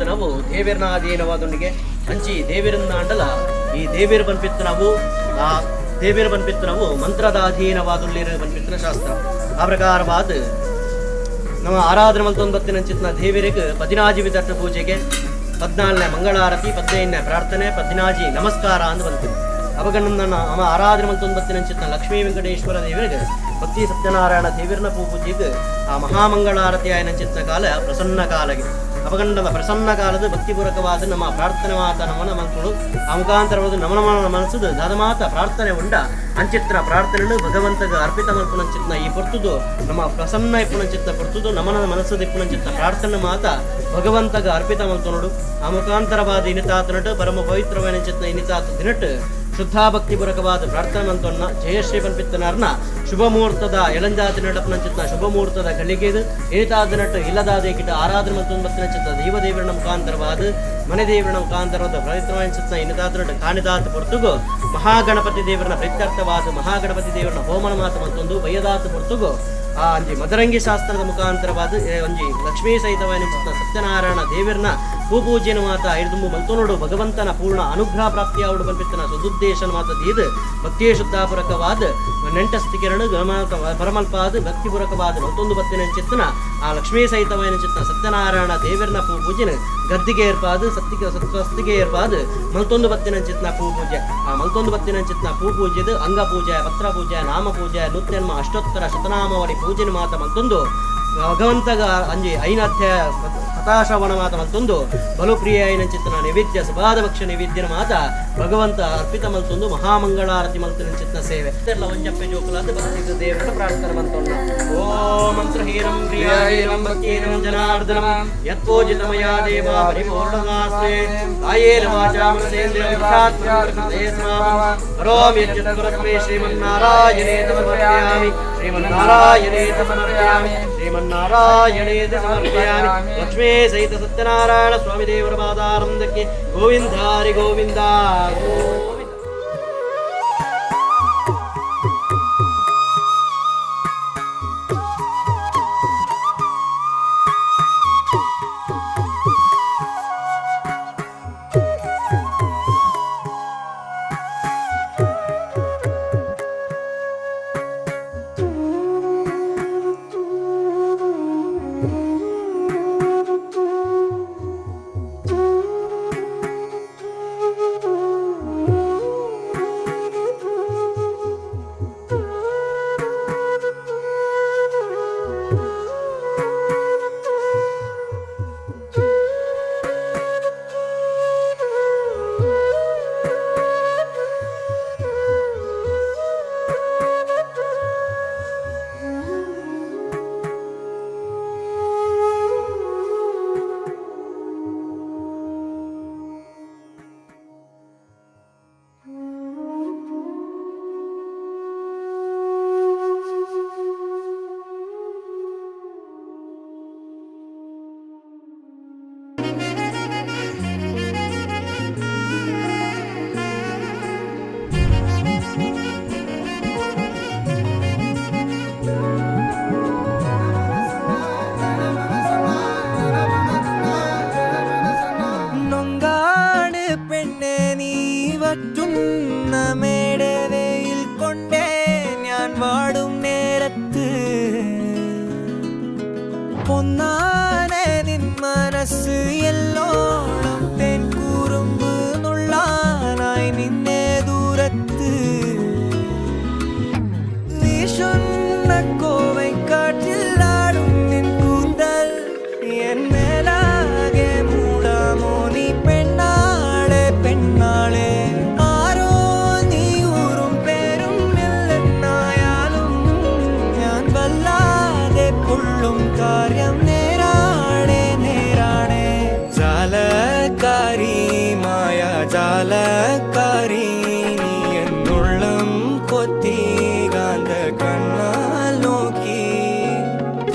ಬಂಪಿತ್ತು ನಾವು ದೇವರನ ಅಧೀನವಾದೊಂದಿಗೆ ಹಂಚಿ ದೇವರನ್ನ ಅಂಡಲ ಈ ದೇವರ ಬಂಪಿತ್ತು ನಾವು ಆ ದೇವರ ಬಂಪಿತ್ತು ನಾವು ಮಂತ್ರದ ಅಧೀನವಾದುಳ್ಳಿರ ಬಂಪಿತ್ತಿನ ಶಾಸ್ತ್ರ ಆ ಪ್ರಕಾರವಾದ ನಮ್ಮ ಆರಾಧನೆ ಮಲ್ತೊಂಬತ್ತಿನ ಚಿತ್ನ ದೇವರಿಗೆ 14 ವಿಧಟ್ಟ ಪೂಜೆಗೆ 14ನೇ ಮಂಗಳಾರತಿ 15ನೇ ಪ್ರಾರ್ಥನೆ 14 ನಮಸ್ಕಾರ ಅಂತ ಬಂತು ಅವಗಣ್ಣ ನಮ್ಮ ಆರಾಧನೆ ಮಲ್ತೊಂಬತ್ತಿನ ಚಿತ್ನ ಲಕ್ಷ್ಮೀ ವೆಂಕಟೇಶ್ವರ ದೇವರಿಗೆ ಭಕ್ತಿ ಸತ್ಯನಾರಾಯಣ ದೇವರನ ಪೂಜೆಗೆ ಆ ಮಹಾಮಂಗಳಾರತಿ ಆಯನ ಚಿತ್ನ ಕಾಲ ಪ್ರಸನ್ನ ಕಾಲಗೆ ಅವಗಂಡದ ಪ್ರಸನ್ನ ಕಾಲದ ಭಕ್ತಿಪೂರ್ವಕವಾದ ನಮ್ಮ ಪ್ರಾರ್ಥನೆ ಮಾತ ನಮನ ಮನಸ್ಸುಗಳು ಆ ಮುಖಾಂತರವಾದ ನಮನ ಮನಸ್ಸದು ದಾದಮಾತ ಪ್ರಾರ್ಥನೆ ಉಂಡ ಅಂಚಿತ್ರ ಪ್ರಾರ್ಥನೆ ಭಗವಂತಗ ಅರ್ಪಿತ ಮಲ್ಪುನಂಚಿತ್ನ ಈ ಪೊರ್ತುದು ನಮ್ಮ ಪ್ರಸನ್ನ ಇಪ್ಪುನಂಚಿತ್ತ ಪೊರ್ತುದು ನಮನ ಮನಸ್ಸದ ಇಪ್ಪುನಂಚಿತ್ತ ಪ್ರಾರ್ಥನೆ ಮಾತ ಭಗವಂತಗ ಅರ್ಪಿತ ಮಲ್ತುನಡು ಆ ಮುಖಾಂತರವಾದ ಇನಿತಾತನಟು ಪರಮ ಪವಿತ್ರವಾದ ಚಿತ್ನ ಇನಿತಾತ ದಿನಟ್ ಶುದ್ಧ ಭಕ್ತಿಪೂರ್ವಕವಾದ ಪ್ರಾರ್ಥನೆ ಮಂತನ್ನ ಜಯಶ್ರೀ ಪನ್ಪಿತ್ತನಾರ್ನ ಶುಭ ಮುಹೂರ್ತದ ಎಳಂಜಾತಿ ನಟಪನ ಚಿತ್ತ ಶುಭ ಮುಹೂರ್ತದ ಗಳಿಗೆದು ಏತಾದ ನಟ ಇಲ್ಲದಾದ ಕಿಟ ಆರಾಧನೆ ಮಂತೊಂಬತ್ತಿನ ಚಿತ್ತ ದೇವದೇವರನ ಮುಖಾಂತರವಾದ ಮನೆ ದೇವರನ ಮುಖಾಂತರವಾದ ಪವಿತ್ರವಾದ ಚಿತ್ತ ಇನಿತಾದ ನಟ ಕಾಣಿದಾತ ಪೊರ್ತುಗು ಮಹಾಗಣಪತಿ ದೇವರನ ಪ್ರೀತ್ಯರ್ಥವಾದ ಮಹಾಗಣಪತಿ ದೇವರನ ಹೋಮನ ಮಾತ ಮತ್ತೊಂದು ಬಯ್ಯದಾತ ಪೊರ್ತುಗು ಆ ಅಂಜಿ ಮದರಂಗಿ ಶಾಸ್ತ್ರದ ಮುಖಾಂತರವಾದ ಒಂಜಿ ಲಕ್ಷ್ಮೀ ಸಹಿತವಾದ ಚಿತ್ತ ಸತ್ಯನಾರಾಯಣ ದೇವರನ ಪೂಜೆನ ಮಾತ ಹಿಡಿದು ಮಲ್ತೋನೋಡು ಭಗವಂತನ ಪೂರ್ಣ ಅನುಗ್ರಹ ಪ್ರಾಪ್ತಿಯಾವುಡು ಬಂಪಿತ್ತನ ಸದುದ್ದೇಶನ ಮಾತ ದೀದು ಭಕ್ತಿಯ ಶುದ್ಧಾಪೂರಕವಾದ ನೆಂಟಸ್ತಿಕೆರಡು ಪರಮಲ್ಪಾದ ಭಕ್ತಿಪೂರ್ವಕವಾದ ಮತ್ತೊಂದು ಬತ್ತಿನ ಚಿತ್ತನ ಆ ಲಕ್ಷ್ಮೀ ಸಹಿತವಾದ ಚಿತ್ತ ಸತ್ಯನಾರಾಯಣ ದೇವರನ ಪೂಜೆನ ಗದ್ದಿಗೆ ಏರ್ಪಾದು ಸ್ವಸ್ತಿಗೆ ಏರ್ಪಾದು ಮಲ್ತೊಂದು ಬತ್ತಿನ ಚಿತ್ನ ಪೂಜೆ ಆ ಮಲ್ತೊಂದು ಬತ್ತಿನ ಚಿತ್ನ ಪೂಜೆದ ಅಂಗ ಪೂಜೆ ಪತ್ರ ಪೂಜೆ ನಾಮ ಪೂಜೆ ನೂತ್ಯನ್ಮ ಅಷ್ಟೋತ್ತರ ಶತನಾಮಾವಳಿ ಪೂಜೆನ ಮಾತ ಮತ್ತೊಂದು ಭಗವಂತಗ ಅಂಜಿ ಐನಾಥ್ಯ ಕಥಾಶ್ರವಣ ಮಾತ ಮತ್ತೊಂದು ಬಲುಪ್ರಿಯ ಐನ ಚಿತ್ತನ ನೈವೇದ್ಯ ಸಭಾದ ಭಕ್ಷ ನೈವೇದ್ಯನ ಮಾತ ಭಗವಂತ ಅರ್ಪಿತ ಮಲ್ತೊಂದು ಮಹಾಮಂಗಳಾರತಿ ಮಲ್ತಿನ ಚಿತ್ತ ಸೇವೆ ಎಲ್ಲ ಒಂಜಪ್ಪೆ ಜೋಕುಲಾದ ಭಕ್ತಿ ದೇವರ ಪ್ರಾರ್ಥನೆ ಮಂತೊಂಡ ಓಂ ಮಂತ್ರಹೀನಂ ಕ್ರಿಯಾಹೀನಂ ಭಕ್ತಿಹೀನಂ ಜನಾರ್ದನಂ ಯತ್ಪೂಜಿತಮಯ ದೇವ ಪರಿಪೂರ್ಣದಾಸ್ತೆ ಕಾಯೇನ ವಾಚಾ ಮನಸೇಂದ್ರಿಯ ಕರೋಮಿ ಯಜ್ಜತಗುರತ್ಮೇ ಶ್ರೀಮನ್ನಾರಾಯಣೇ ಸಮರ್ಪಯಾಮಿ ಶ್ರೀಮನ್ನಾರಾಯಣೇ ಸಮರ್ಪಯಾಮಿ ಶ್ರೀಮನ್ನಾರಾಯಣೇ ಸಮರ್ಪಯಾಮಿ ಲಕ್ಷ್ಮೀ ಸಹಿತ ಸತ್ಯನಾರಾಯಣ ಸ್ವಾಮಿ ದೇವರ ಪಾದಾರಂಭಕ್ಕೆ ಗೋವಿಂದ ಹರಿ ಗೋವಿಂದ ಗೋವಿಂದ. മേടവയിൽ കൊണ്ടേ ഞാൻ വാടും നേരത്ത് പൊന്നാനെ നിൻ മനസ്സ് എല്ലോളം തെൻ കുറുമ്പ് നുള്ളാനായി നിന്നെ ദൂരത്ത് വീശുന്ന കോവൈക്കാറ്റിലാടും നിൻ കൂന്തൽ എൻ മേലാകെ മൂടാമോ നീ പെണ്ണാളെ പെണ്ണാളെ കാര്യം നേരാണേ നേരാണേ ജാലക്കാരി മായ ജാലക്കാരി നീ എന്നുള്ളം കൊത്തി കാന്ത കണ്ണാൽ നോക്കി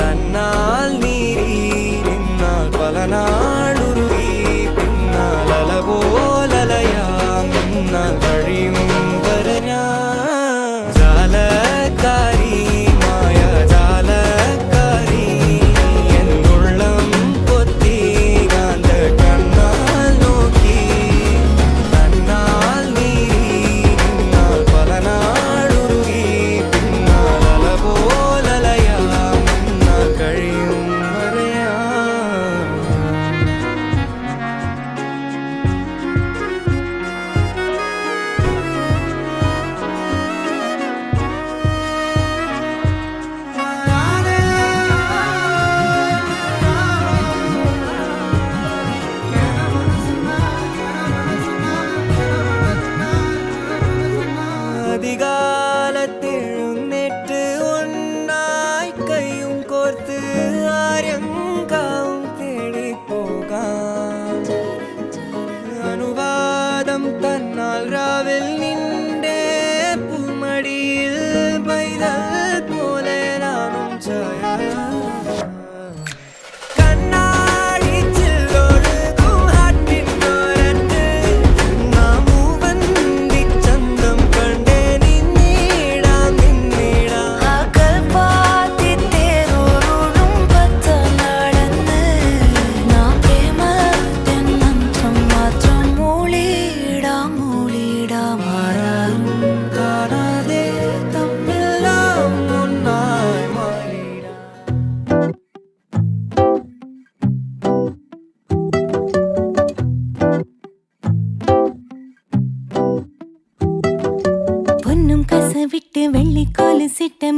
തന്നാൽ നീരി നിന്നാൽ പല നാളുരുകി പിന്നാൽ അലപോലലയാം നിന്നാൽ കഴിയും വരഞ്ഞാ ജാലക്കാരി മായ ജാലക്കാരി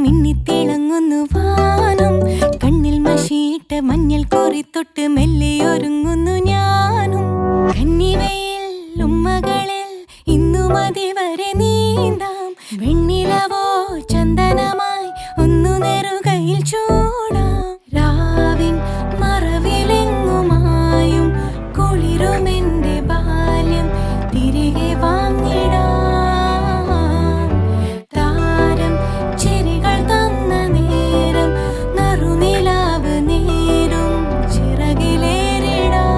മിന്നിത്തിളങ്ങുന്നു വാനം, കണ്ണിൽ മഷിയിട്ട് മഞ്ഞൾ കോരി തൊട്ട് മെല്ലെ ഒരുങ്ങുന്നു ഞാനും. കന്നിവയിൽ ഉമ്മകളിൽ ഇന്നു മതി വരെ നീന്താം, വെണ്ണിലവോ ചന്ദനമായി ഒന്നു നെറുകയിൽ ചൂടാം. രാവിൻ മറവിലെങ്ങുമായും കുളിരുമെന്റെ ബാല്യം തിരികെ വാങ്ങിടാം. താരം ചിരികൾ തന്ന നേരം നറുനിലാവ് നേരും ചിറകിലേറിടാം.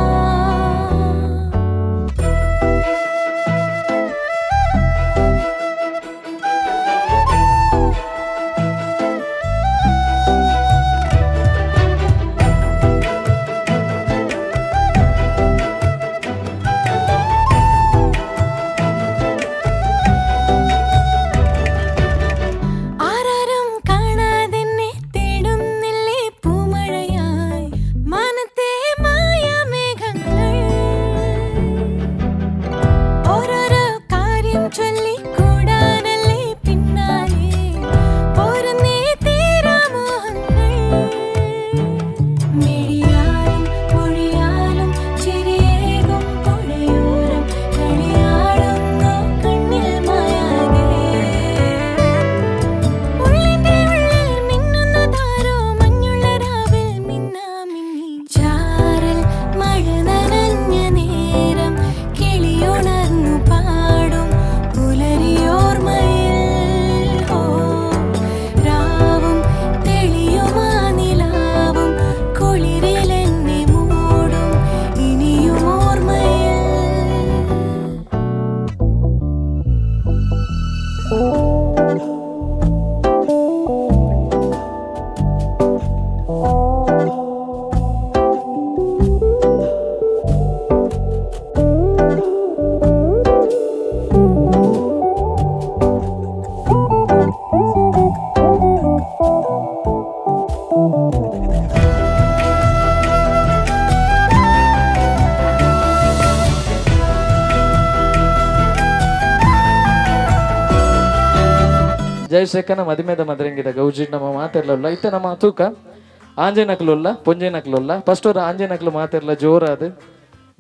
ആരാരും കാണാതെന്നെ തേടുന്നില്ലേ പൂമഴയായി മാനത്തെ മായാമേഘങ്ങൾ. ഓരോരോ കാര്യം ചൊല്ലി കൂടാനല്ലേ പിന്നാലെ പോരുന്നേ തീരാമോഹങ്ങൾ. മിഴിയാലും മൊഴിയാലും ചിരിയേകും പുഴയോരം കളിയാടുന്നു കണ്ണിൽ മായാതെ. ഉള്ളിന്റെ ഉള്ളിൽ മിന്നുന്നതാരോ മഞ്ഞുള്ള രാവിൽ മിന്നാമിന്നി. ചാരൽ മഴ നനഞ്ഞ നേരം കിളിയുണർന്നു പാടും പുലരിയോർമ്മയിൽ. ഓ രാവും തെളിയുമാ നിലാവും കുളിരിലെന്നെ മൂടും ഇനിയും ഓർമ്മയിൽ. ಜಯಶೇಖನ ಮದಿಮೇದ ಮದರಂಗಿದ ಗೌಜಿ ನಮ್ಮ ಮಾತೆರ್ಲ ಇತ್ತೆ ನಮ್ಮ ತೂಕ ಆಂಜನಕ್ಲುಲ್ಲ ಪೊಂಜೆನಕ್ಲುಲ್ಲ ಫಸ್ಟ್ ಅವ್ರ ಆಂಜನಕ್ಲು ಮಾತೆರ್ಲ ಜೋರಾದ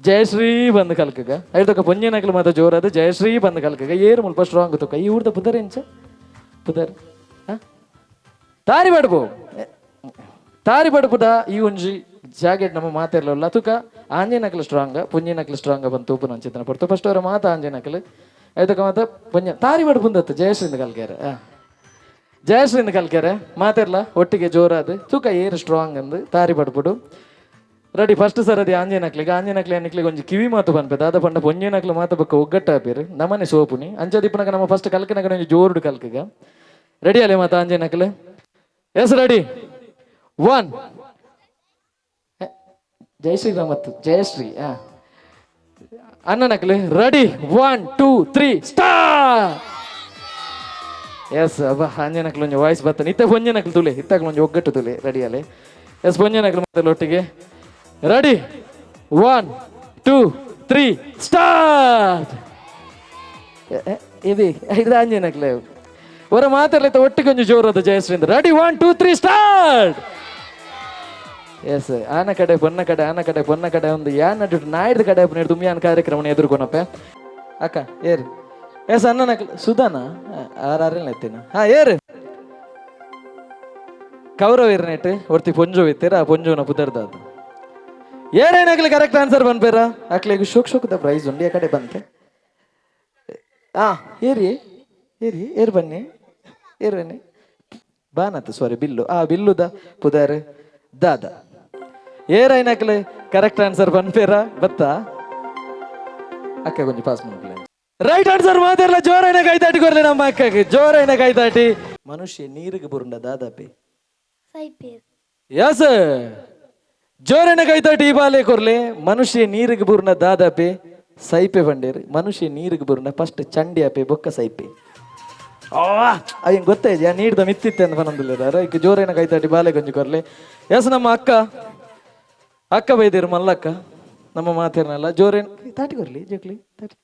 ಜಯಶ್ರೀ ಬಂದು ಕಲ್ಕಗ ಐದಕ್ಕ ಪೊಂಜೆನಕ್ಲು ಮಾತ ಜೋರಾದ ಜಯಶ್ರೀ ಬಂದು ಕಲ್ಕಗ ಏರು ಮುಲ್ಪ ಸ್ಟ್ರಾಂಗ್ ತೂಕ ಈ ಊರ್ದ ಪುದರ್ ಎಂಚ ಪುದರ್ ತಾರಿ ಬಡ್ಬು ತಾರಿ ಬಡ್ಬುದ ಈ ಒಂಜಿ ಜಾಗೆಟ್ ನಮ್ಮ ಮಾತೆರ್ಲ ತೂಕ ಆಂಜನಕ್ಲು ಸ್ಟ್ರಾಂಗ್ ಪೊಂಜೆನಕ್ಲು ಸ್ಟ್ರಾಂಗ್ ಬಂದು ತೂಪು ಚಿಂತನ ಪಡ್ತು ಫಸ್ಟ್ ಅವರ ಮಾತ ಆಂಜನಕ್ಲು ಐದಕ್ಕ ಮಾತ ಪೊಂಜ ತಾರಿ ಬಡ್ಬುಂದತ್ತು ಜಯಶ್ರೀಂದ ಕಲ್ಕ್ಯಾರ ಜಯಶ್ರೀಂದ ಕಲ್ಕ್ಯಾರ ಮಾತೆರ್ಲ ಒಟ್ಟಿಗೆ ಜೋರಾದ ತೂಕ ಏರು ಸ್ಟ್ರಾಂಗ್ ಅಂದು ತಾರಿ ಬಡ್ಬಿಡು ರೆಡಿ ಫಸ್ಟ್ ಸರದಿ ಆಂಜನಕ್ಲಿಗೆ ಅನ್ನಕ್ಲಿಗೆ ಒಂಜಿ ಕಿವಿ ಮಾತು ಬಂದ್ಪೇದ ಅದ ಪಂಡ ಪೊಂಜೆನಕ್ಲು ಮಾತು ಬಕ್ಕ ಒಗ್ಗಟ್ಟ ಹಾಪಿರು ನಮ್ಮನೆ ಸೋಪುನಿ ಅಂಚದಿಪ್ಪನಕ ನಮ್ಮ ಫಸ್ಟ್ ಕಲ್ಕನಕ ಒಂಜಿ ಜೋರುಡು ಕಲ್ಕಗ ರೆಡಿ ಅಲ್ಲೇ ಮಾತ ಆಂಜನಕ್ಲು ಎಸ್ ರೆಡಿ 1 ಜಯಶ್ರೀರಾಮತ್ತು ಜಯಶ್ರೀ ಅನ್ನನಕ್ಲು ರೆಡಿ 1 2 3 ಸ್ಟಾರ್ಟ್ ಎಸ್ ಅಬ್ಬ ಆಂಜನಕ್ಲು ಒಂಜಿ ವಾಯ್ಸ್ ಬರ್ತಾನೆ ಇತ್ತ ಪೊಂಜೆನಕ್ಲು ತುಲೆ ಇತ್ತಾಗ್ಲು ಒಂಜಿ ಒಗ್ಗಟ್ಟು ತುಲೆ ರೆಡಿ ಅಲ್ಲೇ ಎಸ್ ಪೊಂಜೆನಕ್ಲು ಮತ್ತೆ ಒಟ್ಟಿಗೆ ರೆಡಿ 1 2 3 ಸ್ಟಾರ್ಟ್ ಇದು ಇದು ಆಂಜನಕ್ಲೆ ಅವರ ಮಾತಾಡ್ಲೈತೆ ಒಟ್ಟಿಗೆ ಒಂಜಿ ಜೋರದ ಜಯಶ್ರೀಂದ್ರ ರೆಡಿ 1 2 3 ಸ್ಟಾರ್ಟ್ ಎಸ್ ಆನ ಕಡೆ ಪೊನ್ನ ಕಡೆ ಆನ ಕಡೆ ಪೊನ್ನ ಕಡೆ ಒಂದು ಯಾನ್ ನಡು ನಾಯ್ದು ಕಡೆ ನೀರು ತುಮ್ಯಾನ್ ಕಾರ್ಯಕ್ರಮ ಎದುರ್ಕೊನಪ್ಪ ಅಕ್ಕ ಏರು ಎಸ್ ಅನ್ನನಕ್ಲು ಸುಧಾನ ಆರೇನ ಎತ್ತೇನ ಏರು ಕೌರವ ಇರ್ನೇಟ್ ಒರ್ತಿ ಪೊಂಜು ಇತ್ತೀರ ಆ ಪೊಂಜುನ ಪುದರ್ದ ಅದು ಏನೇನಾಗ್ಲಿ ಕರೆಕ್ಟ್ ಆನ್ಸರ್ ಬಂದ್ಬೇರ ಅಕ್ಲಿಗೆ ಶೋಕ್ ಪ್ರೈಸ್ ಉಂಡಿ ಆ ಕಡೆ ಬಂತೆ ಏರಿ ಏರಿ ಏರ್ ಬನ್ನಿ ಏರ್ ಬನ್ನಿ ಬಾನತ್ ಸಾರಿ ಬಿಲ್ಲು ಬಿಲ್ಲುದ ಪುದರ್ ದಾದ ಏರೈನಕ್ಲಿ ಕರೆಕ್ಟ್ ಆನ್ಸರ್ ಬಂದ್ಬೇರ ಬತ್ತಾ ಅಕ್ಕ ಕೊಂಚ ಪಾಸ್ ಮಾಡ್ಲಿ ರೈಟ್ ಆನ್ಸರ್ ಮಾತಿರಲ್ಲ ಜೋರೈನ ಕೈತಾಟಿ ಕೊರ್ಲಿ ನಮ್ಮ ಅಕ್ಕಗೆ ಜೋರೈನ ಕೈತಾಟಿ ಮನುಷ್ಯ ನೀರಿಗೆ ಬುರುಂಡ ದಾದಾಪಿ ಯಸ್ ಜೋರೈನ ಕೈತಾಟಿ ಈ ಬಾಲೆ ಕೊರ್ಲಿ ಮನುಷ್ಯ ನೀರಿಗೆ ಬುರುಂಡ ದಾದಾಪಿ ಸೈಪೆ ಬಂಡೇರು ಮನುಷ್ಯ ನೀರಿಗೆ ಬುರುಂಡ ಫಸ್ಟ್ ಚಂಡಿ ಆಪೆ ಬೊಕ್ಕ ಸೈಪೆ ಅಯ್ಯ ಗೊತ್ತಾಯ್ತು ಯಾ ನೀಡ್ದ ಮಿತ್ತಿತ್ತೆ ಅಂತ ಬಂದಿಲ್ಲ ಈಗ ಜೋರೈನ ಕೈತಾಟಿ ಬಾಲೆ ಗಂಜಿ ಕೊರ್ಲಿ ಎಸ್ ನಮ್ಮ ಅಕ್ಕ ಬೈದಿರು ಮಲ್ಲಕ್ಕ ನಮ್ಮ ಮಾತಿರನಲ್ಲ ಜೋರೇನ್ ತಾಟಿ ಕೊರ್ಲಿ ಜೋಕ್ಲಿ ತಾಟಿ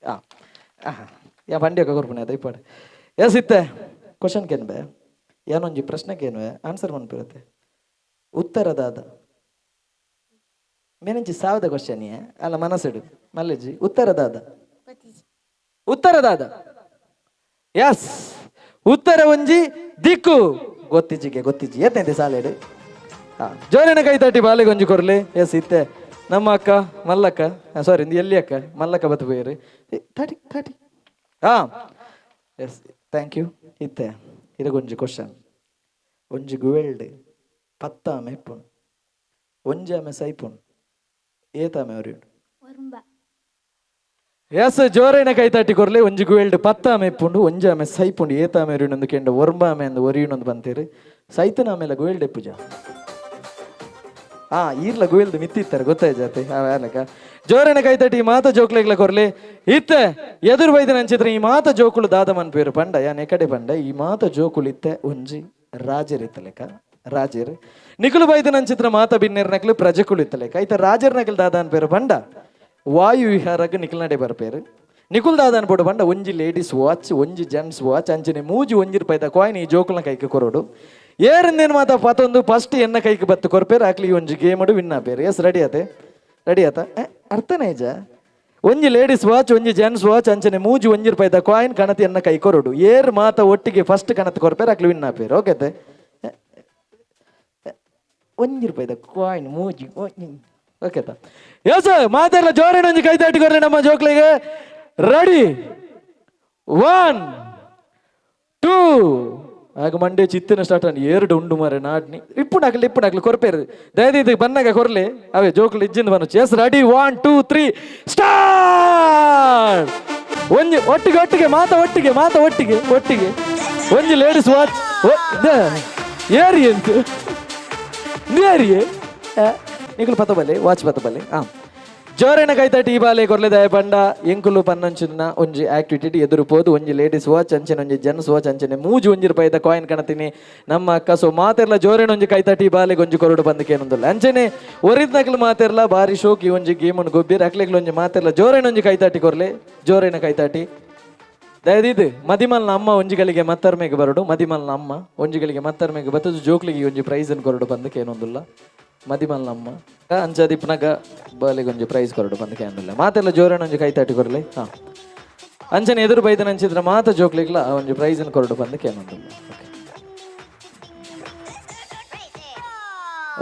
ಯಾ ಬಂಡಿ ಅಕ್ಕ ಕೊರ್ಪಣೆ ಅದ ಇಪ್ಪಾಡೆ ಎಸ್ ಇತ್ತೆ ಕ್ವಶನ್ ಕೇನ್ ಬೇ ಏನೊಂಜಿ ಪ್ರಶ್ನೆಗೇನು ಆನ್ಸರ್ ಮನ್ಪಿರುತ್ತೆ ಉತ್ತರದಾದ ಮೇನಂಚಿ ಸಾವದ ಕ್ವಶನ್ ಅಲ್ಲ ಮನಸ್ಸಿಡು ಮಲ್ಲೆಜ್ಜಿ ಉತ್ತರದಾದ ಎಸ್ ಉತ್ತರ ಒಂಜಿ ದಿಕ್ಕು ಗೊತ್ತಿಜ್ಜಿ ಎತ್ತಂತೆ ಸಾಲೇಡು ಜೋರಿನ ಕೈ ತಟ್ಟಿ ಬಾಲೆಗೆ ಒಂಜಿ ಕೊರ್ಲಿ ಎಸ್ ಇತ್ತೆ ನಮ್ಮ ಅಕ್ಕ ಮಲ್ಲಕ್ಕ ಸಾರಿ ಎಲ್ಲಿ ಅಕ್ಕ ಮಲ್ಲಕ್ಕ ಬತ್ತು ಬೇರೆ ತಟಿ ಎಸ್ ಥ್ಯಾಂಕ್ ಯು ಇತ್ತೆ ಇರಗೊಂಜಿ ಕ್ವಶನ್ ಒಂಜಿ ಗುವೆಲ್ಡ್ ಪತ್ತಾಮೆ ಇಪ್ಪುಣು ಒಂಜಾಮೆ ಸೈಪುಣು ಏತಾಮೆ ಅವರಿಡು ಎಸ್ ಜೋರೇನ ಕೈ ತಟ್ಟಿ ಕೊರ್ಲೆ ಒಂಜಿ ಗುವೆಲ್ಡ್ ಪತ್ತಾಮೆ ಇಪ್ಪುಂಡು ಒಂಜಾಮೆ ಸೈಪುಂಡು ಏತಾಮೆ ಅವರಿನೊಂದು ಕೆಂಡ ಒರ್ಂಬಾಮೆ ಅಂದು ಒರಿಯುನೊಂದು ಬಂತೀರಿ ಸೈತನ ಆಮೇಲೆ ಗುವೆಲ್ಡ್ ಎಪ್ಪುಜ ಈರ್ಲ ಗುವೆಲ್ದು ಮಿತ್ತಿತ್ತಾರೆ ಗೊತ್ತಾಯ್ತು ಆಲಕ ಜೋರೇನ ಕೈ ತಟ್ಟಿ ಈ ಮಾತ ಜೋಕ್ಲೆಗ್ಲ ಕೊರ್ಲೆ ಇತ್ತೆ ಎದುರು ಬೈದ ನಂಚಿದ್ರೆ ಈ ಮಾತ ಜೋಕುಲು ದಾದ ಮನ್ಪೇರು ಪಂಡ ಯಾನ್ ಎಕಡೆ ಪಂಡ ಈ ಮಾತ ಜೋಕುಲು ಇತ್ತೆ ಒಂಜಿ ರಾಜರ್ ಇತ್ತಲೆಕ ರಾಜರ್ ನಿಕುಲು ಬೈದ ನಂಚಿತ್ರ ಮಾತ ಬಿನ್ನೇರ್ ನಕಲು ಪ್ರಜೆಕುಲು ಇತ್ತಲೆಕ ಐತ ರಾಜರ್ ನಕಲ್ ದಾದ ಅನ್ಪೇರು ಪಂಡ ವಾಯು ವಿಹಾರಕ್ಕೆ ನಿಖಲ್ ನಡೆ ಬರ್ಪೇರು ನಿಖುಲ್ ದಾದನ್ ಬೋಡು ಬಂಡ ಒಂಜಿ ಲೇಡೀಸ್ ವಾಚ್ ಒಂಜಿ ಜೆಂಟ್ಸ್ ವಾಚ್ ಅಂಚನೆ ಮೂಜಿ ಒಂಜಿ ರೂಪಾಯಿದ ಕಾಯಿನ್ ಈ ಜೋಕುಲ್ನ ಕೈಗೆ ಕೊರೋಡು ಏರಿಂದೇನು ಮಾತ ಪತ್ತೊಂದು ಫಸ್ಟ್ ಎನ್ನ ಕೈಗೆ ಬತ್ತು ಕೊರ್ಪೇರು ಆಕ್ಲಿ ಒಂಜಿ ಗೇಮ್ ಅಡು ವಿನ್ ಆಪೇರು ಎಸ್ ರೆಡಿ ಆತ ಅರ್ಥ ನೈಜ ಒಂಜಿ ಲೇಡೀಸ್ ವಾಚ್ ಒಂಜಿ ಜೆಂಟ್ಸ್ ವಾಚ್ ಅಂಚನೆ ಮೂಜಿ ಒಂಜಿ ರೂಪಾಯಿದ ಕಾಯಿನ್ ಕಣತಿ ಎನ್ನ ಕೈ ಕೊರೋಡು ಏರ್ ಮಾತ ಒಟ್ಟಿಗೆ ಫಸ್ಟ್ ಕಣತ್ ಕೊರ್ಪೇರು ಆಕ್ಲಿ ವಿನ್ ಆಪೇರು ಓಕೆತೆ ಒಂಜಿ ರೂಪಾಯಿದ ಕಾಯಿನ್ ಮೂಜಿ ಓಕೆತಾ ಎಸ್ ಮಾತೆಲ್ಲ ಜೋರೇನ ಒಂಜಿ ಕೈ ತಟ್ಟಿ ಕೊರ್ಲಿ ನಮ್ಮ ಜೋಕ್ಲಿಗೆ ರೆಡಿ 1 2 ಆಗ ಮಂಡೆ ಚಿತ್ತಿನ ಸ್ಟಾರ್ಟ್ ಅನ್ ಎರಡು ಉಂಡು ಮಾರೆ ನಾಡ್ನಿ ಇಪ್ಪುನಾಕ್ಲಿ ಕೊರ್ಪೇರು ದಯದಿ ಬನ್ನಾಗ ಕೊರ್ಲಿ ಅವೇ ಜೋಕ್ಲು ಇಜ್ಜಿಂದ ಬನ್ನು ಎಸ್ ರೆಡಿ 1 2 3 ಸ್ಟಾರ್ಟ್ ಒಂಜಿ ಒಟ್ಟಿಗೆ ಮಾತ ಒಟ್ಟಿಗೆ ಒಂಜಿ ಲೇಡೀಸ್ ವಾಚ್ ಏರಿ ಅಂತ ಏರಿಯೇ ನಿಕುಲು ಪತ್ತಬಲ್ಲೆ ವಾಚ್ ಪತ್ತಬಲ್ಲೆ ಜೋರೇನ ಕೈ ತಟ್ಟಿ ಈ ಬಾಲೆ ಕೊರ್ಲೆ ದಯ ಪಂಡ ಎಂಕುಲು ಪನ್ನಂಚಿನ ಒಂಜಿ ಆಕ್ಟಿವಿಟಿ ಎದುರು ಪೋದು ಒಂಜಿ ಲೇಡೀಸ್ ವಾಚ್ ಅಂಚನೆ ಒಂಜಿ ಜೆಂಟ್ಸ್ ವಾಚ್ ಅಂಚನೆ ಮೂಜಿ ಒಂಜಿ ರೂಪಾಯಿದ ಕಾಯಿನ್ ಕಣತೀನಿ ನಮ್ಮ ಅಕ್ಕ ಸೊ ಮಾತೆರ್ಲ ಜೋರೇನ ಒಂಜಿ ಕೈ ತಟ್ಟಿ ಈ ಬಾಲೆಗೆ ಒಂಜಿ ಕೊರಡು ಬಂದಕ್ಕೆ ಏನೊಂದಿಲ್ಲ ಅಂಚನೆ ಒರಿದ ನಕಲು ಮಾತೆರ್ಲ ಬಾರಿ ಶೋಕಿ ಒಂಜಿ ಗೇಮನ್ನು ಗೊಬ್ಬಿರ ಅಕ್ಲೆಗ್ಲು ಒಂಜಿ ಮಾತೆರ್ಲ ಜೋರೇನ ಒಂಜಿ ಕೈ ತಟ್ಟಿ ಕೊರ್ಲೆ ಜೋರೇನ ಕೈ ತಟ್ಟಿ ದಯದಿದ್ದು ಮದಿಮಲ್ನ ಅಮ್ಮ ಒಂಜಿಗಳಿಗೆ ಮತ್ತರ್ಮೆಗೆ ಬರಡು ಮದಿಮಲ್ನ ಅಮ್ಮ ಒಂಜಿಗಳಿಗೆ ಮತ್ತರ್ಮೆಗೆ ಬತ್ತದು ಜೋಕ್ಲಿಗೆ ಒಂಜಿ ಪ್ರೈಸ್ ಅನ್ನು ಕೊರಡು ಬಂದಕ್ಕೆ ಏನೊಂದಿಲ್ಲ ಮದಿಮಲ್ನ ಅಮ್ಮ ಅಂಚದಿಪ್ಪನಾಗ ಬಾಲಿಗೆ ಒಂಜಿ ಪ್ರೈಸ್ ಕೊರಡು ಬಂದಕ್ಕೆ ಏನಿಲ್ಲ ಮಾತೆಲ್ಲ ಜೋರೇನ ಒಂಜಿ ಕೈ ತಟ್ಟಿ ಕೊರಲಿ ಅಂಚನೆ ಎದುರು ಬೈದ ನಂಚಿದ್ರೆ ಮಾತ ಜೋಕ್ಲಿಗ್ಲ ಒಂಜಿ ಪ್ರೈಸ್ ಅನ್ನು ಕೊರಡು ಬಂದಕ್ಕೆ ಏನೊಂದಿಲ್ಲ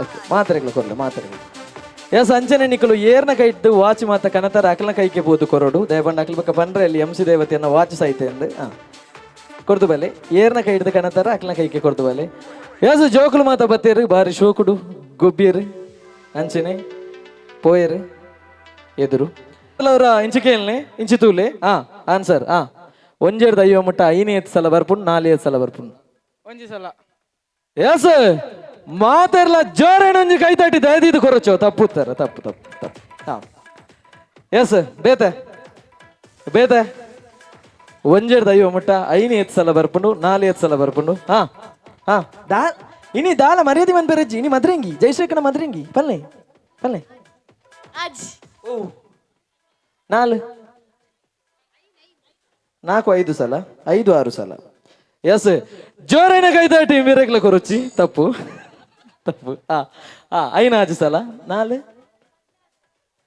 ಓಕೆ ಮಾತ್ರೆಗ್ಲ ಕೊರ್ಲೆ ಮಾತ್ರೆಗ್ಲ ಎಸ್ ಅಂಚನೆ ನಿಕಲು ಏರ್ನ ಕೈ ಇಟ್ಟು ವಾಚ್ ಮಾತ ಕನತರ ಅಕಲ್ನ ಕೈಗೆ ಬೋದು ಕೊರಡು ದಯಪಂಡ ಅಕಲ್ ಬಕ್ಕ ಪಂಡ್ರೆ ಅಲ್ಲಿ ಎಂಸಿ ದೇವತೆಯನ್ನ ವಾಚ್ ಸೈತೆ ಅಂದು ಕೊರ್ದು ಬಲೆ ಏರ್ನ ಕೈ ಹಿಡ್ದು ಕನತರ ಅಕಲ್ನ ಕೈಗೆ ಕೊರ್ದು ಬಲೆ ಎಸ್ ಜೋಕುಲು ಮಾತ ಬತ್ತೇರು ಬಾರಿ ಶೋಕುಡು ಗೊಬ್ಬಿಯರು ಅಂಚನೆ ಪೋಯರು ಎದುರು ಅವರ ಇಂಚು ಕೇಳನೆ ಇಂಚು ತೂಲೆ ಆನ್ಸರ್ ಒಂಜೇರ್ದು ಅಯ್ಯೋ ಮುಟ್ಟ 5 ಸಲ ಬರ್ಪುಂಡು 4 ಸಲ ಬರ್ಪುಂಡು ಒಂಜಿ ಸಲ ಎಸ್ ಮಾತೆರ್ಲ ಜೋರೇನ ಒಂಜಿ ಕೈ ತಟ್ಟಿ ದಯದಿದ್ದು ಕೊರಚೋ ತಪ್ಪುತ್ತಾರೆ ತಪ್ಪು ಎಸ್ ಬೇತೆ ಒಂಜೇರ್ದು ಅಯ್ಯೋ ಮುಟ್ಟ 5 ಸಲ ಬರ್ಪುಂಡು 4 ಸಲ ಬರ್ಪುಂಡು ಇನಿ ದಾಲ ಮರ್ಯಾದೆ ಮನ್ ಬೇರಜ್ಜಿ ಇನಿ ಮದ್ರಂಗಿ ಜಯಶ್ರೀಕನ ಮದ್ರಂಗಿ ಪಲ್ಲೆ 4 5 ಸಲ 5-6 ಸಲ ಎಸ್ ಜೋರೇನ ಕೈ ತಟ್ಟಿ ಮಿರಕ್ಲ ಕೊರಚಿ ತಪ್ಪು 5 ಸಲ 4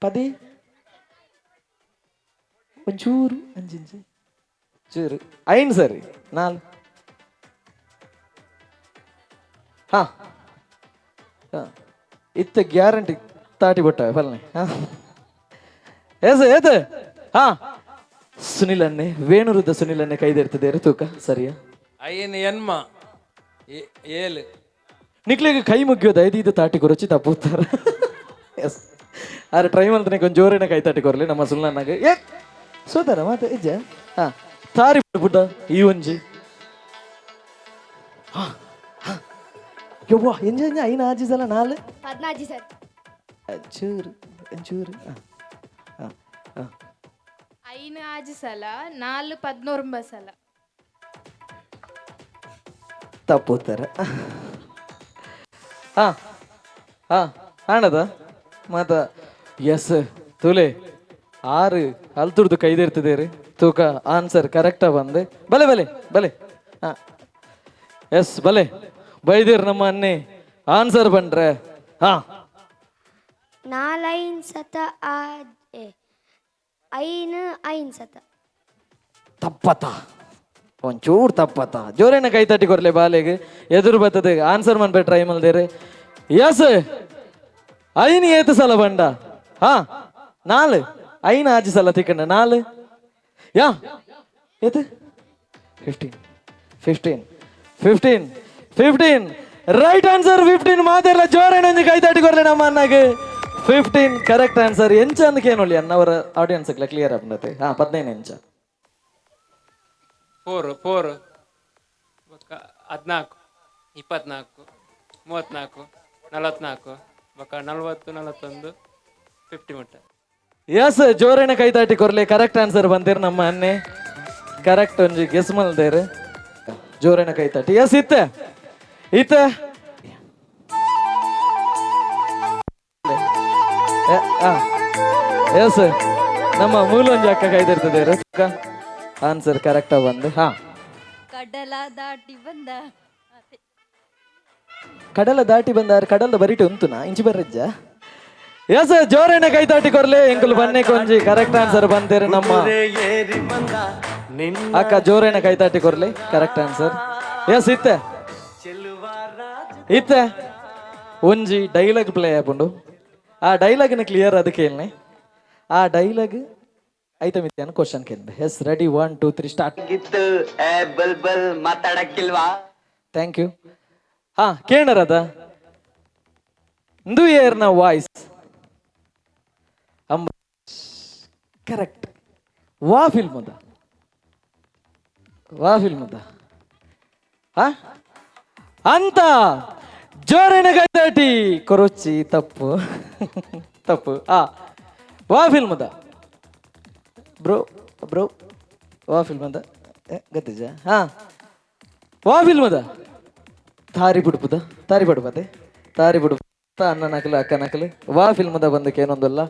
10 ಒಂಚೂರು ಅಂಜಿಂಚು ಚೂರು 5 ಸರಿ 4 ಇತ್ತ ಗ್ಯಾರಂಟಿ ತಾಟಿ ಬಿಟ್ಟವೆ ಫಲನೆ ಎಸ್ ಏತ ಸುನಿಲ್ ಅಣ್ಣೆ ವೇಣುರುದ್ಧ ಸುನಿಲ್ ಅಣ್ಣೆ ಕೈದಿರ್ತದೆ ತೂಕ ಸರಿಯಾ ಐನ್ ಎನ್ಮ ಏಳು ನಿಕ್ಲಿಗೆ ಕೈ ಮುಗಿಯೋದು 5 ತಾಟಿ ಕೊರಚಿ ತಪ್ಪುತ್ತಾರ ಎಸ್ ಆದ್ರೆ ಟ್ರೈ ಮಾಡ್ತಾನೆ ಕೊಂಚ ಜೋರೇನ ಕೈ ತಾಟಿ ಕೊರಲಿ ನಮ್ಮ ಸುಲ್ನಾನಾಗೆ ಸೋತಾರ ಮಾತ ಇಜ್ಜ ತಾರಿ ಬಿಟ್ಟ ಈ ಒಂಜಿ ಯವ್ವ ಎಂಜ 5 ಸಲ 4 14 ಸರ್ ಒಂಚೂರು 5 ಸಲ 4 19 ಸಲ ತಪ್ಪುತ್ತಾರೆ ಹಣದ ಮಾತ ಎಸ್ ತುಲೆ 6 ಅಲ್ತುರ್ದು ಕೈದಿರ್ತದೆ ರೀ ತೂಕ ಆನ್ಸರ್ ಕರೆಕ್ಟಾ ಬಂದೆ ಬಲೆ ಎಸ್ ಬಲೆ ಬೈದಿರ್ ನಮ್ಮ ಅನ್ನಿ ಆನ್ಸರ್ ಬಂದ್ರೆ ಹಾ ನಾಲೈನ್ ಸತ ಐನ್ ಸತ ತಪ್ಪತ್ತ ಒಂಚೂರು ತಪ್ಪತ್ತ ಜೋರೇನ ಕೈ ತಟ್ಟಿ ಕೊರ್ಲೆ ಬಾಲೆಗೆ ಎದುರು ಬರ್ತದೆ ಆನ್ಸರ್ ಮಾಡ್ಬೇಕು ಟ್ರೈ ಮಲ್ದೇರೆ ಎಸ್ ಐನ್ ಏತು ಸಲ ಬಂಡ ಹಾ ನಾಲ್ ಐನ್ ಆಜಿ ಸಲ ತಿಕ್ಕಂಡ ನಾಲ್ ಯಾ ಏತು 15 ರೈಟ್ ಆನ್ಸರ್ 15 ಮಾತೆಲ್ಲ ಜೋರೇನ ಒಂದು ಕೈ ತಟ್ಟಿ ಕೊರ್ಲೆ ನಮ್ಮ ಅಣ್ಣಗೆ 15 ಕರೆಕ್ಟ್ ಆನ್ಸರ್ ಎಂಚ ಅಂದಕ್ಕೆ ಏನೊಳ್ಳಿ ಅನ್ನವರ ಆಡಿಯನ್ಸ್ ಕ್ಲಿಯರ್ ಆಗ್ತದೆ ಹಾ 15 ಎಂಚ 4 14 24 34 44 ಬೊಕ್ಕ 40 41 50 ಮಟ್ಟ ಎಸ್ ಜೋರೇನ ಕೈ ತಾಟಿ ಕೊರ್ಲೆ ಕರೆಕ್ಟ್ ಆನ್ಸರ್ ಬಂದಿರ ನಮ್ಮ ಅನ್ನೆ ಕರೆಕ್ಟ್ ಒಂಜಿ ಗೆಸ್ ಮಲ್ದೇರು ಜೋರೇನ ಕೈ ತಾಟಿ ಎಸ್ ಇತ್ತ ಎಸ್ ನಮ್ಮ ಮೂಲೊಂಜಿ ಅಕ್ಕ ಕೈದಿರ್ತದೆ ಆನ್ಸರ್ ಕರೆಕ್ಟ್ ಬಂದು ಹಾ ಕಡಲ ದಾಟಿ ಬಂದ ಕಡಲ ದಾಟಿ ಬಂದಾರ ಕಡಲ ಬರಿಟು ಉಂತುನಾ ಇಂಚಿ ಬರ್ರಜ್ಜ ಎಸ್ ಜೋರೇನ ಕೈ ತಾಟಿ ಕೊರ್ಲೆ ಎಂಕುಲು ಬನ್ನೆ ಕೊಂಜಿ ಕರೆಕ್ಟ್ ಆನ್ಸರ್ ಬಂದಿರ ನಮ್ಮ ಅಕ್ಕ ಜೋರೇನ ಕೈ ತಾಟಿ ಕೊರ್ಲೆ ಕರೆಕ್ಟ್ ಆನ್ಸರ್ ಎಸ್ ಇತ್ತ ಒಂಜಿ ಡೈಲಾಗ್ ಪ್ಲೇ ಆಪುಂಡು ಆ ಡೈಲಾಗ್ನ ಕ್ಲಿಯರ್ ಅದಕ್ಕೆ ಹೇಳ್ನೆ ಆ ಡೈಲಾಗ್ ಐತ ಮಿತ್ಯಾನ ಕ್ವಶನ್ ಕೇಳಿದೆ ಎಸ್ ರೆಡಿ 1 2 3 ಸ್ಟಾರ್ಟ್ ಗಿತ್ತು ಬಲ್ ಮಾತಾಡಕ್ಕಿಲ್ವಾ ಥ್ಯಾಂಕ್ ಯು ಹಾ ಕೇಳರದ ಇಂದು ಏರ್ನ ವಾಯ್ಸ್ ಕರೆಕ್ಟ್ ವಾ ಫಿಲ್ಮ್ ಅದ ಹಾ ಅಂತ ಜೋರೇನ ಗೈದಾಟಿ ಕೊರೊಚ್ಚಿ ತಪ್ಪು ಆ ವಾ ಫಿಲ್ಮ್ ಅದ ಬ್ರೋ ವಾ ಫಿಲ್ಮ್ ಅದ ಗತ್ತಿಜ ಹಾ ವಾ ಫಿಲ್ಮ್ ಅದ ತಾರಿ ಬಿಡ್ಪುದ ತಾರಿ ಬಡ್ಬದೆ ತಾರಿ ಬಿಡ್ಬ ಅಣ್ಣ ನಕಲು ಅಕ್ಕ ನಕಲು ವಾ ಫಿಲ್ಮ್ ಅದ ಬಂದಕ್ಕೆ ಏನೊಂದಲ್ಲ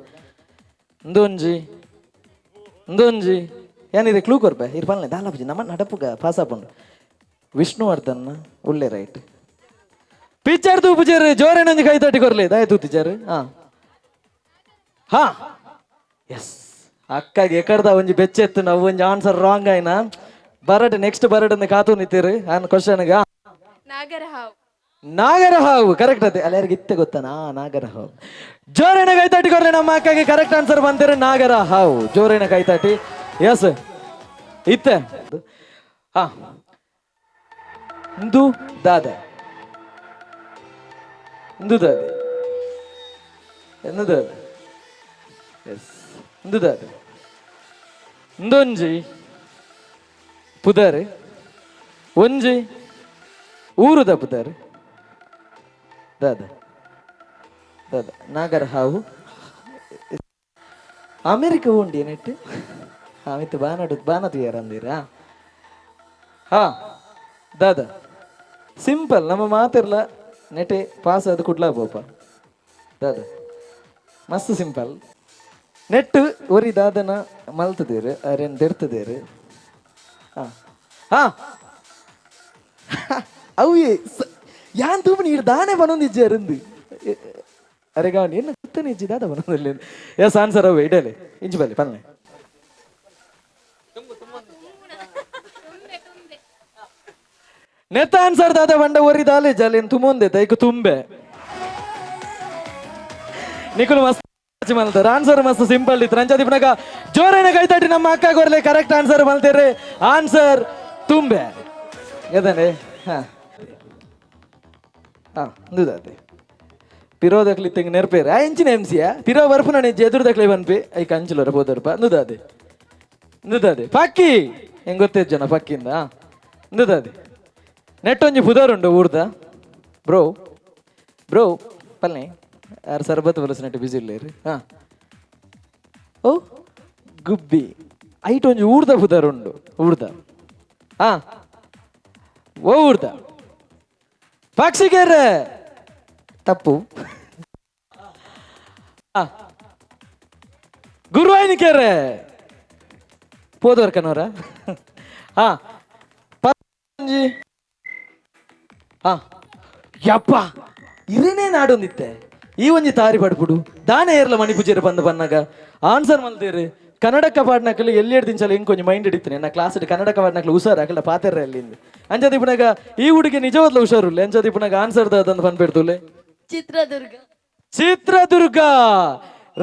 ಇಂದೊಂಜಿ ಏನಿದೆ ಕ್ಲೂ ಕೊರ್ಬೆ ಇರ್ಬಲ್ನೆ ದಾಲಾಪಜಿ ನಮ್ಮ ನಡಪುಗ ಪಾಸ್ ಆಪುಂಡು ವಿಷ್ಣುವರ್ಧನ್ ಒಳ್ಳೆ ರೈಟ್ ಪಿಕ್ಚರ್ ತೂಪುಜರ್ ಜೋರೇನೊಂದು ಕೈ ತಟ್ಟಿ ಕೊರ್ಲೆ ದಾಯ ತೂತಿಜರ್ ಹಾ ಎಸ್ ಅಕ್ಕಗೆ ಎಕಡ್ದ ಒಂಜಿ ಬೆಚ್ಚೆತ್ತು ನಾವು ಒಂಜಿ ಆನ್ಸರ್ ರಾಂಗ್ ಆಯ್ನ ಬರಡ್ ನೆಕ್ಸ್ಟ್ ಬರಡ್ ಅಂದ ಕಾತು ನಿಂತಿರು ಆನ್ ಕ್ವಶನ್ಗ ನಾಗರ ಹಾವು ಕರೆಕ್ಟ್ ಅದೇ ಅಲ್ಲ ಯಾರಿಗೆ ಇತ್ತೆ ಗೊತ್ತಾನಾ ನಾಗರ ಹಾವು ಜೋರೇನ ಕೈ ತಟ್ಟಿ ಕೊರ್ಲೆ ನಮ್ಮ ಅಕ್ಕಗೆ ಕರೆಕ್ಟ್ ಆನ್ಸರ್ ಬಂದಿರ ನಾಗರ ಹಾವು ಜೋರೇನ ಕೈ ತಟ್ಟಿ ಎಸ್ ಇತ್ತೆ ಹಾ ಇಂದು ದಾದ ಇಂದೊಂಜಿ ಪುದರ್ ಒಂಜಿ ಊರುದ ಪುದರ್ ದಾದ ನಾಗರ ಹಾವು ಅಮೆರಿಕ ಉಂಡಿ ನೆಟ್ಟು ಆಮಿತ್ತು ಬಾನದು ಯಾರಂದಿರಾ ಹಾ ದಾದ ಸಿಂಪಲ್ ನಮ್ಮ ಮಾತಿರ್ಲ ನೆಟೆ ಪಾಸ್ ಅದು ಕುಡ್ಲಾ ಬೋಪ ದಾದ ಮಸ್ತ್ ಸಿಂಪಲ್ ನೆಟ್ಟು ಒರಿ ದಾದನ ಮಲ್ತದೇರು ಅರೇನ್ ತೆರ್ತದೇರು ಹಾ ಹಾ ಅವು ಯಾನ್ ತೂಪ ನೀರು ದಾನೆ ಬನೊಂದಿಜ್ಜೆ ಅರಂದು ಅರೆ ಗಾವನಿ ಏನು ಕುತ್ತನೆ ಇಜ್ಜಿ ದಾದ ಬನೊಂದಲ್ಲಿ ಎಸ್ ಆನ್ಸರ್ ಅವು ಇಡಲೆ ಇಂಚು ಬಲ್ಲಿ ಪಲ್ಲೆ ನೆತ್ತ ಆನ್ಸರ್ ದಾದ ಬಂಡ ಒರಿ ದಾಲೆ ಜಲೇನ್ ತುಮೊಂದೆ ದೈಕು ತುಂಬೆ ನಿಖುಲ್ ಮಸ್ತ್ ಮಲ್ತಾರ ಆನ್ಸರ್ ಮಸ್ತ್ ಸಿಂಪಲ್ ಇತ್ತು ರಂಜಾದಿ ಪುನಗ ಜೋರೇನ ಕೈ ತಟ್ಟಿ ನಮ್ಮ ಅಕ್ಕ ಕೊರ್ಲೆ ಕರೆಕ್ಟ್ ಆನ್ಸರ್ ಮಲ್ತೇರೆ ಆನ್ಸರ್ ತುಂಬೆ ಎದನೆ ಹಾ ನುದಾದೆ ಪಿರೋದಕ್ಲಿ ತೆಂಗ್ ನೆರ್ಪೇರೆ ಆ ಇಂಚಿನ ಎಂಸಿಯ ಪಿರೋ ಬರ್ಪು ನಾನು ಎದುರುದಕ್ಲೆ ಬನ್ಪಿ ಐ ಕಂಚಲರ ಬೋದರ್ಪ ನುದಾದೆ ಪಕ್ಕಿ ಹೆಂಗ್ ಗೊತ್ತೇ ಜನ ಪಕ್ಕಿಂದ ನುದಾದೆ ನೆಟ್ಟೊಂಜಿ ಪುದರುಂಡು ಊರ್ದ ಬ್ರೋ ಪಲ್ನೆ ಯಾರು ಸರ್ಬತ್ ಬಲಸ ನೆಟ್ಟು ಬಿಸಿ ಇಲ್ಲೇರಿ ಹಾ ಓ ಗುಬ್ಬಿ ಐಟ್ ಒಂಜಿ ಊರ್ದ ಪುದರುಂಡು ಹಾ ಓ ಊರ್ದ ಪಕ್ಷಿಗೆರೆ ತಪ್ಪು ಗುರುವಾಯಿನಿಕೆರೆ ಪೋದವರ್ಕನವರ ಹಾ ಹಾ ಯಪ್ಪ ಇರೇನೇ ನಾಡೊಂದಿತ್ತೆ ಈ ಒಂಜಿ ತಾರಿ ಪಡ್ಪುಡು ದಾನೆ ಏರ್ಲ ಮಣಿಪುಜೇರು ಬಂದು ಬನ್ನಾಗ ಆನ್ಸರ್ ಮಲ್ದೇರು ಕನ್ನಡಕ ಪಾಡ್ನಕಲು ಎಲ್ಲಿ ದಿಂಚಲ್ಲ ಹೆಂಗೆ ಕೊಂಚ ಮೈಂಡ್ ಹಿಡಿತೀನಿ ನಾ ಕ್ಲಾಸ್ ಕನ್ನಡಕ ಪಾಡ್ನಕಲು ಹುಷಾರು ಹಾಕಲ್ಲ ಪಾತೆರ ಅಲ್ಲಿಂದ ಅಂಜದಿ ಪುನಗ ಈ ಹುಡುಗಿ ನಿಜವಾದ್ಲು ಹುಷಾರುಲ್ಲ ಅಂಜದಿ ಪುನಗ ಆನ್ಸರ್ ದಂದು ಬಂದ್ಬಿಡ್ತುಲೆ ಚಿತ್ರದುರ್ಗ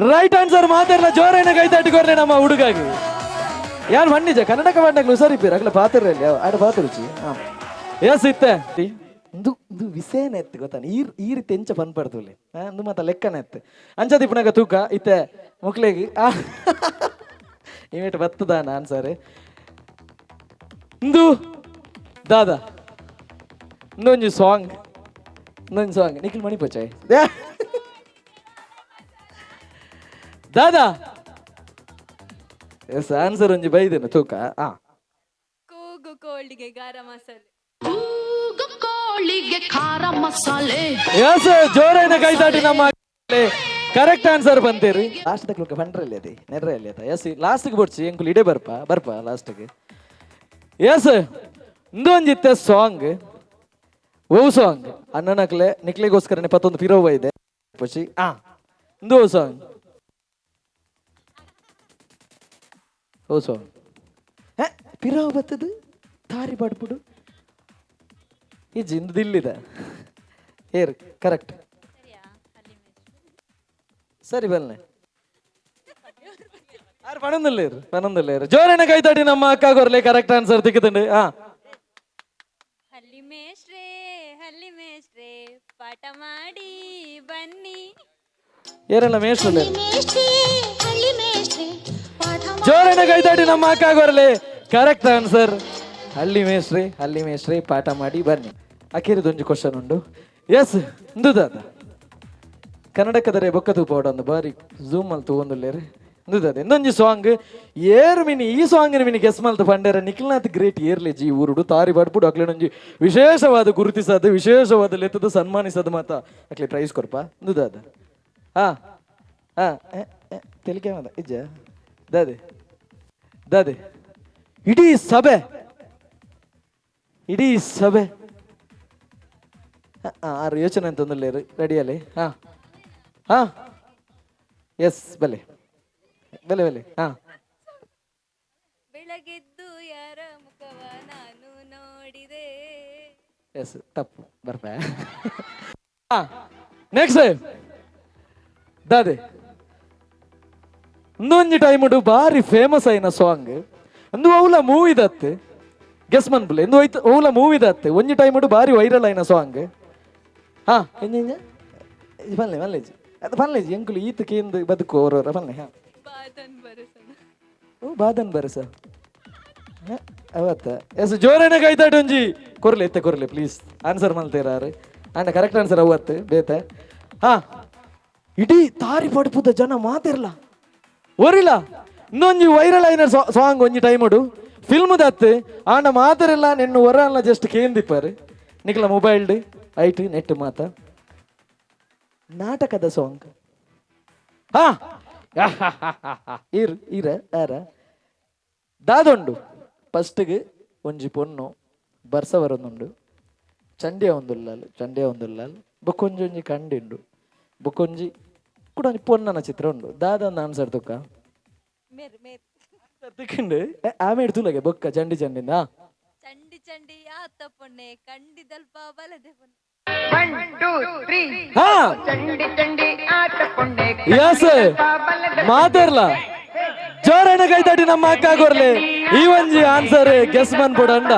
ರೈಟ್ ಆನ್ಸರ್ ಮಾತಾಡಲ್ಲ ಜೋರೇನ ಕೈ ತಟ್ಟಿಕೊರ್ಲೆ ನಮ್ಮ ಹುಡುಗಾಗಿ ಯಾರು ಮಣ್ಣಿಜ ಕನ್ನಡಕ ಪಾಡ್ನಕಲು ಹುಷಾರಿಪ್ಪೀರ ಹಾಕಲ್ಲ ಪಾತೆರ ಅಲ್ಲಿ ಆಡ ಪಾತರುಚಿ ಎಸ್ ಇತ್ತೆ ಒಂದು ಒಂದು ವಿಷಯನೇ ಎತ್ತು ಗೊತ್ತಾನೆ ಈ ರೀತಿ ಎಂಚ ಪನ್ಪಡ್ತುಲೆ ಒಂದು ಮಾತ ಲೆಕ್ಕನೇ ಎತ್ತು ಅಂಜದಿ ಪುನಗ ತೂಕ ಇತ್ತೆ ಮುಕ್ಲೆಗಿ ಇಮೇಟ್ ಬತ್ತದಾನ ಆನ್ಸರ್ ಇಂದು ದಾದಾ ಇನ್ನೊಂದು ಸಾಂಗ್ ನಿಖಿಲ್ ಮಣಿಪಚಾಯ್ ದಾದಾ ಎಸ್ ಆನ್ಸರ್ ಒಂಜಿ ಬೈದೇನು ತೂಕ ಕೂಗು ಕೋಳಿಗೆ ಗಾರ ಮಸಾಲೆ ಎಸ್ ಜೋರೇನ ಕೈತಾಟಿ ನಮ್ಮ ಕರೆಕ್ಟ್ ಆನ್ಸರ್ ಬಂತೀರಿ ಲಾಸ್ಟ್ ತಕ್ಕ ಪಂಡ್ರಲ್ಲಿ ಅದೇ ನೆರ್ರಲ್ಲಿ ಅದ ಎಸ್ ಲಾಸ್ಟ್ಗೆ ಬಿಡ್ಸಿ ಎಂಕುಲ್ ಇಡೇ ಬರ್ಪ ಲಾಸ್ಟ್ಗೆ ಎಸ್ ಇಂದೊಂಜಿತ್ತೆ ಸಾಂಗ್ ಓ ಸಾಂಗ್ ಅಣ್ಣನಕ್ಲೆ ನಿಕ್ಲೆಗೋಸ್ಕರ ಪತ್ತೊಂದು ಪಿರೋವ ಇದೆ ಪಚಿ ಇಂದು ಓ ಸಾಂಗ್ ಪಿರೋವ ಬತ್ತದು ತಾರಿ ಪಡ್ಬಿಡು ಈ ಜಿಂದಿಲ್ಲಿದ ಏರ್ ಕರೆಕ್ಟ್ ಸರಿ ಬಲ್ಲೆ ಯಾರು ಪಣಂದಿಲ್ಲ ಜೋರನ ಕೈತಾಡಿ ನಮ್ಮ ಅಕ್ಕ ಕೊರ್ಲೆ ಕರೆಕ್ಟ್ ಆನ್ಸರ್ ತಿಕ್ಕುತ್ತಂಡು ಹಲ್ಲಿ ಮೇಷ್ಟ್ರೆ ಪಾಠ ಮಾಡಿ ಬನ್ನಿ ಏರೆಲ್ಲ ಮೇಷ್ಟ್ರಲ್ಲ ಜೋರನ ಕೈತಾಡಿ ನಮ್ಮ ಅಕ್ಕ ಕೊರ್ಲೆ ಕರೆಕ್ಟ್ ಆನ್ಸರ್ ಹಳ್ಳಿ ಮೇಷ್ಟ್ರೆ ಪಾಠ ಮಾಡಿ ಬನ್ನಿ ಅಖಿರಿದೊಂದು ಕ್ವಶನ್ ಉಂಡು ಎಸ್ ಇಂದುದಾದ ಕನ್ನಡಕದರೆ ಬೊಕ್ಕ ತೂಪೋಡ ಒಂದು ಬಾರಿ ಝೂಮ್ ಅಲ್ಲಿ ತಗೊಂಡುಲ್ಲೇರಿ ಇಂದುದಾದ ಇನ್ನೊಂದು ಸಾಂಗ್ ಏರು ಮಿನಿ ಈ ಸಾಂಗಿನ ಮಿನಿ ಗೆಸ್ ಮಲ್ತು ಪಂಡೇರ ನಿಖಿಲ್ನಾಥ್ ಗ್ರೇಟ್ ಏರ್ಲೆ ಜಿ ಊರುಡು ತಾರಿ ಬಡ್ಪುಡು ಅಕ್ಲೇನೊಂಜಿ ವಿಶೇಷವಾದ ಗುರುತಿಸದು ವಿಶೇಷವಾದ ಲೆತ್ತದು ಸನ್ಮಾನಿಸದು ಮಾತ ಅಕ್ಲೆ ಪ್ರೈಸ್ ಕೊಡ್ಪ ಇಂದುದಾದ ತೆಲಿಕೆ ಮಾದ ಇಜ್ಜ ದಾದೆ ಇಡೀ ಸಭೆ ಆರು ಯೋಚನೆ ಅಂತ ಒಂದಲ್ಲೇರು ರೆಡಿಯಲ್ಲಿ ಎಸ್ ಬೆಲೆ ಬೆಳಗೆದ್ದು ಯಾರ ಮುಖವ ನಾನು ನೋಡಿದೆ ಎಸ್ ತಪ್ಪು ಬರ್ಪ ನೆಕ್ಸ್ಟ್ ದಾದೆ ಇನ್ನೊಂದು ಟೈಮ್ ಉಂಟು ಬಾರಿ ಫೇಮಸ್ ಆಯ್ನ ಸಾಂಗ್ ಒಂದು ಅವಲ ಮೂವಿ ದತ್ತೆ ಗೆಸ್ ಮನ್ಪುಲೆ ಎಂದು ಹೋಯ್ತು ಅವಲ ಮೂವಿ ದತ್ತೆ ಒಂಜಿ ಟೈಮ್ ಉಂಟು ಬಾರಿ ವೈರಲ್ ಆಯ್ನ ಸಾಂಗ್ ಬಲ್ಲೇಜಿ ಅದು ಬಲ್ಲೇಜಿ ಎಂಕುಲು ಈತ ಕೇಂದ್ರ ಬದುಕು ಅವರವರ ಬಲ್ಲೆ ಬಾದನ್ ಬರಸ ಅವತ್ತ ಎಸ್ ಜೋರನ ಕೈತಾಟ ಒಂಜಿ ಕೊರ್ಲೆ ಪ್ಲೀಸ್ ಆನ್ಸರ್ ಮಲ್ತೇರಾರು ಅಂಡ ಕರೆಕ್ಟ್ ಆನ್ಸರ್ ಅವತ್ತು ಬೇತೆ ಇಡೀ ತಾರಿ ಪಡ್ಪುದ ಜನ ಮಾತಿರ್ಲ ಓರಿಲ್ಲ ಇನ್ನೊಂಜಿ ವೈರಲ್ ಆಯ್ನ ಸಾಂಗ್ ಒಂಜಿ ಟೈಮ್ ಉಡು ಫಿಲ್ಮ್ ದತ್ತು ಆಂಡ ಮಾತಾರೆಲ್ಲ ನಿನ್ನ ಹೊರಲ್ಲ ಜಸ್ಟ್ ಕೇಂದಿಪ್ಪಾರು ನಿಕ್ಲ ಮೊಬೈಲ್ಡ್ ಐಟ್ ನೆಟ್ ಮಾತ ನಾಟಕದ ಸಾಂಗ್ ಇರ ಯಾರ ದಾದೊಂಡು ಫಸ್ಟ್ಗೆ ಒಂಜಿ ಪೊಣ್ಣು ಬರ್ಸ ಬರೋದುಂಡು ಚಂಡಿಯ ಒಂದುಲ್ಲಾಲ್ ಬೊಕ್ಕೊಂಜಿ ಕಂಡಿಂಡು ಬೊಕ್ಕೊಂಜಿ ಕೂಡ ಒಂಜಿ ಪೊನ್ನನ ಚಿತ್ರ ಉಂಡು ದಾದೊಂದು ಆನ್ಸರ್ ತುಕ್ಕ ತಿಕ್ಕಿಂಡು ಆಮೇಲೆ ತುಲಗೆ ಬೊಕ್ಕ ಚಂಡಿಂದ ಚಂಡಿ ಆತ ಪೊಣ್ಣೆ ಕಂಡಿದಲ್ಪ ಬಲದೆ ಪೊಣ್ಣೆ ಮಾತಾಡ್ಲ ಜೋರನ ಕೈತಾಡಿ ನಮ್ಮ ಅಕ್ಕ ಕೊರ್ಲೆ ಈ ಒಂಜಿ ಆನ್ಸರ್ ಗೆಸ್ ಮನ್ಪುಡಂಡ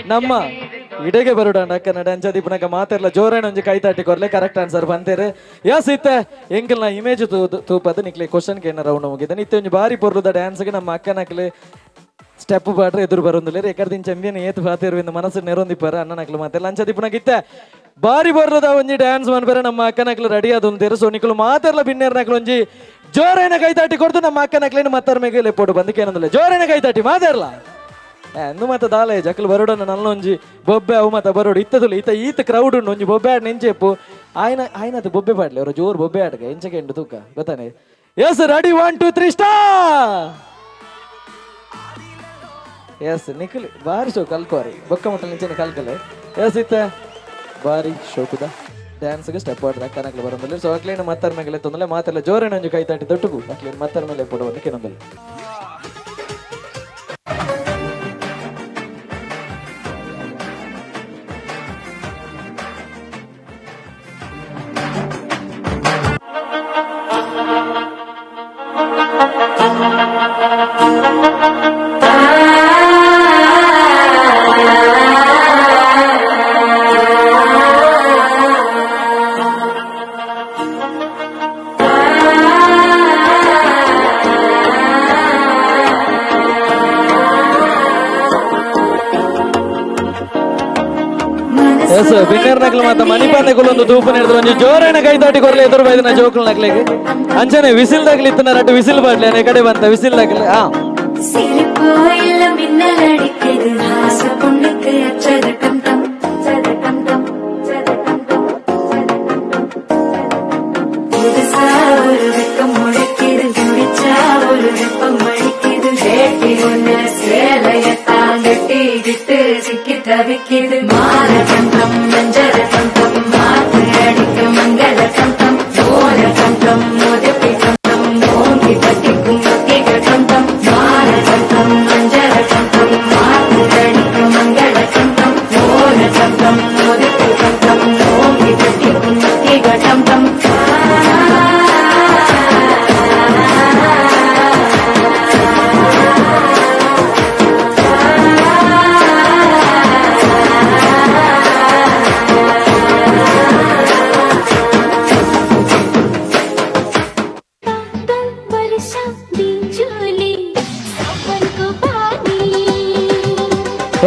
ನಮ್ಮ ಇಡೆಗೆ ಬರುಡಂಡ ಅಕ್ಕನ ಅಂಚದಿ ಪುನಕ ಮಾತಾಡ್ಲ ಜೋರನ ಒಂಜಿ ಕೈತಾಟಿ ಕೊರ್ಲೆ ಕರೆಕ್ಟ್ ಆನ್ಸರ್ ಬಂತೇರೆ ಯಸ್ ಇತ್ತೆ ಎಂಕಲ್ನ ಇಮೇಜ್ ತೂಪದ ನಿಕ್ಲೆ ಕ್ವಶನ್ ಗೆ ರೌಂಡ್ ಮುಗಿದ ಇತ್ತೆ ಒಂಜಿ ಬಾರಿ ಪೊರ್ಲುದ ಡ್ಯಾನ್ಸ್ಗೆ ನಮ್ಮ ಅಕ್ಕನಕ್ಲೆ ಸ್ಟೆಪ್ ಬಾಡ್ರೆ ಎದುರು ಬರೋದಿಲ್ಲ ಎಕರ್ದಿನ ಚಂಬಿಯನ್ ಏತು ಫಾತಿರುವಿಂದ ಮನಸ್ಸು ನೆರೊಂದಿಪ್ಪಾರ ಅಣ್ಣನಕ್ಲು ಮತ್ತೆ ಲಂಚದಿ ಪುನಗಿತ್ತೆ ಬಾರಿ ಬರ್ರದ ಒಂಜಿ ಡ್ಯಾನ್ಸ್ ಮನ್ಬೇರೆ ನಮ್ಮ ಅಕ್ಕನಕ್ಲು ರೆಡಿ ಆದಂತೇರು ಸೊ ನಿಕ್ಲು ಮಾತೆರ್ಲ ಬಿನ್ನೇರ್ನಕ್ಲು ಒಂಜಿ ಜೋರೈನ ಕೈತಾಟಿ ಕೊಡ್ತು ನಮ್ಮ ಅಕ್ಕನಕ್ಲೇನು ಮತ್ತರ್ ಮೇಲೆ ಲೆಪ್ಪೋಡು ಬಂದಕ್ಕೆ ಏನಂದಿಲ್ಲ ಜೋರೈನ ಕೈತಾಟಿ ಮಾತೆರ್ಲ ಎಂದು ಮತ್ತೆ ದಾಲೆ ಜಕ್ಲು ಬರೋಡನ ನಲ್ಲ ಒಂಜಿ ಬೊಬ್ಬೆ ಅವು ಮತ್ತೆ ಬರೋಡು ಇತ್ತದುಲ್ಲ ಈತ ಕ್ರೌಡ್ ಉಂಡು ಒಂಜಿ ಬೊಬ್ಬೆ ಆಡ್ ನೆಂಚೆಪ್ಪು ಆಯ್ನದು ಬೊಬ್ಬೆ ಪಾಡ್ಲಿ ಅವರು ಜೋರು ಬೊಬ್ಬೆ ಆಡ್ಗ ಎಂಚಕ್ಕೆ ಎಂಡು ತೂಕ ಗೊತ್ತಾನೆ yes ready 1 2 3 star yes Nikhil ಬಾರಿ ಶೋ ಕಲ್ಕೋರಿ ಬೊಕ್ಕ ಮಟ್ಟ ನಿಂಚನೆ ಕಲ್ಕಲೆ ಎಸ್ ಇತ್ತ ಬಾರಿ ಶೋಕುದ ಡ್ಯಾನ್ಸ್ಗೆ ಸ್ಟೆಪ್ ಆಡ್ರೆ ಅಕ್ಕನಕ್ಲೆ ಬರೋದಿಲ್ಲ. ಸೊ ಅಕ್ಲೇನು ಮತ್ತರ್ ಮೇಲೆ ತೊಂದರೆ ಮಾತೆಲ್ಲ ಜೋರೇ ನಂಜು ಕೈ ತಾಟಿ ದೊಟ್ಟುಗು ಅಕ್ಲೇನು ಮತ್ತರ್ ಮೇಲೆ ಕೊಡುವಂತ ಕೆಲವೊಂದಿಲ್ಲ. ಎಸ್ ಬಿನ್ನರ್ ನಕ್ಲು ಮಾತ ಮಣಿಪಾಲಗಳು ಒಂದು ತೂಪು ನಡೆದ್ರು ಒಂದು ಜೋರನ ಕೈ ತಾಟಿ ಕೊರ್ಲೆ ಎದುರು ಬೈದಿನ ಜೋಕಲ್ ನಕ್ಲೆಗೆ ಅಂಚನೆ ವಿಸಿಲ್ ದಾಗ್ಲಿ ಇತ್ತನ ರಟ್ಟು ವಿಸಿಲ್ ಬಾಡ್ಲಿ ಅನೆ ಕಡೆ ಬಂತ ವಿಸಿಲ್ ದಾಗ್ಲಿ தவிக்கிது மாற கண்டம் மஞ்சர கண்டம் மாத்து அடிக்க மங்கள கண்டம் ஓர கண்டம் முதப்பி கண்டம் ஓங்கி பட்டிக்கும் முத்திக கண்டம் மாற கண்டம் மஞ்சர கண்டம் மாத்து அடிக்க மங்கள கண்டம் ஓர கண்டம் முதப்பி கண்டம் ஓங்கி பட்டிக்கும் முத்திக கண்டம்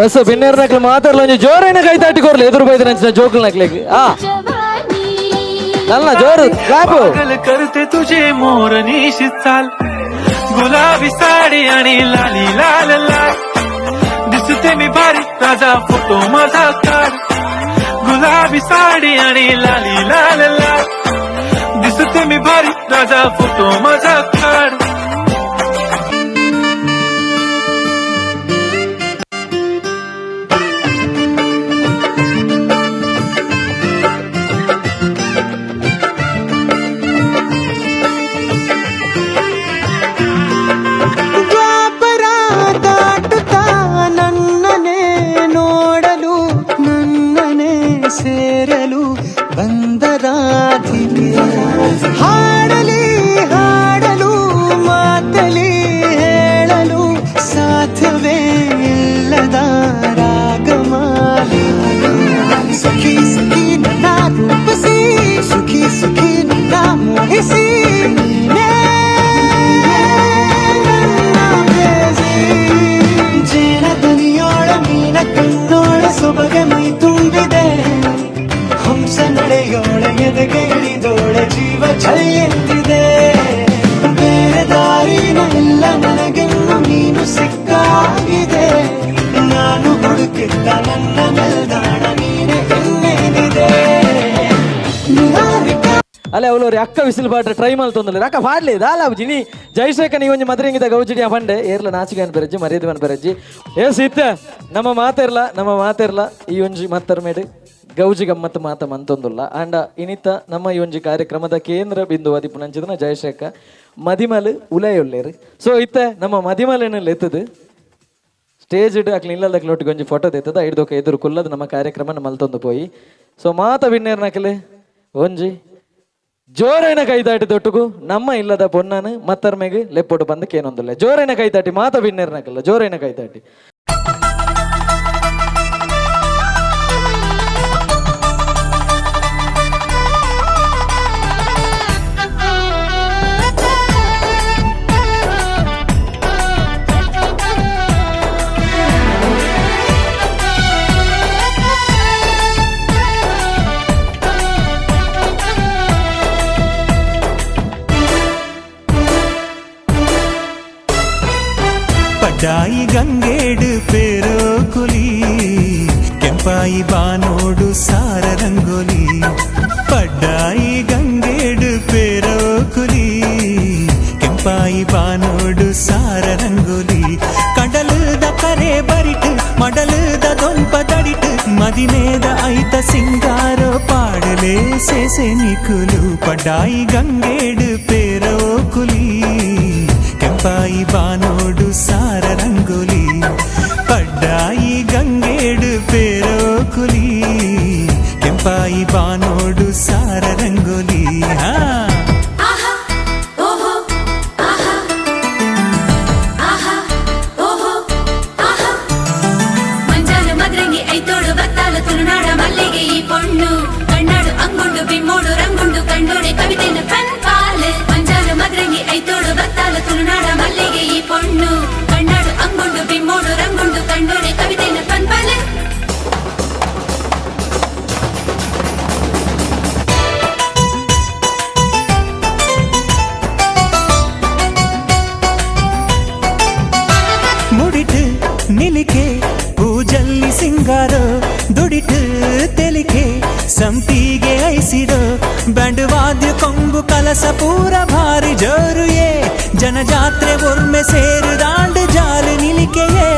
ಎಸ್ ಬಿನ್ನರ್ ನಕ್ಲು ಮಾತಾಡಲ್ಲ ಒಂದು ಜೋರನ ಕೈ ತಾಟಿ ಕೊರ್ಲೆ ಎದುರು ಬೈದಿನ ಜೋಕಲ್ ನಕ್ಲೆಗೆ ನಲ್ಲ ಜೋರು ಕ್ಲಾಪು करते तुझे मोरनी शीतल गुलाबी साडी आणि लाली लाल लाल दिसते मी भारी राजा फोटो माझा काढ गुलाबी साडी आणि लाली लाल लाल दिसते मी भारी राजा फोटो माझा काढ ಸೇರಲು ಬಂದರಾಧಿಕೆ ಹಾಡಲಿ ಹಾಡಲು ಮಾತಲಿ ಹೇಳಲು ಸಾಧ್ಯವೇ ಇಲ್ಲದ ರಾಗಮಾಲಿ ಸುಖಿ ಸುಖಿ ನನ್ನ ರೂಪಿಸಿ ಸುಖಿ ಸುಖಿ ನನ್ನ ಮೋಹಿಸಿ ಜೇನ ದನಿಯೋಳ ಮೀನ ಕಣ್ಣೋಳ ಸೊಬಗೆ ಮೈ ತುಂಬಿದೆ ಹಂಸ ನಡೆಯೋಳ ಎದೆಗೆ ಇಳಿದೋಳ ಜೀವ ಚಲಿಯೆಂದಿದೆ ಬೇರೆ ದಾರಿನ ಎಲ್ಲ ನನಗೆನ್ನು ನೀನು ಸಿಕ್ಕಾಗಿದೆ ನಾನು ಹುಡುಕಿದ್ದ ನನ್ನ ನಿಲ್ದಾಣ ನೀನೆ ಇನ್ನೇನಿದೆ ಅಲ್ಲ ಅವಳವ್ರಿ ಅಕ್ಕ ವಿಸಿಲ್ ಬಾಟ್ರೆ ಟ್ರೈ ಮಾಡಿ ತೊಂದರೆ ಅಕ್ಕ ಪಾಡ್ಲಿ ದಾಲ ಜಿನಿ ಜೈಶೇಖ ನೀವು ಒಂಜಿ ಮದ್ರಿಂಗಿದ ಗೌಜಿಡಿ ಬಂಡೆ ಏರ್ಲ ನಾಚಿಗೆ ಅನ್ಪೆರಜ್ಜಿ ಮರ್ಯಾದೆ ಅನ್ಪೆರಜ್ಜಿ ಏಸ್ ಇತ್ತ ನಮ್ಮ ಮಾತೆರ್ಲ ಈ ಒಂಜಿ ಮತ್ತರ್ ಮೇಡು ಗೌಜಿ ಗಮ್ಮತ್ತು ಮಾತ ಮಂತೊಂದುಲ್ಲ ಅಂಡ ಇನಿತ ನಮ್ಮ ಈ ಒಂಜಿ ಕಾರ್ಯಕ್ರಮದ ಕೇಂದ್ರ ಬಿಂದು ಅದಿಪ್ಪು ನಂಚಿದನ ಜಯಶೇಖ ಮದಿಮಲ್ ಉಲೆಯೊಲ್ಲೇರು ಸೊ ಇತ್ತ ನಮ್ಮ ಮದಿಮಲೇನಲ್ಲಿ ಎತ್ತದು ಸ್ಟೇಜ್ ಇಡು ಅಕ್ಲಿ ಇಲ್ಲದಕ್ಕೆ ಒಟ್ಟಿಗೆ ಒಂಜಿ ಫೋಟೋ ತೆತ್ತದ ಹಿಡ್ದೋಕೆ ಎದುರು ಕುಲ್ಲದು ನಮ್ಮ ಕಾರ್ಯಕ್ರಮ ಮಲ್ತೊಂದು ಪೋಯಿ ಸೊ ಮಾತ ಬಿನ್ನೇರ್ನಕಲೆ ಒಂಜಿ ಜೋರೈನ ಕೈತಾಟಿ ತೊಟ್ಟುಗು ನಮ್ಮ ಇಲ್ಲದ ಪೊನ್ನನು ಮತ್ತರ್ ಮೇಗೆ ಲೆಪ್ಪೊಟ್ಟು ಬಂದು ಕೇನೊಂದುಲ್ಲ ಜೋರೈನ ಕೈತಾಟಿ ಮಾತ ಬಿನ್ನೇರ್ನಕಲ್ಲ ಜೋರೈನ ಕೈತಾಟಿ ಪಡ್ಡಾಯಿ ಗಂಗೇಡು ಪೇರೋ ಕುಲಿ ಕೆಂಪಾಯಿ ಬಾನೋಡು ಸಾರ ರಂಗೋಲಿ ಪಡ್ಡಾಯಿ ಗಂಗೇಡು ಪೇರೋ ಕುಲಿ ಕೆಂಪಾಯಿ ಬಾನೋಡು ಸಾರ ರಂಗೋಲಿ ಕಡಲದ ಕರೆ ಬರಿಟ್ ಮಡಲದ ದೊಂಪ ತಡಿಟ್ ಮದಿನೇದ ಐತ ಸಿಂಗಾರ ఓలే సేసే నికులు పడ్డాయి గంగేడు పేరో కులి ಕೆಂಪಾಯಿ ಬಾನೋಡು ಸಾರ ರಂಗೋಲಿ ಪಡ್ಡಾಯಿ ಗಂಗೇಡು ಪೇರೋ ಕುಲಿ ಕೆಂಪಾಯಿ ಬಾನೋಡು ಸಾರ ರಂಗೋಲಿ ಹಾ ಮಂಜಾಲು ಮದ್ರಂಗಿ ಐತೋಡು ಬತ್ತಾಲು ತುಳುನಾಡ ಮಲ್ಲಿಗೆ ಈ ಪೊಣ್ಣು ಕಣ್ಣಾಡು ಅಂಗುಂಡು ಬಿಮ್ಮೋಡು ರಂಗುಂಡು ಕಂಡೋಡೆ ಕವಿತೆನ ಕಣ್ಪಾಲು ಮಂಜಾಲು ಮದ್ರಂಗಿ ಐತೋಡು ಬತ್ತಾಲು ತುಳುನಾಡ ಮಲ್ಲಿಗೆ ಈ ಪೊಣ್ಣು ಕಣ್ಣಾಡು ಅಂಗುಂಡು ಬಿಮ್ಮೋಡು ರಂಗುಂಡು ಕಂಡೋಡೆ ಕವಿತೆನ ಕಣ್ಪಾಲು ಮುಡಿಟು ನಿಲಿಕೆ ಪೂಜಲ್ಲಿ ಸಿಂಗಾರೋ ದುಡಿಟು ತೆಲಿಕೆ ಸಂಪಿಗೆ ಐಸಿರೋ ಬ್ಯಾಂಡ್ ವಾದ್ಯ ಕೊಂಬು ಕಲಸ ಪೂರ ಭಾರಿ ಜೋರುಯೇ ಜನಜಾತ್ರೆ ಒರ್ಮೆ ಸೇರು ದಾಂಡು ಜಾಲು ನಿಲಿಕೆಯೇ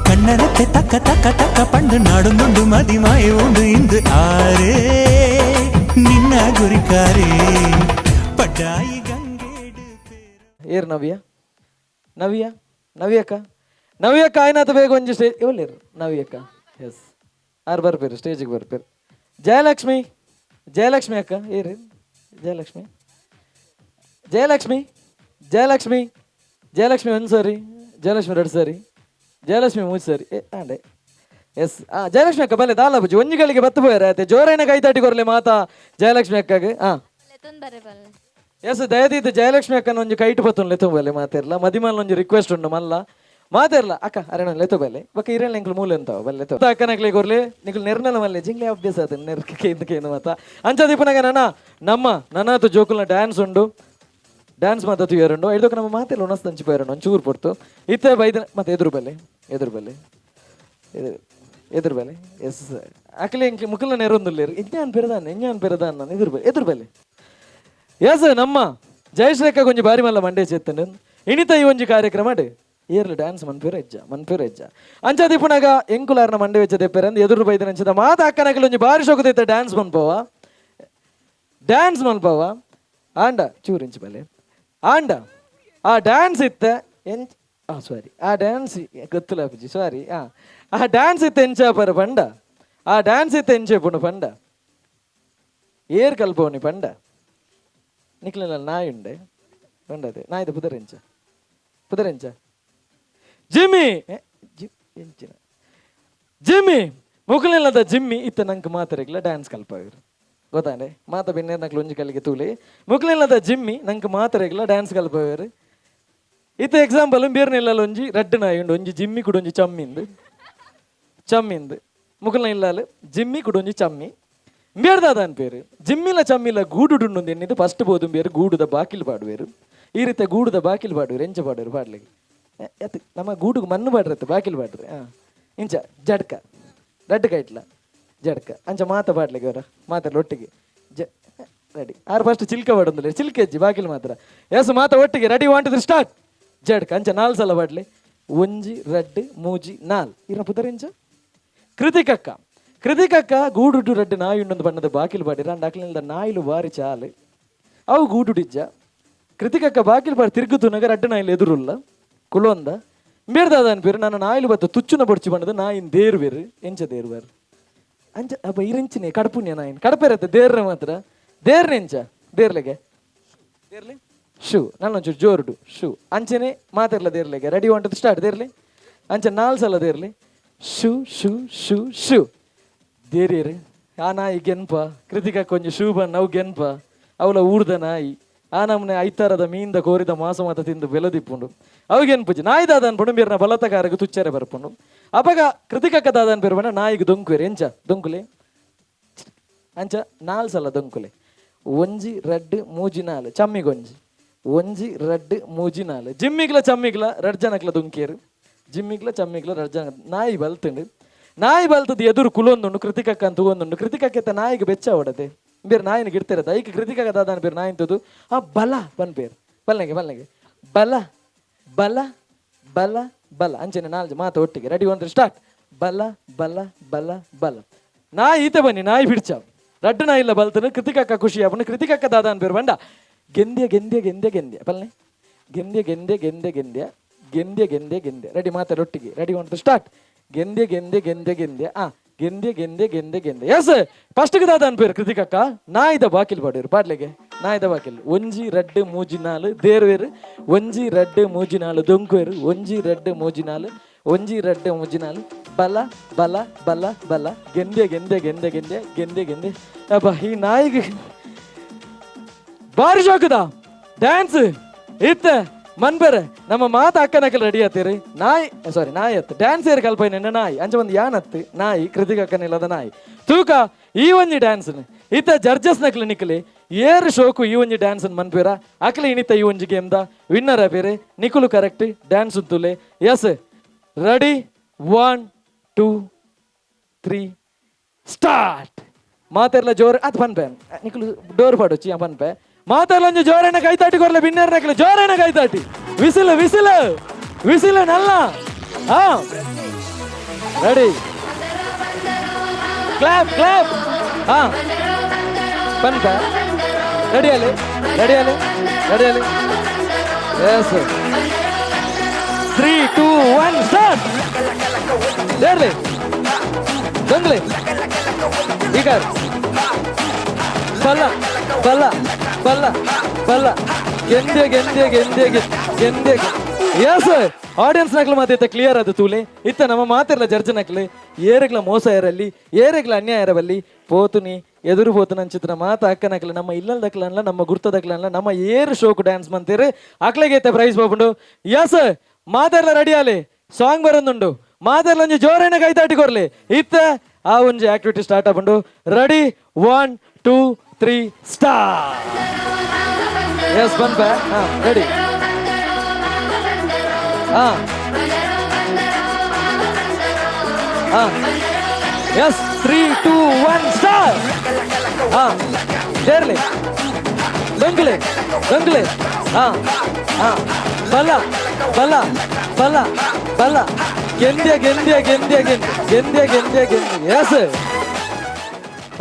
ಕಣ್ಣರತ್ತೆ ತಕ್ಕ ತಕ್ಕ ತಕ್ಕ ಪಂಡು ನಾಡುಂದು ಮದಿಮಾಯ ಉಂಡು ಇಂದು ಆರೇ ನಿನ್ನ ಗುರಿಕಾರೇ ಪಡ್ಡಾಯಿ ಗಂಗೇಡು ಏರ್ ನವ್ಯ ನವ್ಯ ನವ್ಯಕ್ಕ ನವ್ಯಕ್ಕ ಆಯ್ನಾತ ಬೇಗ ಒಂಜಿ ಸ್ಟೇಜ್ ಇವಲ್ಲೇರು ನವ್ಯಕ್ಕ ಎಸ್ ಆರು ಬರ್ಪೇರು ಸ್ಟೇಜಿಗೆ ಬರ್ಪೇರು ಜಯಲಕ್ಷ್ಮಿ ಜಯಲಕ್ಷ್ಮಿ ಅಕ್ಕ ಏರು ಜಯಲಕ್ಷ್ಮಿ ಜಯಲಕ್ಷ್ಮಿ ಜಯಲಕ್ಷ್ಮಿ ಜಯಲಕ್ಷ್ಮಿ ಒಂದು ಸರಿ ಜಯಲಕ್ಷ್ಮಿ ಎರಡು ಸರಿ ಜಯಲಕ್ಷ್ಮಿ ಮೂರು ಸರಿ ಆಂಡೆ ಎಸ್ ಜಯಲಕ್ಷ್ಮಿ ಅಕ್ಕ ಬಲ್ಲೆ ದಾಲ ಬುಜ್ಜಿ ಒಂಜಿಗಳಿಗೆ ಬತ್ತು ಹೋಯ್ರ ಆಯ್ತು ಜೋರೈನ ಕೈ ತಟ್ಟಿ ಕೊರ್ಲೆ ಮಾತಾ ಜಯಲಕ್ಷ್ಮಿ ಅಕ್ಕಗೆ ತೊಂದರೆ ಬಲ್ಲೆ ಎಸ್ ದಯದೀತು ಜಯಲಕ್ಷ್ಮಿ ಅಕ್ಕನ ಒಂಜಿ ಕೈಟ್ ಬತ್ತು ಲೆತ್ತು ಬಲ್ಲೆ ಮಾತಿರ್ಲ ಮದಿಮಲ್ ಒಂಜಿ ರಿಕ್ವೆಸ್ಟ್ ಉಂಡು ಮಲ್ಲ ಮಾತಿರ್ಲ ಅಕ್ಕ ಅರೆಣ ಲೆತ್ತು ಬಲ್ಲೆ ಬಕ್ಕ ಇರೇಳು ನಿಂಕ್ಲು ಮೂಲೆ ಎಂತಾವ ಬಲ್ಲೆ ಅಕ್ಕನಕ್ಲಿ ಕೊರ್ಲಿ ನಿಂಕ್ಲು ನೆರ್ನಲ ಮಲ್ಲೆ ಜಿಂಗ್ಲೆ ಅಭ್ಯಾಸ ಆತ ನೆರ್ಕೇಂದು ಮಾತ ಅಂಚದೀಪನಾಗ ನನ್ನದು ಜೋಕುಲ್ನ ಡ್ಯಾನ್ಸ್ ಉಂಡು ಡ್ಯಾನ್ಸ್ ಮಾತಾತು ಏರುಂಡು ಐದಕ್ಕೆ ನಮ್ಮ ಮಾತೆಲ್ಲ ಉಣಸ್ತಂಚಿ ಪೋಯರುಂಡು ಒಂಚೂರು ಪೊರ್ತು ಇತ್ತೆ ಬೈದ ಮತ್ತೆ ಎದುರು ಬಲ್ಲೆ ಎಸ್ ಅಕ್ಲಿ ಇಂಕ್ಲಿ ಮುಕ್ಕಲ ನೆರೊಂದುಲ್ಲೇರು ಇಜ್ಞಾನ್ ಪೆರದಾನ ಎದುರು ಬಲ್ಲೆ ಎಸ್ ನಮ್ಮ ಜಯಶ್ರೇಖ ಕೊಂಚ ಬಾರಿ ಮಲ್ಲ ಮಂಡೆ ಚೇತನ ಇಣಿತ ಈ ಒಂಜಿ ಕಾರ್ಯಕ್ರಮ ಏರ್ಲು ಡ್ಯಾನ್ಸ್ ಮನ್ಪೇರು ಹೆಜ್ಜ ಅಂಚದಿಪ್ಪುನಾಗ ಎಂಕುಲಾರ್ನ ಮಂಡೆ ವೆಚ್ಚ ತೆಪ್ಪೆರಂದು ಎದುರು ಬೈದ ಅಂಚದ ಮಾತ ಅಕ್ಕನಕಲ್ ಒಂಜಿ ಬಾರಿ ಶೋಕದೈತೆ ಡ್ಯಾನ್ಸ್ ಮನ್ಪವ ಆಂಡ ಚೂರಿಂಚು ಬಲೆ ಆಂಡ ಆ ಡ್ಯಾನ್ಸ್ ಇತ್ತ ಸಾರಿ ಆ ಡ್ಯಾನ್ಸ್ ಗೊತ್ತಿಲ್ಲ ಅಪ್ಪಜಿ ಸಾರಿ ಆ ಡ್ಯಾನ್ಸ್ ಇತ್ತ ಎಂಚಾಪರ ಪಂಡ ಆ ಡ್ಯಾನ್ಸ್ ಇತ್ತ ಎಂಚೇಪುಣು ಪಂಡ ಏರ್ ಕಲ್ಪವನಿ ಪಂಡ ನಿಕ್ಲಿಲ್ಲ ನಾಯಿ ಉಂಡೆ ಉಂಡದೆ ನಾಯ್ದು ಪುದರೆಂಚ ಜಿಮ್ಮಿ ಜಿಮ್ಮಿ ಮುಕ್ಲಿಲ್ಲದ ಜಿಮ್ಮಿ ಇತ್ತ ನಂಗೆ ಮಾತರೆಗ್ಲ ಡ್ಯಾನ್ಸ್ ಕಲ್ಪವಿರು ಗೊತ್ತಾಂಡೆ ಮಾತ ಬೆನ್ನೇರ್ ನಕ್ಲು ಒಂಜಿ ಕಲ್ಲಿಗೆ ತೂಲಿ ಮುಕ್ಲಿಲ್ಲದ ಜಿಮ್ಮಿ ನಂಗೆ ಮಾತರೆಗ್ಲ ಡ್ಯಾನ್ಸ್ ಕಲ್ಪವಿರು ಇತ್ತ ಎಕ್ಸಾಂಪಲ್ ಬೇರ್ನಿಲ್ಲ ಒಂಜಿ ರೆಡ್ ನಾಯಿ ಉಂಡು ಒಂಜಿ ಜಿಮ್ಮಿ ಕೂಡ ಒಂಜಿ ಚಮ್ಮಿಂದು ಮುಕ್ಲಿನ ಇಲ್ಲಾಲು ಜಿಮ್ಮಿ ಕೂಡ ಒಂಜಿ ಚಮ್ಮಿ ಬೇಡ್ದಾದ ಪೇರು ಜಿಮ್ಮಿಲ ಚಮ್ಮಿಲ ಗೂಡುಡು ಎನ್ನಿದ್ದು ಫಸ್ಟ್ ಬೋದು ಬೇರು ಗೂಡುದ ಬಾಕಿಲು ಪಾಡುವೇರು ಈ ರೀತಿ ಗೂಡುದ ಬಾಕಿಲು ಪಾಡುವೇರು ಎಂಚ ಪಾಡುವೇರು ಪಾಡ್ಲಿಕ್ಕೆ ಎತ್ತು ನಮ್ಮ ಗೂಡುಗೆ ಮಣ್ಣು ಪಾಡ್ರತ್ತೆ ಬಾಕಿಲು ಪಾಡ್ರೆ ಇಂಚ ಜಡ್ಕ ರೆಡ್ ಕೈಟ್ಲ ಜಡ್ಕ ಅಂಚ ಮಾತ ಪಾಡ್ಲಿಕ್ಕೆ ಅವರ ಮಾತಾಡಲಿ ಒಟ್ಟಿಗೆ ರೆಡಿ ಆರು ಫಸ್ಟ್ ಚಿಲ್ಕ ಪಾಡೊಂದಿಲ್ಲ ಚಿಲ್ಕೆ ಹೆಜ್ಜಿ ಬಾಕಿಲು ಮಾತ್ರ ಎಸ್ ಮಾತ ಒಟ್ಟಿಗೆ ರೆಡಿ ವಾಂಟ್ ಸ್ಟಾರ್ಟ್ ಜಡ್ಕ ಅಂಚ 4 ಸಲ ಪಾಡ್ಲಿ ಒಂಜಿ ರೆಡ್ ಮೂಜಿ 4 ಇರ ಪುದರೆಂಚ ಕೃತಿಕಕ್ಕ ಗೂಡುಡು ರೆಡ್ ನಾಯಿ ಉಂಡೊಂದು ಬಣ್ಣದ ಬಾಕಿಲು ಪಾಡಿರ ಅಂಡ್ ಅಕ್ಲಿಂದ ನಾಯಿಲು ಬಾರಿ ಚಾಲು ಅವು ಗೂಡುಡಿಜ್ಜ ಕೃತಿಕಕ್ಕ ಬಾಕಿಲು ಪಾಡಿ ತಿರುಗುತುನಾಗ ರೆಡ್ ನಾಯಿಲು ಎದುರುಲ್ಲ ಕುಲೊಂದ ಬೇಡ್ದಾದ ಅನ್ಪೇರು ನನ್ನ ನಾಯಿಲು ಬತ್ತ ತುಚ್ಚುನ ಬಡ್ಚಿ ಬಣ್ಣದ ನಾಯಿನ ದೇರ್ವೇರು ಎಂಚ ದೇರ್ವಾರು ಅಂಚ ಅಪ್ಪ ಇರಿಂಚಿನೇ ಕಡಪುಣ್ಯ ನಾಯಿನ ಕಡಪೇರತ್ತೆ ದೇರ್ರೆ ಮಾತ್ರ ದೇರ್ನೆಂಚ ದೇರ್ಲೆಗೆ ಶೂ ನನ್ನೊಂಚೂರು ಜೋರುಡು ಶೂ ಅಂಚನೆ ಮಾತಿರ್ಲ ದೇರ್ಲೆಗೆ ರೆಡಿ ವಾಂಟ್ ಸ್ಟಾರ್ಟ್ ದೇರ್ಲಿ ಅಂಚೆ 4 ಸಲ ದೇರ್ಲಿ ಶೂ ಶೂ ಶೂ ಶೂ ದೇರಿಯರು ಆ ನಾಯಿ ಗೆನ್ಪ ಕೃತಿಕ ಕೊಂಚ ಶೂ ಬಣ್ಣ ಅವು ಗೆನ್ಪ ಅವಳ ಊರ್ದ ನಾಯಿ ಆ ನಮ್ಮನೆ ಐತಾರದ ಮೀನ್ದ ಕೋರಿದ ಮಾಸ ಮಾತ ತಿಂದು ಬೆಲದಿಪ್ಪುಂಡು ಅವಾಗೇನ್ಪುಜಿ ನಾಯಿ ದಾದ ಅನ್ಪುಂಡು ಬೇರೆ ಬಲತಕಾರಗ ತುಚ್ಚರೆ ಬರ್ಪುಂಡು ಅಪಗ ಕೃತಿಕಕ್ಕ ದಾದ ಅನ್ಪೇರು ಬಣ್ಣ ನಾಯಿಗೆ ದೊಂಕುವೇರು ಎಂಚ ದೊಂಕುಲೆ ಅಂಚ 4 ಸಲ ದೊಂಕುಲೆ ಒಂಜಿ ರೆಡ್ ಮೂಜಿ 4 ಚಮ್ಮಿಗೊಂಜಿ ಒಂಜಿ ರೆಡ್ ಮೂಜಿ 4 ಜಿಮ್ಮಿಗ್ಲ ಚಮ್ಮಿಗ್ಲ ರೆಡ್ ಜನಕ್ಲ ದುಂಕೇರು ಜಿಮ್ಮಿಗ್ಲ ಚಮ್ಮಿಗ್ಲ ರೆಡ್ ಜನ ನಾಯಿ ಬಲ್ತುಂಡು ನಾಯಿ ಬಲ್ತದ ಎದುರು ಕುಲೊಂದುಂಡು ಕೃತಿಕಕ್ಕ ಅಂತ ತಗೊಂಡು ಕೃತಿಕಕ್ಕೆ ನಾಯಿಗೆ ಬೆಚ್ಚ ಹೊಡದೆ ಬೇರೆ ನಾಯಿನಿಗೆ ಇಡ್ತಿರತ್ತೆ ಐಕೆ ಕೃತಿಕಕ್ಕ ದಾದಾನ ಬೇರೆ ನಾಯಿಂತದ್ದು ಆ ಬಲ ಬನ್ಪೇರು ಬಲ್ನೆಗೆ ಬಲ ಬಲ ಬಲ ಬಲ ಅಂಚನೆ 4 ಮಾತು ಒಟ್ಟಿಗೆ ರೆಡಿ 1 ಸ್ಟಾರ್ಟ್ ಬಲ ಬಲ ಬಲ ಬಲ ನಾಯಿ ಈತ ಬನ್ನಿ ನಾಯಿ ಬಿಡ್ಚಾವ್ ರಡ್ಡನ ಇಲ್ಲ ಬಲ್ತನು ಕೃತಿಕಕ್ಕ ಖುಷಿ ಅವನು ಕೃತಿಕಕ್ಕ ದಾದ ಅನ್ಬೇರು ಬಂಡ ಗೆಂದ್ಯ ಗೆಂದ್ಯ ಗೆಂದ್ಯ ಗೆಂದ್ಯ ಪಲ್ಲೆ ಗೆಂದ್ಯ ಗೆಂದ್ಯ ಗೆಂದ್ಯ ಗೆಂದ್ಯ ಗೆಂದ್ಯ ಗೆಂದ್ಯ ಗೆಂದ್ಯ ರೆಡಿ ಮಾತಾಡೊಟ್ಟಿಗೆ ರೆಡಿ ಒಂದು ಸ್ಟಾರ್ಟ್ ಗೆಂದ್ಯ ಗೆಂದ್ಯ ಗೆಂದ್ಯ ಗೆಂದ್ಯ ಗೆಂದ್ಯ ಗೆಂದ್ಯ ಗೆಂದ್ಯ ಗೆಂದ್ಯ ಎಸ್ ಫಸ್ಟ್ಗೆ ದಾದ ಅನ್ಪೇರು ಕೃತಿಕಕ್ಕ ನಾಯಿದ ಬಾಕಿಲ್ ಪಾಡೇರು ಪಾಡ್ಲೆಗೆ ನಾಯಿದ ಬಾಕಿಲ್ ಒಂಜಿ ರಡ್ಡು ಮೂಜಿನಾಲು ದೇರ್ವೇರು ಒಂಜಿ ರಡ್ಡು ಮೂಜಿನಾಲು ದೊಂಕುವೇರು ಒಂಜಿ ರಡ್ಡು ಮೂಜಿನಾಲು ಒಂಜಿ ರಡ್ಡು ಮೂಜಿನಾಲು ಬಲ ಬಲ ಬಲ ಬಲ ಗೆಂದ್ಯ ಗೆಂದ್ಯ ಗೆಂದ್ಯ ಗೆಂದ್ಯ ಗೆಂದ್ಯ ಗೆಂದ್ಯ ಅಬ್ಬ ಈ ನಾಯಿಗೆ ಬಾರಿ ಶೋಕದ ಡ್ಯಾನ್ಸ್ ಇತ್ತ ಮನ್ಬೇರೆ ನಮ್ಮ ಮಾತು ಅಕ್ಕನಕಲ್ ರೆಡಿ ಆತೀರಿ ನಾಯಿ ಸಾರಿ ನಾಯಿ ಅತ್ತು ಡ್ಯಾನ್ಸ್ ಏರ್ ಕಲ್ಪ ನೆನ್ನ ನಾಯಿ ಅಂಚ ಒಂದು ಯಾನತ್ತು ನಾಯಿ ಕೃತಿಕ ಅಕ್ಕನಿಲ್ಲದ ನಾಯಿ ತೂಕ ಈ ಒಂಜಿ ಡ್ಯಾನ್ಸ್ ಇತ್ತ ಜಡ್ಜಸ್ ನಕ್ಲು ನಿಕ್ಲಿ ಏರು ಶೋಕು ಈ ಒಂಜಿ ಡ್ಯಾನ್ಸ್ ಮನ್ಪೇರ ಅಕ್ಲಿ ಇನಿತ ಈ ಒಂಜಿ ಗೇಮ್ದ ವಿನ್ನರ್ ಬೇರೆ ನಿಕುಲು ಕರೆಕ್ಟ್ ಡ್ಯಾನ್ಸ್ ಉತ್ತುಲೆ ಎಸ್ ರೆಡಿ 1 2 3 ಸ್ಟಾರ್ಟ್ ಮಾತೆರ್ಲ ಜೋರ್ ಅದು ಪನ್ಪೆ ನಿಕುಲು ಡೋರ್ ಪಾಡೋಚಿ ಪನ್ಪೆ ಮಾತಾಡಲೊಂದು ಜೋರನ್ನ ಕೈತಾಟಿ ಕೊರ್ಲೆ ಬಿನ್ನರ್ ನಕ್ಲೆ ಜೋರನ್ನ ಕೈತಾಟಿ ವಿಸಿಲ್ ವಿಸಿಲ್ ವಿಸಿಲ್ ನಲ್ಲ ಹಾ ರೆಡಿ ಕ್ಲಾಪ್ ಕ್ಲಾಪ್ ಹಾ ಪನ್ಪ ರೆಡಿಯಲ್ಲಿ ರೆಡಿಯಲ್ಲಿ ರೆಡಿಯಲ್ಲಿ ಎಸ್ 3 2 1 ಸ್ಟಾರ್ಟ್ ದೇರ್ಲಿ ದೊಂಗ್ಲಿ ಈಗ ಬಲ್ಲ ಬಲ್ಲ ಬಲ್ಲ ಬಲ್ಲ ಗೆಂದೆ ಗೆಂದೆ ಗೆಂದೆ ಗೆಂದೆ ಎಸ್ ಆಡಿಯನ್ಸ್ ನಕ್ಲು ಮಾತೈತೆ ಕ್ಲಿಯರ್ ಅದು ತೂಲೆ ಇತ್ತ ನಮ್ಮ ಮಾತಿರ್ಲ ಜರ್ಜ್ ನಕ್ಲೆ ಏರೆಗ್ಲ ಮೋಸ ಇರಲಿ ಏರೆಗ್ಲ ಅನ್ಯಾಯ ಇರಬಲ್ಲಿ ಪೋತುನಿ ಎದುರು ಪೋತುನ ಅಂಚಿತ್ರ ಮಾತ ಅಕ್ಕನಕ್ಲೆ ನಮ್ಮ ಇಲ್ಲದಕ್ಲನ್ಲ ನಮ್ಮ ಗುರ್ತದಕ್ಲನ್ಲ ನಮ್ಮ ಏರು ಶೋಕು ಡ್ಯಾನ್ಸ್ ಮಂತೀರಿ ಅಕ್ಲೆಗೈತೆ ಪ್ರೈಸ್ ಬಾಬುಂಡು ಎಸ್ ಮಾತೆರ್ಲ ರೆಡಿ ಆಲಿ ಸಾಂಗ್ ಬರೋದುಂಡು ಮಾತೆರ್ಲ ಒಂಜಿ ಜೋರೈನ ಕೈತಾಟಿ ಕೊರ್ಲಿ ಇತ್ತ ಆ ಒಂಜಿ ಆಕ್ಟಿವಿಟಿ ಸ್ಟಾರ್ಟ್ ಆಪುಂಡು ರೆಡಿ 1 2 3 ಸ್ಟಾರ್ಟ್ ಎಸ್ ಬನ್ಪ ಹಾ ರೆಡಿ ಹಾ ಹಾ ಎಸ್ 3 2 1 ಸ್ಟಾರ್ಟ್ ಹಾ ದೇರ್ಲಿ ದೊಂಗ್ಲೆ ದೊಂಗ್ಲೆ ಹಾ ಹಾ ಬಲ ಬಲ ಬಲ ಬಲ ಗೆಂದ್ಯ ಗೆಂದ್ಯ ಗೆಂದ್ಯ ಗೆಂದ್ಯ ಗೆಂದ್ಯ ಗೆಂದ್ಯ ಎಸ್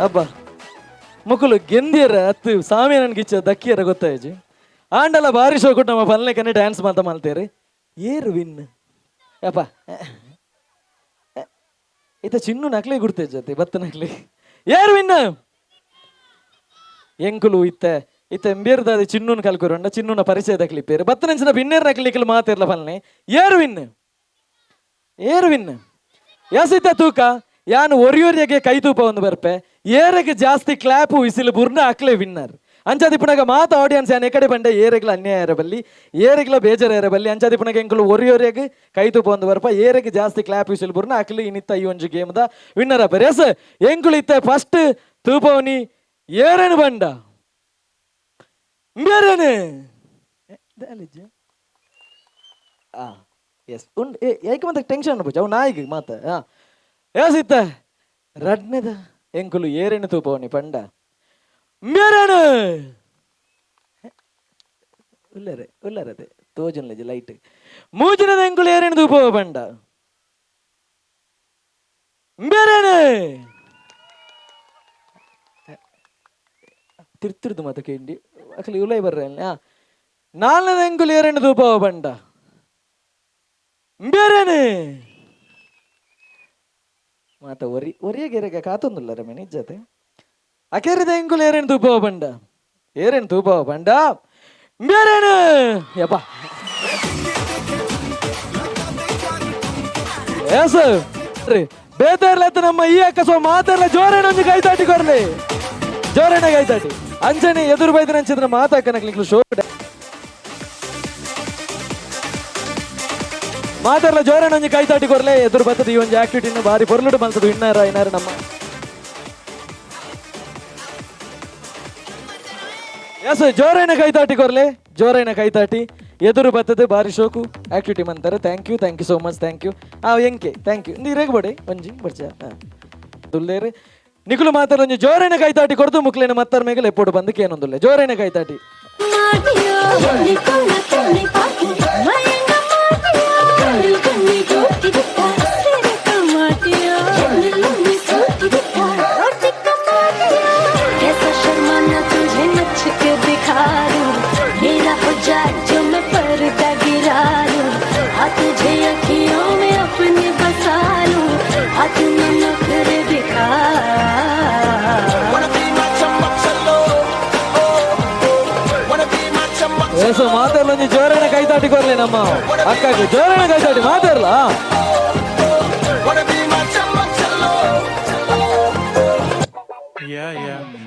ಅಬ್ಬ ಮುಕುಲು ಗೆಂದಿಯರ ಹತ್ತು ಸಾಮಿ ನನ್ಗಿಚ್ಚ ದಕ್ಕಿಯರ ಗೊತ್ತಾಯ್ಜಿ ಆಂಡಲ ಬಾರಿ ಶೋ ಕೊಟ್ಟು ನಮ್ಮ ಪಲ್ಲೆಕನೆ ಡ್ಯಾನ್ಸ್ ಮಾತ ಮಾಡ್ತೇರಿ ಏರು ವಿನ್ ಯಪ್ಪ ಇತ ಚಿನ್ನು ನಕ್ಲೆ ಗುರ್ತೇಜ್ ಜೊತೆ ಬತ್ತ ನಕ್ಲಿ ಏರು ವಿನ್ ಎಂಕುಲು ಇತ್ತ ಎಂಬೇರ್ದಾದ ಚಿನ್ನೂನ್ ಕಲ್ಕೊರಂಡ ಚಿನ್ನೂನ ಪರಿಚಯ ದಕ್ಲಿಪ್ಪೇರು ಬತ್ತ ನೆಂಚಿನ ಬಿನ್ನೇರ್ ನಕ್ಲಿಕ್ಕಲು ಮಾತಿರ್ಲ ಪಲ್ನೆ ಏರು ವಿನ್ ಏರು ವಿನ್ ಯಾಸಿತ್ತ ತೂಕ ಯಾನು ಒರಿಯೊರಿಯಗೆ ಕೈ ತೂಪ ಒಂದು ಬರ್ಪೆ ಏರೆಗೆ ಜಾಸ್ತಿ ಕ್ಲಾಪು ವಿಸಿಲು ಬುರ್ನ ಅಕ್ಲೆ ವಿನ್ನರ್ ಅಂಚಾದಿಪ್ಪನಾಗ ಮಾತ ಆಡಿಯನ್ಸ್ ಯಾನ್ ಎಕಡೆ ಬಂಡೆ ಏರೆಗ್ಲ ಅನ್ಯಾಯ ಇರಬಲ್ಲಿ ಏರೆಗ್ಲ ಬೇಜಾರ ಇರಬಲ್ಲಿ ಅಂಚಾದಿಪ್ಪನಾಗ ಎಂಕುಲು ಒರಿಯೊರಿಯಗೆ ಕೈ ತೂಪ ಒಂದು ಬರ್ಪ ಏರೆಗೆ ಜಾಸ್ತಿ ಕ್ಲಾಪ್ ವಿಸಿಲು ಬುರ್ನ ಅಕ್ಲಿ ಇನ್ನಿತ್ತ ಈ ಒಂಜು ಗೇಮ್ದ ವಿನ್ನರ್ ಅಪ್ಪ ಎಸ್ ಎಂಕುಲು ಇತ್ತ ಫಸ್ಟ್ ತೂಪವನಿ ಏರೇನು ಬಂಡ ಬೇರೇನು ಎಸ್ ಉಂಡು ಏಕೆ ಮತ್ತೆ ಟೆನ್ಷನ್ ಅನ್ಬೋದು ಅವು ನಾಯಿಗೆ ಮಾತ ಎಸ್ ಇತ್ತ ರಡ್ನೆದ ಎಂಕುಲು ಏರೇನು ತೂಪವನಿ ಪಂಡ ಮೇರೇನು ಉಲ್ಲರೆ ಉಲ್ಲರದೆ ತೋಜನ್ಲೆಜಿ ಲೈಟ್ ಮೂಜಿನದ ಎಂಕುಲು ಏರೇನು ತೂಪವ ಪಂಡ ಬೇರೇನು ತಿರ್ತಿರ್ದು ಮಾತ ಕೇಂಡಿ ಅಕ್ಲಿ ಉಲೈ ಬರ್ರೆ ನಾಲ್ನದ ಎಂಕುಲು ಏರೇನು ತೂಪವ ಪಂಡ ಬೇರೇನು ಮಾತ ಒರಿಯಗೆರೆಗೆ ಕಾತೊಂದುಲ್ಲ ರಮೆ ನಿಜತೆ ಅಕೆರಿದ ಎಂಕುಲು ಏರೇನು ತೂಪವ ಪಂಡ ಏರೇನು ತೂಪವ ಪಂಡ ಬೇರೇನು ಯಪ್ಪ ಎಸ್ ಬೇತಾರ್ಲತ್ತ ನಮ್ಮ ಈ ಅಕ್ಕ ಮಾತಾಡ್ಲ ಜೋರೇನ ಒಂದು ಕೈತಾಟಿ ಕೊರ್ಲಿ ಜೋರೇನ ಕೈತಾಟಿ ಅಂಚನೆ ಎದುರು ಬೈದ ಅಂಚಿದ್ರ ಮಾತಾಕನಕ್ಲಿಕ್ಲು ಶೋ ಮಾತಾಡ್ಲ ಜೋರೇನ ಒಂಜಿ ಕೈತಾಟಿ ಕೊರ್ಲೆ ಎದುರು ಬರ್ತದೆ ಈ ಒಂದು ಆಕ್ಟಿವಿಟಿನ ಬಾರಿ ಪೊರ್ಲುಡು ಮಲ್ತದು ಇನ್ನಾರ ನಮ್ಮ ಎಸ್ ಜೋರೈನ ಕೈತಾಟಿ ಕೊರ್ಲೆ ಜೋರೈನ ಕೈತಾಟಿ ಎದುರು ಬರ್ತದೆ ಬಾರಿ ಶೋಕು ಆಕ್ಟಿವಿಟಿ ಮಂತಾರೆ thank you so much thank you ಎಂಕೆ ಥ್ಯಾಂಕ್ ಯು ನೀರೇಗ ಬಡೆ ಒಂಜಿ ಬರ್ಚ ದುಲ್ಲೇರಿ ನಿಕುಲು ಮಾತಾಡ ಒಂಜಿ ಜೋರೈನ ಕೈತಾಟಿ ಕೊಡ್ದು ಮುಕ್ಲೇನ ಮತ್ತಾರ ಮೇಗಲೆ ಎಪ್ಪೋಡು ಬಂದಕ್ಕೆ ಏನೊಂದುಲ್ಲೆ ಜೋರೈನ ಕೈತಾಟಿ ಎಸ್ ಮಾತಾಡ್ಲ ಒಂಜಿ ಜೋರನ ಕೈತಾಟಿ ಕೊರ್ಲೆ ನಮ್ಮ ಅಕ್ಕಗೆ ಜೋರನ ಕೈತಾಟಿ ಮಾತಾಡ್ಲ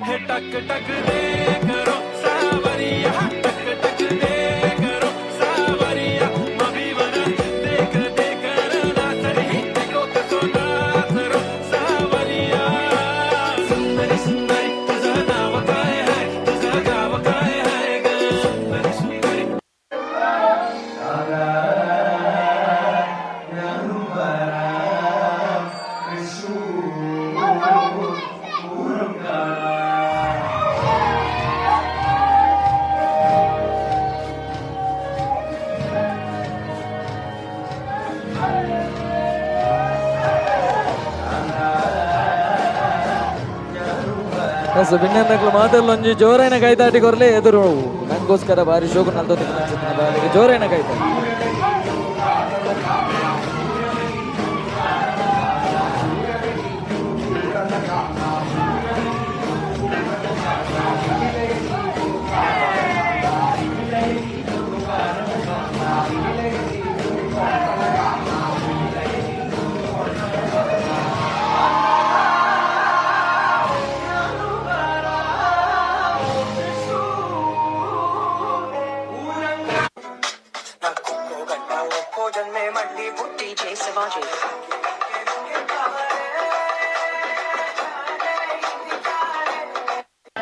हे टक टक दे करो सावरिया टक टक दे करो सावरिया मभी बना देख देख ना सरी देखो कसो ना करो सावरिया सुंदरी सुंदरी तुझा नाव काय है तुझा गाव काय है ग सुंदरी सुंदरी ಎಸ್ ಭಿನ್ನಕ್ಲು ಮಾತಾಡ್ಲ ಒಂಜಿ ಜೋರೈನ ಕೈತಾಟಿ ಕೊರ್ಲೆ ಎದುರು ನಂಗೋಸ್ಕರ ಬಾರಿ ಶೋಕು ನಲ್ದೊಂದು ಬಾರಿಗೆ ಜೋರೈನ ಕೈತಾಟಿ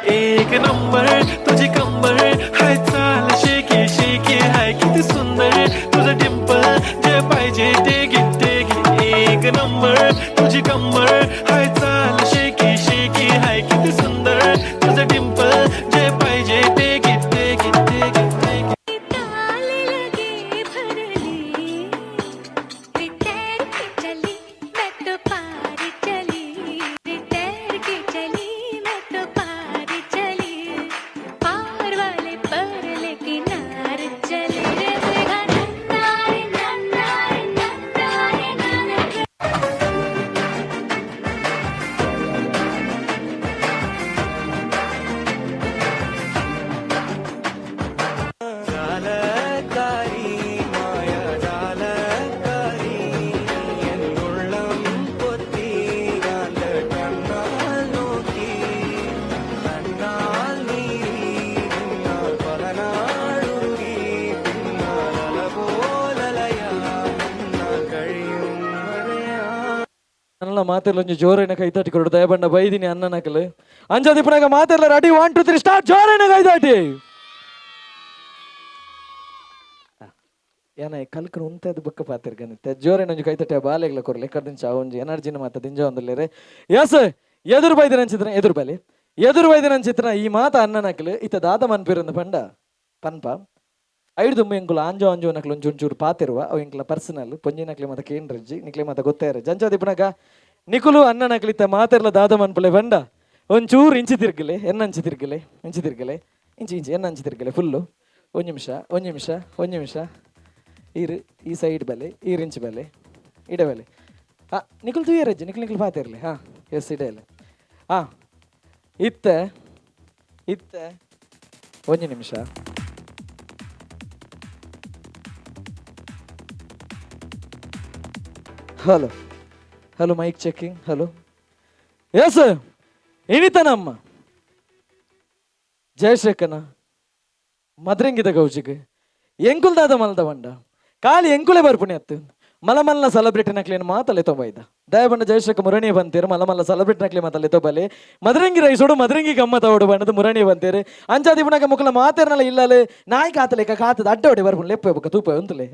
एक नंबर तुझी कंबर हाय चाल शेकी शेकी हाय किती सुंदर तुझं डिंपल जे पाहिजे ते घे एक नंबर तुझी कंबर हाय चाल शेकी शेकी हाय किती सुंदर तुझं डिंपल जे पाहिजे ते घे ನನ್ನ ಮಾತೆಲ್ಲ ಒಂಜಿ ಜೋರೈನ ಕೈತಾಟಿ ಕೊಡು ದಯಬಂಡ ಬೈದಿನಿ ಅನ್ನನಕಲು ಅಂಜದಿಪ್ಪನಾಗ ಮಾತೆಲ್ಲ ರೆಡಿ 1 2 3 ಸ್ಟಾರ್ಟ್ ಜೋರೈನ ಕೈತಾಟಿ ಏನ ಕಲ್ಕನ ಉಂತದ ಬಕ್ಕ ಪಾತಿರ್ಗನಿತ್ತೆ ಜೋರೈನ ಒಂಜಿ ಕೈತಾಟಿ ಬಾಲೆಗ್ಲ ಕೊರ್ಲೆ ಕರ್ದಿಂಚ ಒಂಜಿ ಎನರ್ಜಿನ ಮಾತ ದಿಂಜ ಒಂದಲ್ಲೇರೆ ಎಸ್ ಎದುರು ಬೈದಿನ ಚಿತ್ರ ಎದುರು ಬೈದಿನ ಚಿತ್ರ ಈ ಮಾತ ಅನ್ನನಕಲು ಇತ್ತ ದಾದ ಮನ್ಪಿರಂದ ಪಂಡ ಪನ್ಪ ಐದು ದುಮ್ಮೆ ಎಂಕುಲು ಆಂಜೋ ನಕ್ಲು ಒಂಚೂರು ಪಾತಿರುವ ಅವು ಎಂಕ್ಲ ಪರ್ಸನಲ್ ಪೊಂಜಿ ನಕ್ಲಿ ಮಾತ ಕೇಂದ್ರಜ್ಜಿ ನಿಕ್ಲೆ ಮಾತ ಗೊತ್ತೇರ ಜಂಚಾದಿಪ್ಪನಾಗ ನಿಕುಲು ಅನ್ನ ನಕ್ಲಿತ್ತ ಮಾತೆರ್ಲ ದಾದ ಮನ್ಪಲೆ ಬಂಡ ಒಂಚೂರು ಇಂಚಿ ತಿರ್ಗಲೆ ಇಂಚಿ ಎನ್ನ ತಿರ್ಗಲೆ ಫುಲ್ಲು ಒಂದು ನಿಮಿಷ ಈ ಸೈಡ್ ಬಲೆ ಈ ರಿಂಚ್ ಬಲೆ ಇಡಬಲೆ ನಿಕುಲ್ ತೂಯರಜ್ಜಿ ನಿಕ್ಲು ಪಾತಿರ್ಲಿ ಎಸ್ ಇಡಲೆ ಇತ್ತ ಒಂದು ನಿಮಿಷ hello mike checking hello yes ಇನಿತನಮ್ಮ ಜಯಶ್ರೇಖನ ಮದ್ರಂಗಿದ ಗೌಜಿಗೆ ಎಂಕುಲ್ದಾದ ಮಲ್ದ ಬಂಡ ಖಾಲಿ ಎಂಕುಲೆ ಬರ್ಪುಣಿ ಅತ್ತು ಮಲಮಲ್ಲ ಸೆಲೆಬ್ರಿಟಿ ನಕ್ಲೇನು ಮಾತಲ್ಲೇ ತೊಂಬೈದ ದಯಬಂಡ ಜಯಶ್ರೇಖ ಮುರಣಿ ಬಂತೀರು ಮಲಮಲ್ಲ ಸೆಲೆಬ್ರಿಟಿ ನಕ್ಲಿ ಮಾತಲ್ಲೇ ತೊಂಬಲೆ ಮದ್ರಂಗಿ ರೈಸೋಡು ಮದ್ರಂಗಿ ಗಮ್ಮತ ಓಡು ಬಂಡದು ಮುರಣಿ ಬಂತೀರು ಅಂಚಾದಿಪುನಾಗ ಮುಕ್ಕಲ ಮಾತೇರ್ನಲ್ಲ ಇಲ್ಲಲೆ ನಾಯಿ ಕಾತಲೆಕ್ಕ ಕಾತದ ಅಡ್ಡ ಹೊಡೆ ಬರ್ಪುಣ್ ಲೆಪ್ಪ ಬಕ್ಕ ತೂಪ ಅಂತಲೇ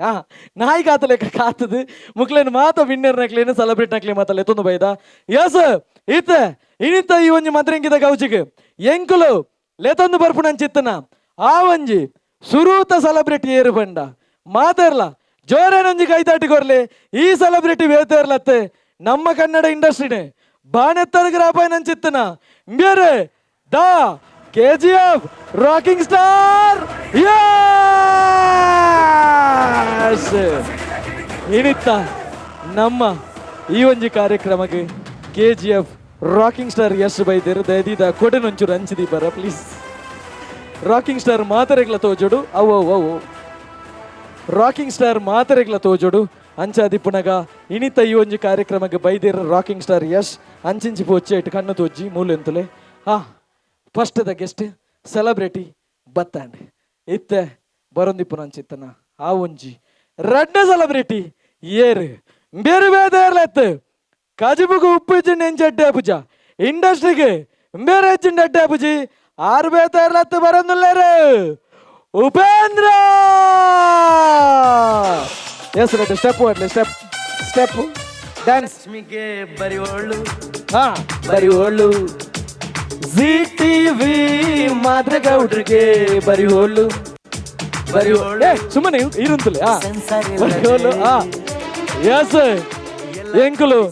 ನಾಯಿ ಕಾತಲೆಕ್ಕ ಕಾತದು ಮುಕ್ಲೇನು ಮಾತ ವಿನ್ನರ್ ನಕ್ಲೇನು ಸೆಲೆಬ್ರಿಟಿ ನಕ್ಲಿ ಮಾತಲ್ಲೇ ತೊಂದು ಬೈದ ಎಸ್ ಇನಿತ ಈ ಒಂಜಿ ಮದ್ರಂಗಿದ ಗೌಜಿಗೆ ಎಂಕುಲು ಲೆತೊಂದು ಬರ್ಪುಣ ಅಂಚಿತ್ತನ ಆ ಒಂಜಿ ಸುರೂತ ಸೆಲೆಬ್ರಿಟಿ ಏರು ಬಂಡ ಮಾತಾರ್ಲ ಜೋರೇನೊಂಜಿ ಕೈತಾಟಿ ಕೊರ್ಲಿ ಈ ಸೆಲೆಬ್ರಿಟಿ ಬೇತೇರ್ಲತ್ತೆ ನಮ್ಮ ಕನ್ನಡ ಇಂಡಸ್ಟ್ರಿನೇ ಬಾನೆತ್ತರ ಗ್ರಾಪಾಯನ ಅಂಚಿತ್ತನ ಬೇರೆ ದಾ KGF ರಾಕಿಂಗ್ ಸ್ಟಾರ್ ಇನಿತ್ತ ನಮ್ಮ ಈ ಒಂಜಿ ಕಾರ್ಯಕ್ರಮಕ್ಕೆ KGF ರಾಕಿಂಗ್ ಸ್ಟಾರ್ ಯಶ್ ಬೈದೇರು ದಯದೀದ ಕೊಡೆ ನೊಂಚೂರು ಹಂಚಿದಿ ಬರ ಪ್ಲೀಸ್ ರಾಕಿಂಗ್ ಸ್ಟಾರ್ ಮಾತರೆಗ್ಲ ತೋಜೋಡು ಅವು ರಾಕಿಂಗ್ ಸ್ಟಾರ್ ಮಾತರೆಗ್ಲ ತೋಜೋಡು ಅಂಚಾದಿಪ್ಪುನಗ ಇನಿತ ಈ ಒಂಜಿ ಕಾರ್ಯಕ್ರಮಕ್ಕೆ ಬೈದೇರ ರಾಕಿಂಗ್ ಸ್ಟಾರ್ ಯಶ್ ಅಂಚಿಂಚಿ ಪೋಚೆ ಇಟ್ಟು ಕಣ್ಣು ತೋಜಿ ಮೂಲೆಂತಲೆ ಫಸ್ಟ್ ದ ಗೆಸ್ಟ್ ಸೆಲೆಬ್ರಿಟಿ ಬತ್ತಾಂಡ್ ಇತ್ತೆ ಬರೊಂದಿಪ್ಪು ನಂಚಿತ್ತನ ಆ ಒಂಜಿ ರಡ್ಡ ಸೆಲೆಬ್ರಿಟಿ ಏರು ಬೇರೆ ಬೇರೆ ಕಾಜಿಬುಗು ಉಪ್ಪು ಇಜ್ಜಿಂಡ್ ಎಂಚಡ್ಡೆ ಪೂಜ ಇಂಡಸ್ಟ್ರಿಗೆ ಬೇರೆ ಹೆಚ್ಚಿಂಡ್ ಅಡ್ಡೆ ಪೂಜಿ ಆರು ಬೇತಾರ್ಲತ್ತು ಬರೋದಿಲ್ಲೇರು ಉಪೇಂದ್ರ ಎಸ್ ರೆಡ್ ಸ್ಟೆಪ್ ಹೊಡ್ಲಿ ಸ್ಟೆಪ್ ಡ್ಯಾನ್ಸ್ ಲಕ್ಷ್ಮಿಗೆ ಬರಿವೋಳು ಬರಿವೋಳು ಜಿ ಟಿವಿ ಮಾದ್ರಗೌಡ್ರಿಗೆ ಬರಿವೋಳು ಸುಮ್ಮನೆ ಇರುಂತಲೆ ಬರಿವೋಳು ಎಸ್ ಎಂಕುಲು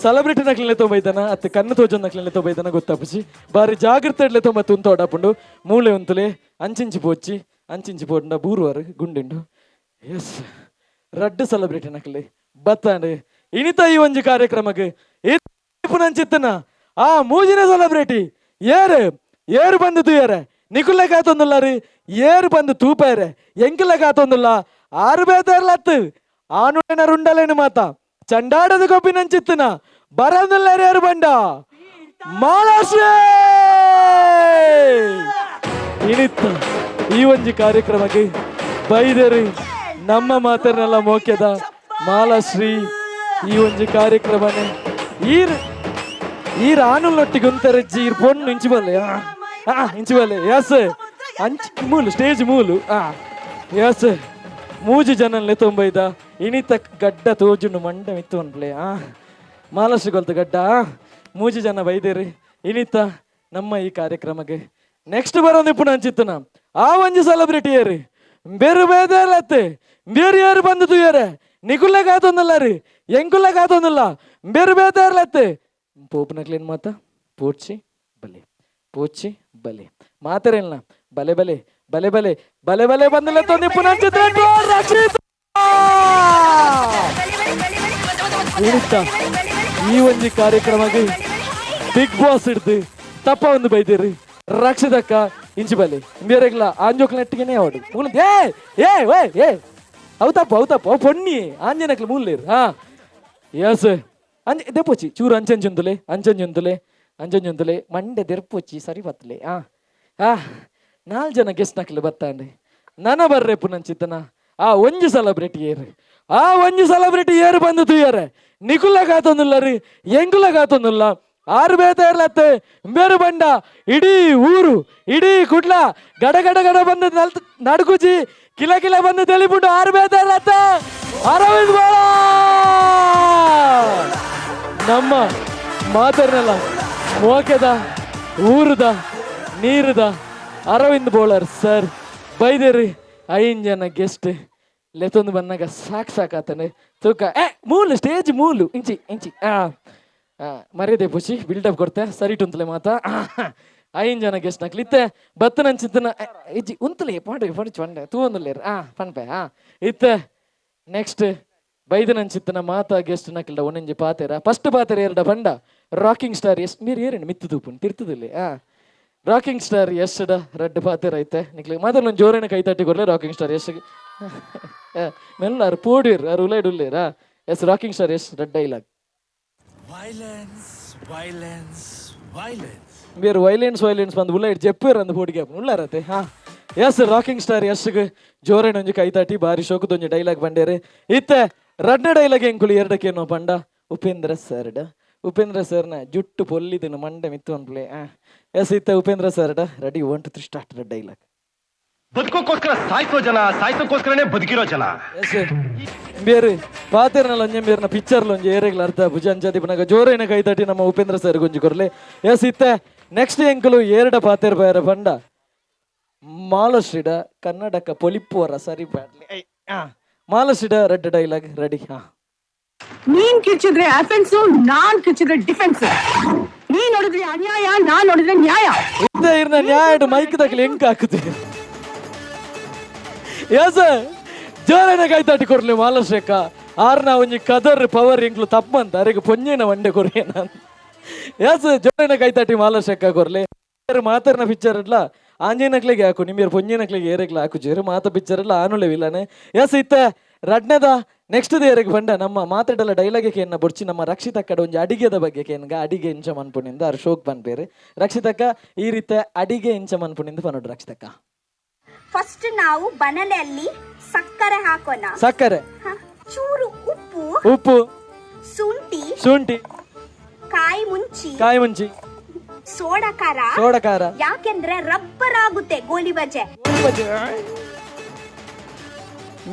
ಸೆಲೆಬ್ರಿಟಿ ನಕ್ಲಿನ ತೊಂಬೈತಾನ ಅತ್ತ ಕಣ್ಣು ತೋಜನ್ ನಕ್ಲಿನ ತೊಂಬೈತಾನ ಗೊತ್ತಾಪುಜಿ ಬಾರಿ ಜಾಗ್ರತೆ ಇಡ್ಲೆ ತೊಂಬ ತುಂತೋಡಾಪುಂಡು ಮೂಳೆ ಉಂತಲೆ ಅಂಚಿಂಚಿ ಪೋಂಡ ಬೂರುವಾರು ಗುಂಡಿಂಡು ಎಸ್ ರಡ್ಡು ಸೆಲೆಬ್ರಿಟಿ ನಕ್ಲಿ ಬತ್ತಾಂಡು ಇನಿತ ಈ ಒಂಜಿ ಕಾರ್ಯಕ್ರಮಕ್ಕೆ ನಂಚಿತ್ತನ ಆ ಮೂಜಿನ ಸೆಲೆಬ್ರಿಟಿ ಏರು ಬಂದು ತೂಯರೆ ನಿಕುಲ್ಲೆ ಕಾತೊಂದುಲ್ಲಾರಿ ಏರು ಬಂದು ತೂಪಾರೆ ಎಂಕಿಲ್ಲ ಕಾತೊಂದುಲ್ಲ ಆರು ಬೇತಾರ್ಲತ್ತು ಆನುಡನ ರುಂಡಲೇನು ಮಾತ ಚಂಡಾಡದ ಗೊಬ್ಬಿ ನಂಚಿತ್ತನ ಬರೋದಿಲ್ಲಾರಿ ಯಾರು ಬಂಡ ಮಹಾರಾಷ್ಟ್ರ ಇನಿತ್ತ ಈ ಒಂಜಿ ಕಾರ್ಯಕ್ರಮಕ್ಕೆ ಬೈದೇರಿ ನಮ್ಮ ಮಾತನ್ನೆಲ್ಲ ಮೋಕ್ಯದ ಮಾಲಾಶ್ರೀ ಈ ಒಂಜಿ ಕಾರ್ಯಕ್ರಮನೆ ಈ ರಾನುಲೊಟ್ಟಿಗೆ ಉಂತರಜ್ಜಿ ಈರ್ ಪೊಣ್ಣು ಇಂಚಿಬಲ್ಲೆ ಎಸ್ ಮೂಲು ಸ್ಟೇಜ್ ಮೂಲು ಎಸ್ ಮೂಜಿ ಜನಲ್ಲೆ ತೊಂಬೈದ ಇನಿತ ಗಡ್ಡ ತೋಜುಂಡು ಮಂಡ ಮಿತ್ತು ಅನ್ಪ್ಲೆ ಮಾಲಾಶ್ರೀ ಗೊಲ್ತ ಗಡ್ಡ ಮೂಜಿ ಜನ ಬೈದೇರಿ ಇನಿತ ನಮ್ಮ ಈ ಕಾರ್ಯಕ್ರಮಕ್ಕೆ ನೆಕ್ಸ್ಟ್ ಬರೋದಿಪ್ಪು ಅಂಚಿತ್ತನ ಆ ಒಂಜಿ ಸೆಲೆಬ್ರಿಟಿ ಏರಿ ಬೇರೆ ಬೇದಲತ್ತೆ ಬೇರೆ ಯಾರು ಬಂದು ತೂಯರೆ ನಿಕುಲ್ಲ ಕಾತೊಂದಲ್ಲ ರೀ ಎಂಕುಲ್ಲ ಕಾತೊಂದಲ್ಲ ಬೇರೆ ಬೇತಾರ್ಲತ್ತೆ ಪೋಪನಕ್ಲೇನ್ ಮಾತ ಪೋಡ್ಚಿ ಬಲೆ ಮಾತಾರೇನ ಬಲೆ ಬಂದಲ್ಲ ತೊಂದಿ ಪುನಃ ಈ ಒಂಜಿ ಕಾರ್ಯಕ್ರಮಕ್ಕೆ ಬಿಗ್ ಬಾಸ್ ಹಿಡ್ದು ತಪ್ಪ ಒಂದು ಬೈದೇರಿ ರಕ್ಷದಕ್ಕ ಇಂಚಿ ಬಲೆ ಬೇರೆಗ್ಲ ಆಂಜೋಕ್ಲೆಟ್ಟಿಗೆನೆ ಅವಡು ಹೌತಪ್ಪ ಪೊಣ್ಣಿ ಆಂಜನಕ್ಲ ಮೂಲೇರು ಎಸ್ ದೆಪ್ಪೊಚ್ಚಿ ಚೂರು ಅಂಚಂಜೊಂದುಲೆ ಮಂಡೆ ದೆರ್ಪೊಚ್ಚಿ ಸರಿ ಬತ್ತಲೆ 4 ಜನ ಗೆಸ್ಟ್ ನಕ್ಲೆ ಬತ್ತಾಂಡೆ ನನ ಬರ್ರೆ ಪುನಂಚಿತ್ತನ ಒಂಜಿ ಸೆಲೆಬ್ರಿಟಿ ಏರು ಬಂದು ತೂಯರೆ ನಿಕುಲ್ಲ ಕಾತೊಂದುಲ್ಲ ರೀ ಎಂಗುಲ ಕಾತೊಂದುಲ್ಲ ಆರು ಬೇತಾರ್ಲತ್ತೆ ಬೇರೆ ಬಂಡ ಇಡೀ ಊರು ಇಡೀ ಕುಡ್ಲ ಗಡ ಬಂದು ನಡ್ಕುಜಿ ಕಿಲ ಬಂದು ತೆಲಿಬಿಟ್ಟು ಆರು ಬೇತಾರ್ಲತ್ತ ಅರವಿಂದ್ ಬೋಳ ನಮ್ಮ ಮಾತರ್ನೆಲ್ಲ ಮೋಕೆದ ಊರುದ ನೀರುದ ಅರವಿಂದ್ ಬೋಳರ್ ಸರ್ ಬೈದೇರಿ 5 ಜನ ಗೆಸ್ಟ್ ಲೆತ್ತೊಂದು ಬಂದಾಗ ಸಾಕಾತಾನೆ ತೂಕ ಮೂಲು ಸ್ಟೇಜ್ ಮೂಲು ಇಂಚಿ ಮರ್ಯಾದೆ ಪುಷಿ ಬಿಲ್ಡಪ್ ಕೊಡ್ತೆ ಸರಿ ಉಂತಲೆ ಮಾತಾ 5 ಜನ ಗೆಸ್ಟ್ ನಕ್ಲಿತ್ತೆ ಬತ್ತನ ಚಿಂತನ ಇಜ್ಜಿ ಉಂತಲೆ ಪಾಡಿ ಚೊಂಡೆ ತೂ ಒಂದುಲ್ಲೇರು ಪನ್ಪೆ ಇತ್ತೆ ನೆಕ್ಸ್ಟ್ ಬೈದನ ಚಿತ್ತನ ಮಾತಾ ಗೆಸ್ಟ್ ನಕ್ಲಿಡ ಒಂದೊಂಜಿ ಪಾತೆರ ಫಸ್ಟ್ ಪಾತೆರ 2 ಬಂಡ ರಾಕಿಂಗ್ ಸ್ಟಾರ್ ಎಸ್ మీరు ಏರೇನು ಮಿತ್ತು ತೂಪುನ್ ತಿರ್ತದಲ್ಲಿ ರಾಕಿಂಗ್ ಸ್ಟಾರ್ ಎಸ್ಡ ರೆಡ್ ಪಾತೆರ ಐತೆ ನಿಕ್ಲಿ ಮೊದಲು ಜೋರೇನ ಕೈ ತಟ್ಟಿ ಕೊಡ್ಲೆ ರಾಕಿಂಗ್ ಸ್ಟಾರ್ ಎಸ್ ಮೆಲ್ಲಾರು ಪೋಡಿರ್ ಅರು ಉಳ್ಳೇರಾ yes rocking star Yash red dialogue ಬೇರೆ ವೈಲೆನ್ಸ್ ಬಂದು ಉಲ್ಲ ಜೆಪ್ಪೇರ್ ಅಂದು ಪೋಡಿಗೆ ಉಳ್ಳಾರತ್ತೆ ಎಸ್ ರಾಕಿಂಗ್ ಸ್ಟಾರ್ ಎಸ್ಗೆ ಜೋರೇನ ಒಂಜಿ ಕೈ ತಟ್ಟಿ ಬಾರಿ ಶೋಕದೊಂಜಿ ಡೈಲಾಗ್ ಬಂಡೇರಿ ಇತ್ತೆ ರಡ್ಡ ಡೈಲಾಗ್ ಎಂಕುಲು 2 ಪಂಡ ಉಪೇಂದ್ರ ಸರ್ನ ಜುಟ್ಟು ಪೊಲ್ಲಿದಿನ ಮಂಡೆ ಮಿತ್ತು ಅನ್ಪ್ಲೆ ಎಸ್ ಇತ್ತ ಉಪೇಂದ್ರ ಸರ್ಡ ರೆಡಿ 1 2 3 ಸ್ಟಾರ್ಟ್ ಡೈಲಾಗ್ ಬದುಕೋಕ್ಕೋಸ್ಕರ ಸಾಯ್ಸೋಕ್ಕೋಸ್ಕರನೇ ಬದುಕಿರೋ ಜನ ಎಸ್ ಬೇರೆ ಪಾತೆರ್ನಲ್ಲ ಒಂಜೆ ಬೇರ್ನ ಪಿಕ್ಚರ್ಲ ಒಂಜಿ ಏರೆಗ್ಲ ಅರ್ಥ ಭುಜಂಜಾದಿ ಪುನಗ ಜೋರೇನ ಕೈ ತಟ್ಟಿ ನಮ್ಮ ಉಪೇಂದ್ರ ಸರ್ ಗುಂಜಿ ಕೊರ್ಲೆ ಎಸ್ ಇತ್ತೆ ನೆಕ್ಸ್ಟ್ ಎಂಕುಲು 2 ಪಾತೆರ್ ಬೇರೆ ಬಂಡ ಮಾಲಶ್ರೀಡ ಕನ್ನಡಕ ಪೊಲಿಪ್ಪುವರ ಸರಿ ಬ್ಯಾಡ್ಲಿ ಮಾಲಶ್ರೀಡ ರೆಡ್ ಡೈಲಾಗ್ ರೆಡಿ ನೀನ್ ಕಿರ್ಚಿದ್ರೆ ಅಫೆನ್ಸ್ ನಾನ್ ಕಿರ್ಚಿದ್ರೆ ಡಿಫೆನ್ಸ್ ನೀನ್ ನೋಡಿದ್ರೆ ಅನ್ಯಾಯ ನಾನ್ ನೋಡಿದ್ರೆ ನ್ಯಾಯ ಇರ್ನ ನ್ಯಾಯ ಮೈಕ್ ತಕ್ಲಿ ಹೆಂಗ್ ಹಾಕುತ್ತೆ ಎಸ್ ಜೋರನ ಕೈ ತಟ್ಟಿ ಕೊಡ್ಲಿ ಮಾಲಶ್ರೇಕ ಆರ್ನ ಒಂಜಿ ಕದರ್ ಪವರ್ ಎಂಕ್ಲು ತಪ್ಪಂತ ಅರೆಗೆ ಪೊಂಜೇನ ಒಂಡೆ ಕೊರ್ಯೇನ ಎಸ್ ಜೋರನ ಕೈ ತಟ್ಟಿ ಮಾಲಶ್ರೇಕ ಕೊರ್ಲಿ ಮಾತರ್ನ ಪಿಕ್ಚರ್ ಇಡ್ಲ ಆಂಜೇನಕ್ಲೆಗೆ ಹಾಕು ನಿಮ್ಮಿಯರ್ ಪೊಂಜೇನಕ್ಲೆಗೆ ಏರೆಗ್ಲ ಹಾಕು ಜೇರು ಮಾತ ಪಿಕ್ಚರ್ ಇಲ್ಲ ಆನುಲೆವಿಲ್ಲನೆ ಎಸ್ ಇತ್ತ ರಡ್ನೆದ ನೆಕ್ಸ್ಟ್ ಏರೆಗೆ ಬಂಡ ನಮ್ಮ ಮಾತಾಡಲ್ಲ ಡೈಲಾಗೆ ಕೇನ್ನ ಬೊಡ್ಚಿ ನಮ್ಮ ರಕ್ಷಿತಕ್ಕಡ ಒಂಜಿ ಅಡಿಗೆದ ಬಗ್ಗೆ ಕೇನ್ಗ ಅಡಿಗೆ ಇಂಚ ಮನ್ಪುಣಿಂದ ಅರ್ಶೋಕ್ ಬನ್ಪೇರು ರಕ್ಷಿತಕ್ಕ ಈ ರೀತಿ ಅಡಿಗೆ ಇಂಚ ಮನ್ಪುಣಿಂದ ಪನ್ನೋಡು ರಕ್ಷಿತಕ್ಕ. ಫಸ್ಟ್ ನಾವು ಬನಲೆಯಲ್ಲಿ ಸಕ್ಕರೆ ಹಾಕೋಣ. ಸಕ್ಕರೆ, ಚೂರು ಉಪ್ಪು, ಉಪ್ಪು, ಶುಂಠಿ, ಶುಂಠಿ, ಕಾಯಿ ಮುಂಚಿ, ಸೋಡಾ ಖಾರ. ಯಾಕೆಂದ್ರೆ ರಬ್ಬರ್ ಆಗುತ್ತೆ ಗೋಲಿ ಬಜೆ.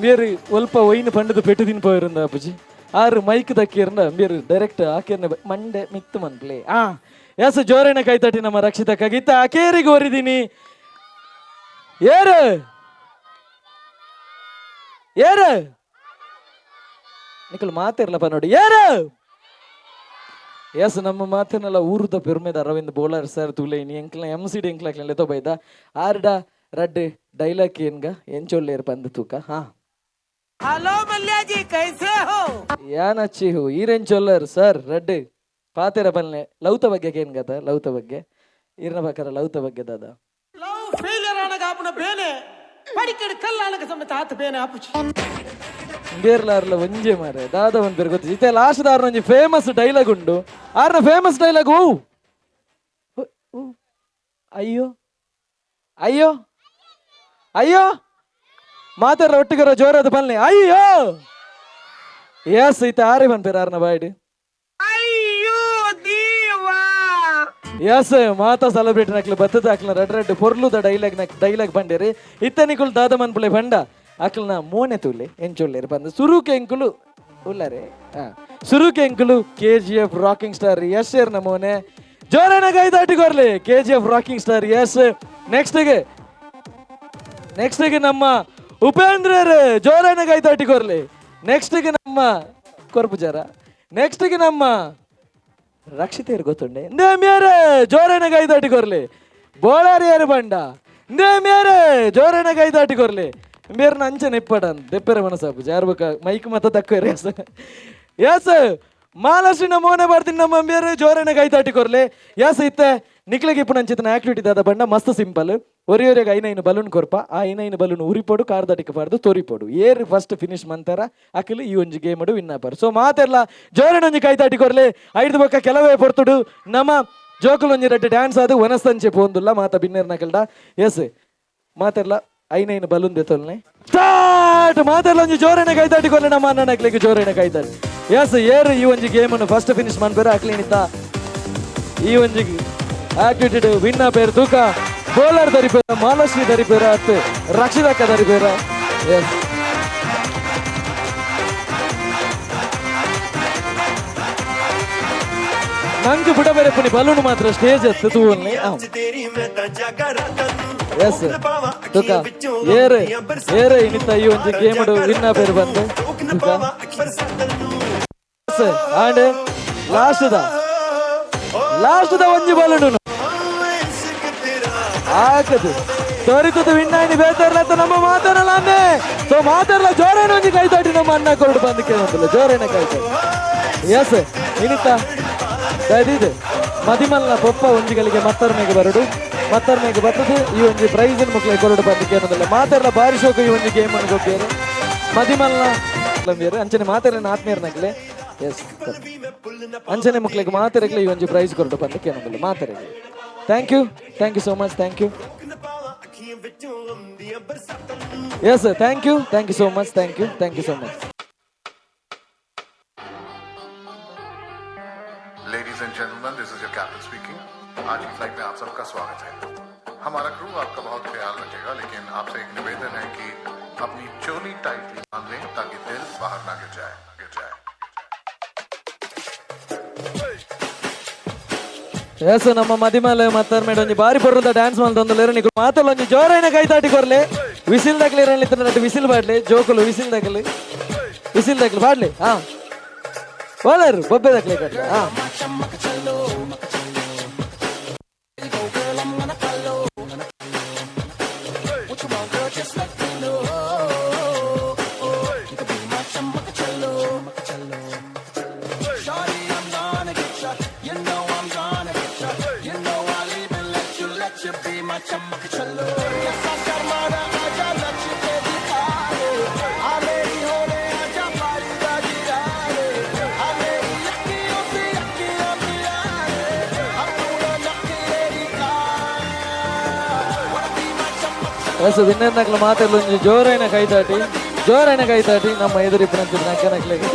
ಬೇರೆ ಸ್ವಲ್ಪ ಒಯ್ನು ಪಂಡದು ಪೆಟ್ಟು ತಿನ್ಪೋಯಿರಂದ ಅಪ್ಪಜಿ ಆರು ಮೈಕ್ ದಕ್ಕಿರಂದ ಬೇರೆ ಡೈರೆಕ್ಟ್ ಆಕೆರ್ನ ಮಂಡೆ ಮಿತ್ತು ಮನ್ಪ್ಲೇ ಎಸ್ ಜೋರೇನ ಕೈತಟಿ ನಮ್ಮ ರಕ್ಷಿತಕ್ಕ ಗೀತ ಆಕೇರಿಗೆ ಓರಿದೀನಿ ಏರು ಏರು ನಿಖಲ್ ಮಾತಿರ್ಲಪ್ಪ ನೋಡಿ ಏರು ಎಸ್ ನಮ್ಮ ಮಾತನ್ನೆಲ್ಲ ಊರುದ ಪೆರ್ಮೆದ ಅರವಿಂದ್ ಬೋಳರ್ ಸರ್ ತುಲೆ ನೀ ಎಂಕ್ಲ MCD ಎಂಕ್ಲಾಕ್ಲೆಲ್ಲ ಬೈದ ಆರ್ಡ ರಡ್ ಡೈಲಾಗ್ ಏನ್ಗ ಎಂಚೊಲ್ಲೇರ್ ಬಂದು ತೂಕ ಹಾ ಹಲೋ ಮಲ್ಯಾಜಿ ಕೈಸೆ ಹೋ ಯಾನ್ ಅಚ್ಚಿ ಹೋ ಈರೆಂಚೊಲ್ಲರ್ ಸರ್ ರಡ್ ಪಾತೆರ ಬಲ್ನೆ ಲೌತ ಬಗ್ಗೆ ಏನ್ ಗದ ಲೌತ ಬಗ್ಗೆ ಇರ್ನ ಪ್ರಕಾರ ಲೌತ ಬಗ್ಗೆ ದಾದ ಲವ್ ಫೇಲಿಯರ್ ಆನಗ ಆಪುನ ಬೇನೆ ಪಡಿಕಡ್ ಕಲ್ಲಾನಗ ಸಮೇತ ಆತ ಬೇನೆ ಆಪುಚಿ ಬೇರ್ಲಾರ್ಲ ಒಂಜೆ ಮಾರೆ ದಾದ ಒಂದ್ ಬೇರೆ ಗೊತ್ತಿಲ್ಲ ಇತ್ತೆ ಲಾಸ್ಟ್ ದಾರ್ನ ಒಂಜಿ ಫೇಮಸ್ ಡೈಲಾಗ್ ಉಂಡು ಆರ್ನ ಫೇಮಸ್ ಡೈಲಾಗ್ ಓ ಅಯ್ಯೋ ಅಯ್ಯೋ ಅಯ್ಯೋ ಮಾತಾರ ಒಟ್ಟಿಗರ ಜೋರಾದ ಬಲ್ನೆ ಅಯ್ಯೋ ಎಸ್ ಐತೆ ಆರಿ ಬನ್ಪೇರ ಆರ್ನ ಬಾಯ್ಡ್ ಅಯ್ಯೋ ದೇವಾ ಎಸ್ ಮಾತಾ ಸೆಲೆಬ್ರೇಟ್ ನಕ್ಲು ಬತ್ತದ ಹಾಕ್ಲ ರಡ್ ಪೊರ್ಲುದ ಡೈಲಾಗ್ ಬಂಡೇರಿ ಇತ್ತನಿಕುಲ್ ದಾದ ಮನ್ಪುಳೆ ಬಂಡ ಅಕ್ಲನ ಮೋನೆ ತುಲೆ ಎಂಚೊಲ್ಲೇರು ಬಂದು ಸುರುಕೆ ಎಂಕುಲು ಉಲ್ಲರೆ ಸುರುಕೆ ಎಂಕುಲು KGF ರಾಕಿಂಗ್ ಸ್ಟಾರ್ ಯಶ್ ಏರ್ನ ಮೋನೆ ಜೋರನ ಕೈದಾಟಿಕೊರ್ಲಿ KGF ರಾಕಿಂಗ್ ಸ್ಟಾರ್ ಯಶ್ ನೆಕ್ಸ್ಟ್ಗೆ ನಮ್ಮ ಉಪೇಂದ್ರ ಜೋರನ ಕೈದಾಟಿಕೊರ್ಲಿ ನೆಕ್ಸ್ಟ್ಗೆ ನಮ್ಮ ಕೊರ್ಪುಜಾರ ನೆಕ್ಸ್ಟ್ಗೆ ನಮ್ಮ ರಕ್ಷಿತೇರು ಗೊತ್ತುಂಡೆ ನೇ ಮೇರೆ ಜೋರನ ಕೈದಾಟಿಕೊರ್ಲಿ ಬೋಳಾರಿಯರು ಬಂಡ ನೇ ಮೇರೆ ಜೋರನ ಕೈದಾಟಿಕೊರ್ಲಿ ಬೇರೆ ಅಂಚನೆ ಇಪ್ಪಡನ್ ದೆಪ್ಪೆರ ಮನಸ್ಸಾಪು ಜಾರ್ಬೇಕ ಮೈಕ್ ಮತ್ತ ತಕ್ಕರೆ ಎಸ್ ಮಾಲಾಶ್ರೀನ ಮೋನೆ ಬರ್ತೀನಿ ನಮ್ಮ ಬೇರೆ ಜೋರನ ಕೈತಾಟಿ ಕೊರ್ಲೆ ಎಸ್ ಇತ್ತೆ ನಿಕ್ಲಿಗೆ ಇಪ್ಪು ನಂಚಿತನ ಆಕ್ಟಿವಿಟಿ ದಾದ ಬಂಡ ಮಸ್ತ್ ಸಿಂಪಲ್ ಒರಿಯೋರಿಗೆ ಐನೈನು ಬಲೂನ್ ಕೊರ್ಪ ಆ ಐನೈನು ಬಲೂನ್ ಉರಿಪೋಡು ಕಾರ್ದಾಟಿಕಬಾರ್ದು ತೋರಿಪೋಡು ಏರ್ ಫಸ್ಟ್ ಫಿನಿಶ್ ಮಂತಾರ ಅಕಲು ಈ ಒಂಜಿ ಗೇಮ್ ಅಡು ವಿನ್ ಆಪಾರು ಸೊ ಮಾತೆಲ್ಲ ಜೋರನ ಒಂಜಿ ಕೈತಾಟಿ ಕೊರ್ಲೆ ಐದು ಬೊಕ್ಕ ಕೆಲವೇ ಪೊರ್ತುಡು ನಮ್ಮ ಜೋಕುಲ್ ಒಂಜಿ ರೆಡ್ಡಿ ಡ್ಯಾನ್ಸ್ ಆದು ವನಸ್ತಂಚೆ ಪೋಂದುಲ್ಲ ಮಾತ ಬಿನ್ನೇರ್ನ ಕಲ್ಡ ಎಸ್ ಮಾತೆಲ್ಲ ಐನೈನು ಬಲೂನ್ ದೆತ್ತೊಲ್ನೆ ಸ್ಟಾರ್ಟ್ ಮಾತೆಲ್ಲ ಒಂಜಿ ಜೋರನ ಕೈತಾಟಿ ಕೊರ್ಲೆ ನಮ್ಮ ಅಣ್ಣ ನಕ್ಲಿಗೆ ಜೋರನ ಕೈತಾಟಿ ಎಸ್ ಏರ್ ಈ ಒಂಜಿ ಗೇಮ್ ಅನ್ನು ಫಸ್ಟ್ ಫಿನಿಶ್ ಮಾಡ್ಬೇರ ಅಕ್ಲಿನಿತ್ತ ಈ ಒಂಜಿ ಆಕ್ಟಿವಿಟಿ ವಿನ್ ಆಪೇರು ತೂಕ ಬೋಲರ್ ದರಿಪೇರ ಮಾಲಶ್ರೀ ದರಿಪೇರ ಅತ್ತು ರಕ್ಷಿತಕ್ಕ ದರಿಪೇರ ಎಸ್ ನಂಗೆ ಬಿಡಬೇರೆ ಪುನಿ ಬಲೂನ್ ಮಾತ್ರ ಸ್ಟೇಜ್ ಹತ್ತು ತೂವಲ್ನಿ ಎಸ್ ತುಕ ಏರೆ ಏರೆ ಇನ್ನಿತ್ತ ಈ ಒಂಜಿ ಗೇಮ್ ವಿನ್ ಆಪೇರು ಬಂದು ಆಂಡ್ ಲಾಸ್ಟ್ ದ ಒಂಜಿ ಬಲೂನು ಆಕದು ತೋರಿತದ ವಿನ್ನಾಯಿನಿ ಬೇತಾರ್ಲತ್ತ ನಮ್ಮ ಮಾತಾಡಲ್ಲ ಅನ್ನೆ ಸೊ ಮಾತಾಡಲ್ಲ ಜೋರೇನ ಒಂಜಿ ಕೈತಾಟಿ ನಮ್ಮ ಅಣ್ಣ ಕೊರಡು ಬಂದು ಕೇಳೋದಿಲ್ಲ ಜೋರೇನ ಕೈತಾಟಿ ಎಸ್ ಇನ್ನಿತ್ತ ದೈದಿದೆ ಮದಿಮಲ್ನ ಪೊಪ್ಪ ಒಂಜಿಗಳಿಗೆ ಮತ್ತರ್ಮೆಗೆ ಬರಡು ಮತ್ತರ್ಮೆಗೆ ಬರ್ತದೆ ಈ ಒಂಜಿ ಪ್ರೈಸ್ ಮುಕ್ಲೆ ಕೊರಡು ಬಂದು ಕೇಳೋದಿಲ್ಲ ಮಾತಾಡಲ್ಲ ಬಾರಿ ಶೋಕ ಈ ಒಂಜಿ ಗೇಮ್ ಅನ್ನು ಗೊತ್ತೇರು ಮದಿಮಲ್ನ ಅಂಚನೆ ಮಾತಾಡಲಿನ ಆತ್ಮೀಯರ್ನಾಗ್ಲೆ ಎಸ್ ಅಂಚನೆ ಮುಕ್ಲಿಗೆ ಮಾತಾಡಕ್ಕೆ ಈ ಒಂಜಿ ಪ್ರೈಸ್ ಕೊರಡು ಬಂದು ಕೇಳೋದಿಲ್ಲ ಮಾತಾಡಲಿ thank you so much thank you yes thank you so much thank you so much Ladies and gentlemen, this is your captain speaking. आज की फ्लाइट में आप सबका स्वागत है. हमारा क्रू आपका बहुत ख्याल रखेगा, लेकिन आपसे एक निवेदन है कि अपनी चोली टाइटली बांध लें ताकि दिल बाहर ना गिर जाए. ಎಸ್ ನಮ್ಮ ಮದಿಮಲೆ ಮತ್ತರ್ ಮೇಡ ಒಂಜಿ ಬಾರಿ ಬರುದ ಡ್ಯಾನ್ಸ್ ಮಲ್ತೊಂದುಲ್ಲೆರ್ ನಿಕು ಮಾತಲ್ಲ ಒಂಜಿ ಜೋರೈನ ಕೈತಾಟಿ ಕೊರ್ಲೆ ವಿಸಿಲ್ ದಕ್ಲೆ ಇರಲಿತ್ತ ವಿಸಿಲ್ ಬಾಡ್ಲೆ ಜೋಕುಲು ವಿಸಿಲ್ ದಕ್ಲೆ ಬಾಡ್ಲೆ ಹಾ ಓಲರ್ ಬೊಬ್ಬೆ ದಕ್ಲೆ ಕಟ್ಲೆ ಹಾ ಎಸ್ ವಿನ್ನರ್ ನಕ್ಲು ಮಾತೆಲ್ಲ ಒಂಜಿ ಜೋರೈನ ಕೈತಾಟಿ ನಮ್ಮ ಎದುರಿಪ್ಪು ನಕ್ಕ ನಕ್ಲೆಗೆ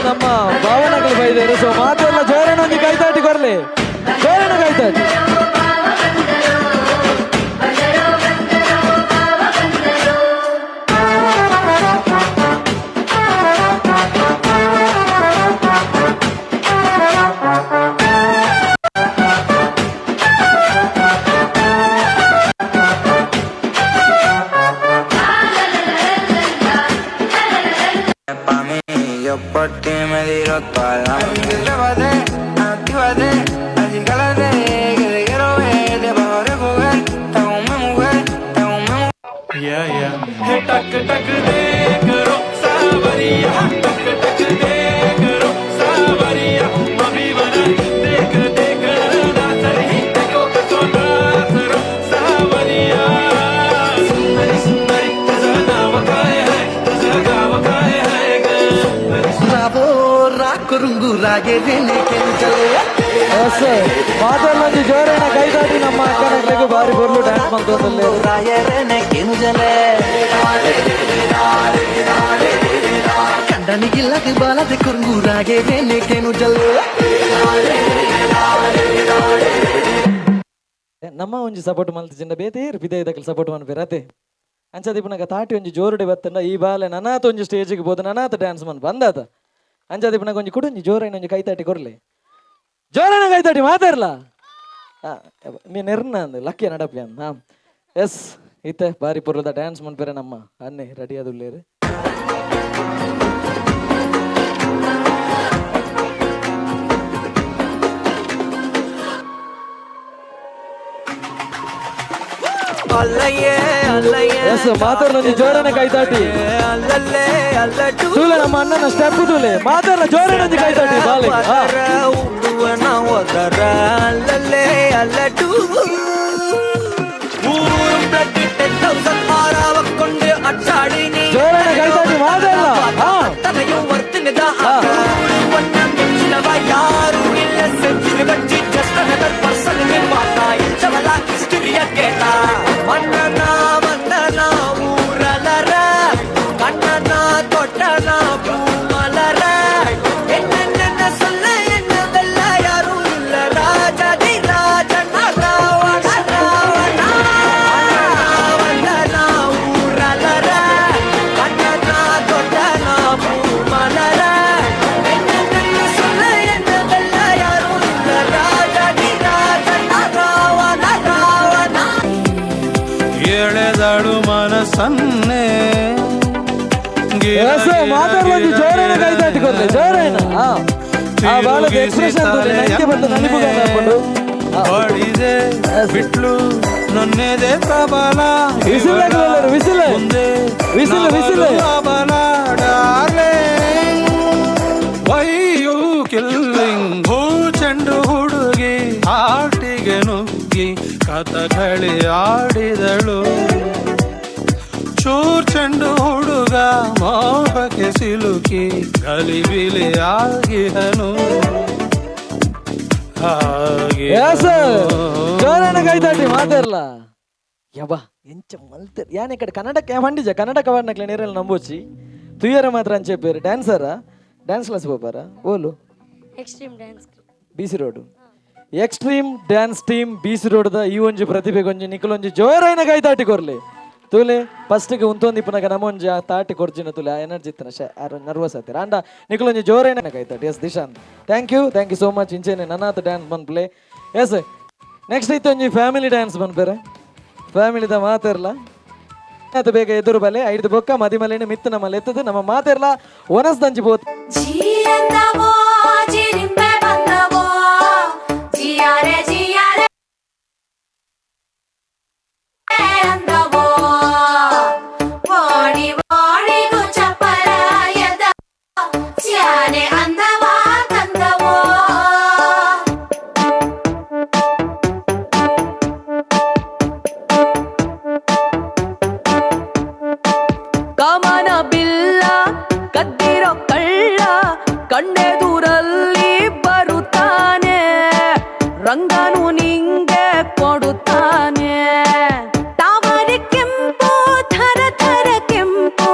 ನಮ್ಮ ಭಾವನೆಗಳು ಬೈದೇರು. ಸೊ ಮಾತೆಲ್ಲ ಜೋರನ ಒಂದು ಕೈತಾಟಿ ಕೊರ್ಲಿ, ಜೋರನ ಕೈತಾಟಿ. टक टक देख रो सावरिया, टक टक देख रो सावरिया, मम्मी बना देख देख ना सही देखो तो नाच रो सावरिया. सुंदरी सुंदरी तुझा नाव काय है, तुझा गाव काय है ग. रावो राक रुंगू रागे रेने के चले. ಎಸ್ ಮಾತೆಲ್ಲ ಒಂದು ಜೋರನ ಕೈತಾಟಿ ನಮ್ಮ ಅಕ್ಕನಕ್ಲೆಗೂ ಬಾರಿ ಬರ್ಲು ಡ್ಯಾನ್ಸ್ ಮಾಡ್ಕೊಂಡಲ್ಲಿ ರಾಯರನೆ ಕೆನುಜಲೆ ಕಂಡನಿಗಿಲ್ಲದೆ ಬಾಲದೆ ಕುರುಂಗೂರಾಗೆ ಬೇನೆ ಕೆನುಜಲೆ. ನಮ್ಮ ಒಂಜಿ ಸಪೋರ್ಟ್ ಮಲ್ತಿಂಡ ಬೇತೇರು ಪಿದೈದಕ್ಕಲು ಸಪೋರ್ಟ್ ಮನ್ಪೇರು ಅದೇ ಅಂಚದಿಪ್ಪನಾಗ ತಾಟಿ ಒಂಜಿ ಜೋರುಡೆ ಬತ್ತಂಡ ಈ ಬಾಲೆ ನನಾತ ಒಂಜಿ ಸ್ಟೇಜಿಗೆ ಬೋದು ನನಾತ ಡ್ಯಾನ್ಸ್ ಮನ್ ಬಂದಾತ ಅಂಚದಿಪ್ಪನಾಗ ಒಂಜಿ ಕುಡೊಂಜಿ ಜೋರೈನ ಒಂಜಿ ಕೈತಾಟಿ ಕೊರ್ಲಿ, ಜೋರನ ಕೈತಾಟಿ ಮಾತಾಡ್ಲ ಮೀ ನೆರ್ನ ಅಂದ್ ಲಕ್ಕಿಯ ನಡಪಿ ಅಂದ್. ಹಾಂ ಎಸ್ ಇತ್ತೆ ಬಾರಿ ಪುರ್ಲದ ಡ್ಯಾನ್ಸ್ ಮನ್ಪೇರೆ ನಮ್ಮ ಅನ್ನೆ ರೆಡಿ ಆದುಲ್ಲೇರು. ಎಸ್ ಮಾತಾಡ್ಲ ಜೋರನ ಕೈತಾಟಿ ತೂಲೆ ನಮ್ಮ ಅಣ್ಣನ ಸ್ಟೆಪ್ ತೂಲೆ ಮಾತಾಡ್ಲ ಜೋರನ ಕೈತಾಟಿ ಬಾಲೆ ಜೋರನ ಕೈತಾಟಿ ಮಾತಾಡ್ಲ ಯಾರು ಇಲ್ಲ ಸೆಂಚುರಿ ಬಚ್ಚಿ ಜಸ್ಟ್ ಅನದರ್ ಪರ್ಸನ್ ಇನ್ ಮಾತಾ ಇಂಚವಲ ಹಿಸ್ಟರಿಯ ಕೇಟ ಮನ್ನನ ವಂದನ ಊರಲರ ಕಣ್ಣನ ತೊಟ್ಟನ ಭೂಮಲರ ಎನ್ನ ಸೊಲ್ಲ ಎನ್ನದಲ್ಲ ಯಾರು ಇಲ್ಲ ರಾಜದಿ ರಾಜನ ರಾವಣ ರಾವಣ ವಂದನ ಊರಲರ ಕಣ್ಣನ ತೊಟ್ಟನ ಭೂಮಲರ ಎಳೆದಾಳು ಮನಸ್ಸನ್ನೇ ಮಾತಾಡುವ ಜೋರನ ಕೈತಾಟಿ ಕೊರ್ಲಿ ಜೋರನ ಆ ಬಾಳದ ಎಕ್ಸ್ಪ್ರೆಷನ್ ನನಗೆ ಬಂದು ನನಗೂ ಹಾಕೊಂಡು ಹೊಡಿದೆ ಬಿಟ್ಲು ನನ್ನೆದೆ ಪ್ರಬಲ ವಿಸಿಲ್ ವಿಸಿಲ್ ವಿಸಿಲ್ ವಿಸಿಲ್ ಪ್ರಬಲ ಡಾರ್ಲಿಂಗ್ ವೈ ಯು ಕಿಲ್ಲಿಂಗ್ ಭೂ ಚೆಂಡು ಹುಡುಗಿ ಆಟಿಗೆ ನುಗ್ಗಿ ಕಥಕಳಿ ಆಡಿದಳು ಚೂರ್ ಚೆಂಡು ಹುಡುಗ ಮೋಹಕ್ಕೆ ಸಿಲುಕಿ ಗಲಿಬಿಲಿ ಆಗಿದನು ಹಾಗೆ ಜೋರನ ಕೈತಾಟಿ ಮಾತಾಡ್ಲ ಯಬ್ಬ ಎಂಚ ಮಲ್ತೇರ್ ಯಾನೆ ಕಡೆ ಕನ್ನಡಕ್ಕೆ ಮಂಡಿಜ ಕನ್ನಡ ಕವರ್ನಕ್ಲೆ ನೀರಲ್ಲಿ ನಂಬೋಚಿ ತುಯ್ಯರ ಮಾತ್ರ ಅಂಚೆ ಪೇರು ಡ್ಯಾನ್ಸರಾ ಡ್ಯಾನ್ಸ್ ಕ್ಲಾಸ್ ಹೋಗ್ಬಾರ ಓಲು extreme dance B C road extreme dance team BC ರೋಡ್ದ ಈ ಒಂಜಿ ಪ್ರತಿಭೆಗೊಂಜಿ ನಿಖಲೊಂಜಿ ಜೋರೈನ ಕೈತಾಟಿ ಕೊರ್ಲಿ ತೂಲೆ ಫಸ್ಟ್ಗೆ ಉಂತೊಂದು ಇಪ್ಪನಾಗ ನಮ್ಮೊಂಜಿ ಆ ತಾಟಿ ಕೊರ್ಜಿನ ತುಲೆ ಆ ಎನರ್ಜಿ ಇತ್ತನ ನರ್ವಸ್ ಆಯ್ತೀರ ಅಂಡ ನಿಖಲೊಂಜಿ ಜೋರೈನ ಕೈತಾಟಿ yes Dishant thank you so much ಇಂಚೇನೆ ನನ್ನಾತ ಡ್ಯಾನ್ಸ್ ಬಂದ್ಪ್ಲೆ ಎಸ್ ನೆಕ್ಸ್ಟ್ ಇತ್ತು ಒಂಜಿ ಫ್ಯಾಮಿಲಿ ಡ್ಯಾನ್ಸ್ ಬಂದ್ಬೇರೆ ಫ್ಯಾಮಿಲಿದ ಮಾತಿರಲ್ಲ ಅದು ಬೇಗ ಎದುರು ಬಲೆ ಐದು ಬೊಕ್ಕ ಮದಿಮಲೆನೆ ಮಿತ್ತು ನಮ್ಮಲ್ಲಿ ಎತ್ತದು ನಮ್ಮ ಮಾತಿರಲ್ಲ ಒನಸ್ದಂಚಿ ಬೋತ್ ಕಮನ ಬಿಲ್ಲ ಕದ್ದಿರೋ ಕಳ್ಳ ಕಣ್ಣೆದುರಲ್ಲಿ ಬರುತ್ತಾನೆ ರಂಗನು ನಿಂಗೆ ಕೊಡುತ್ತಾನೆ ತಾವರೆ ಕೆಂಪು ಥರ ಥರ ಕೆಂಪು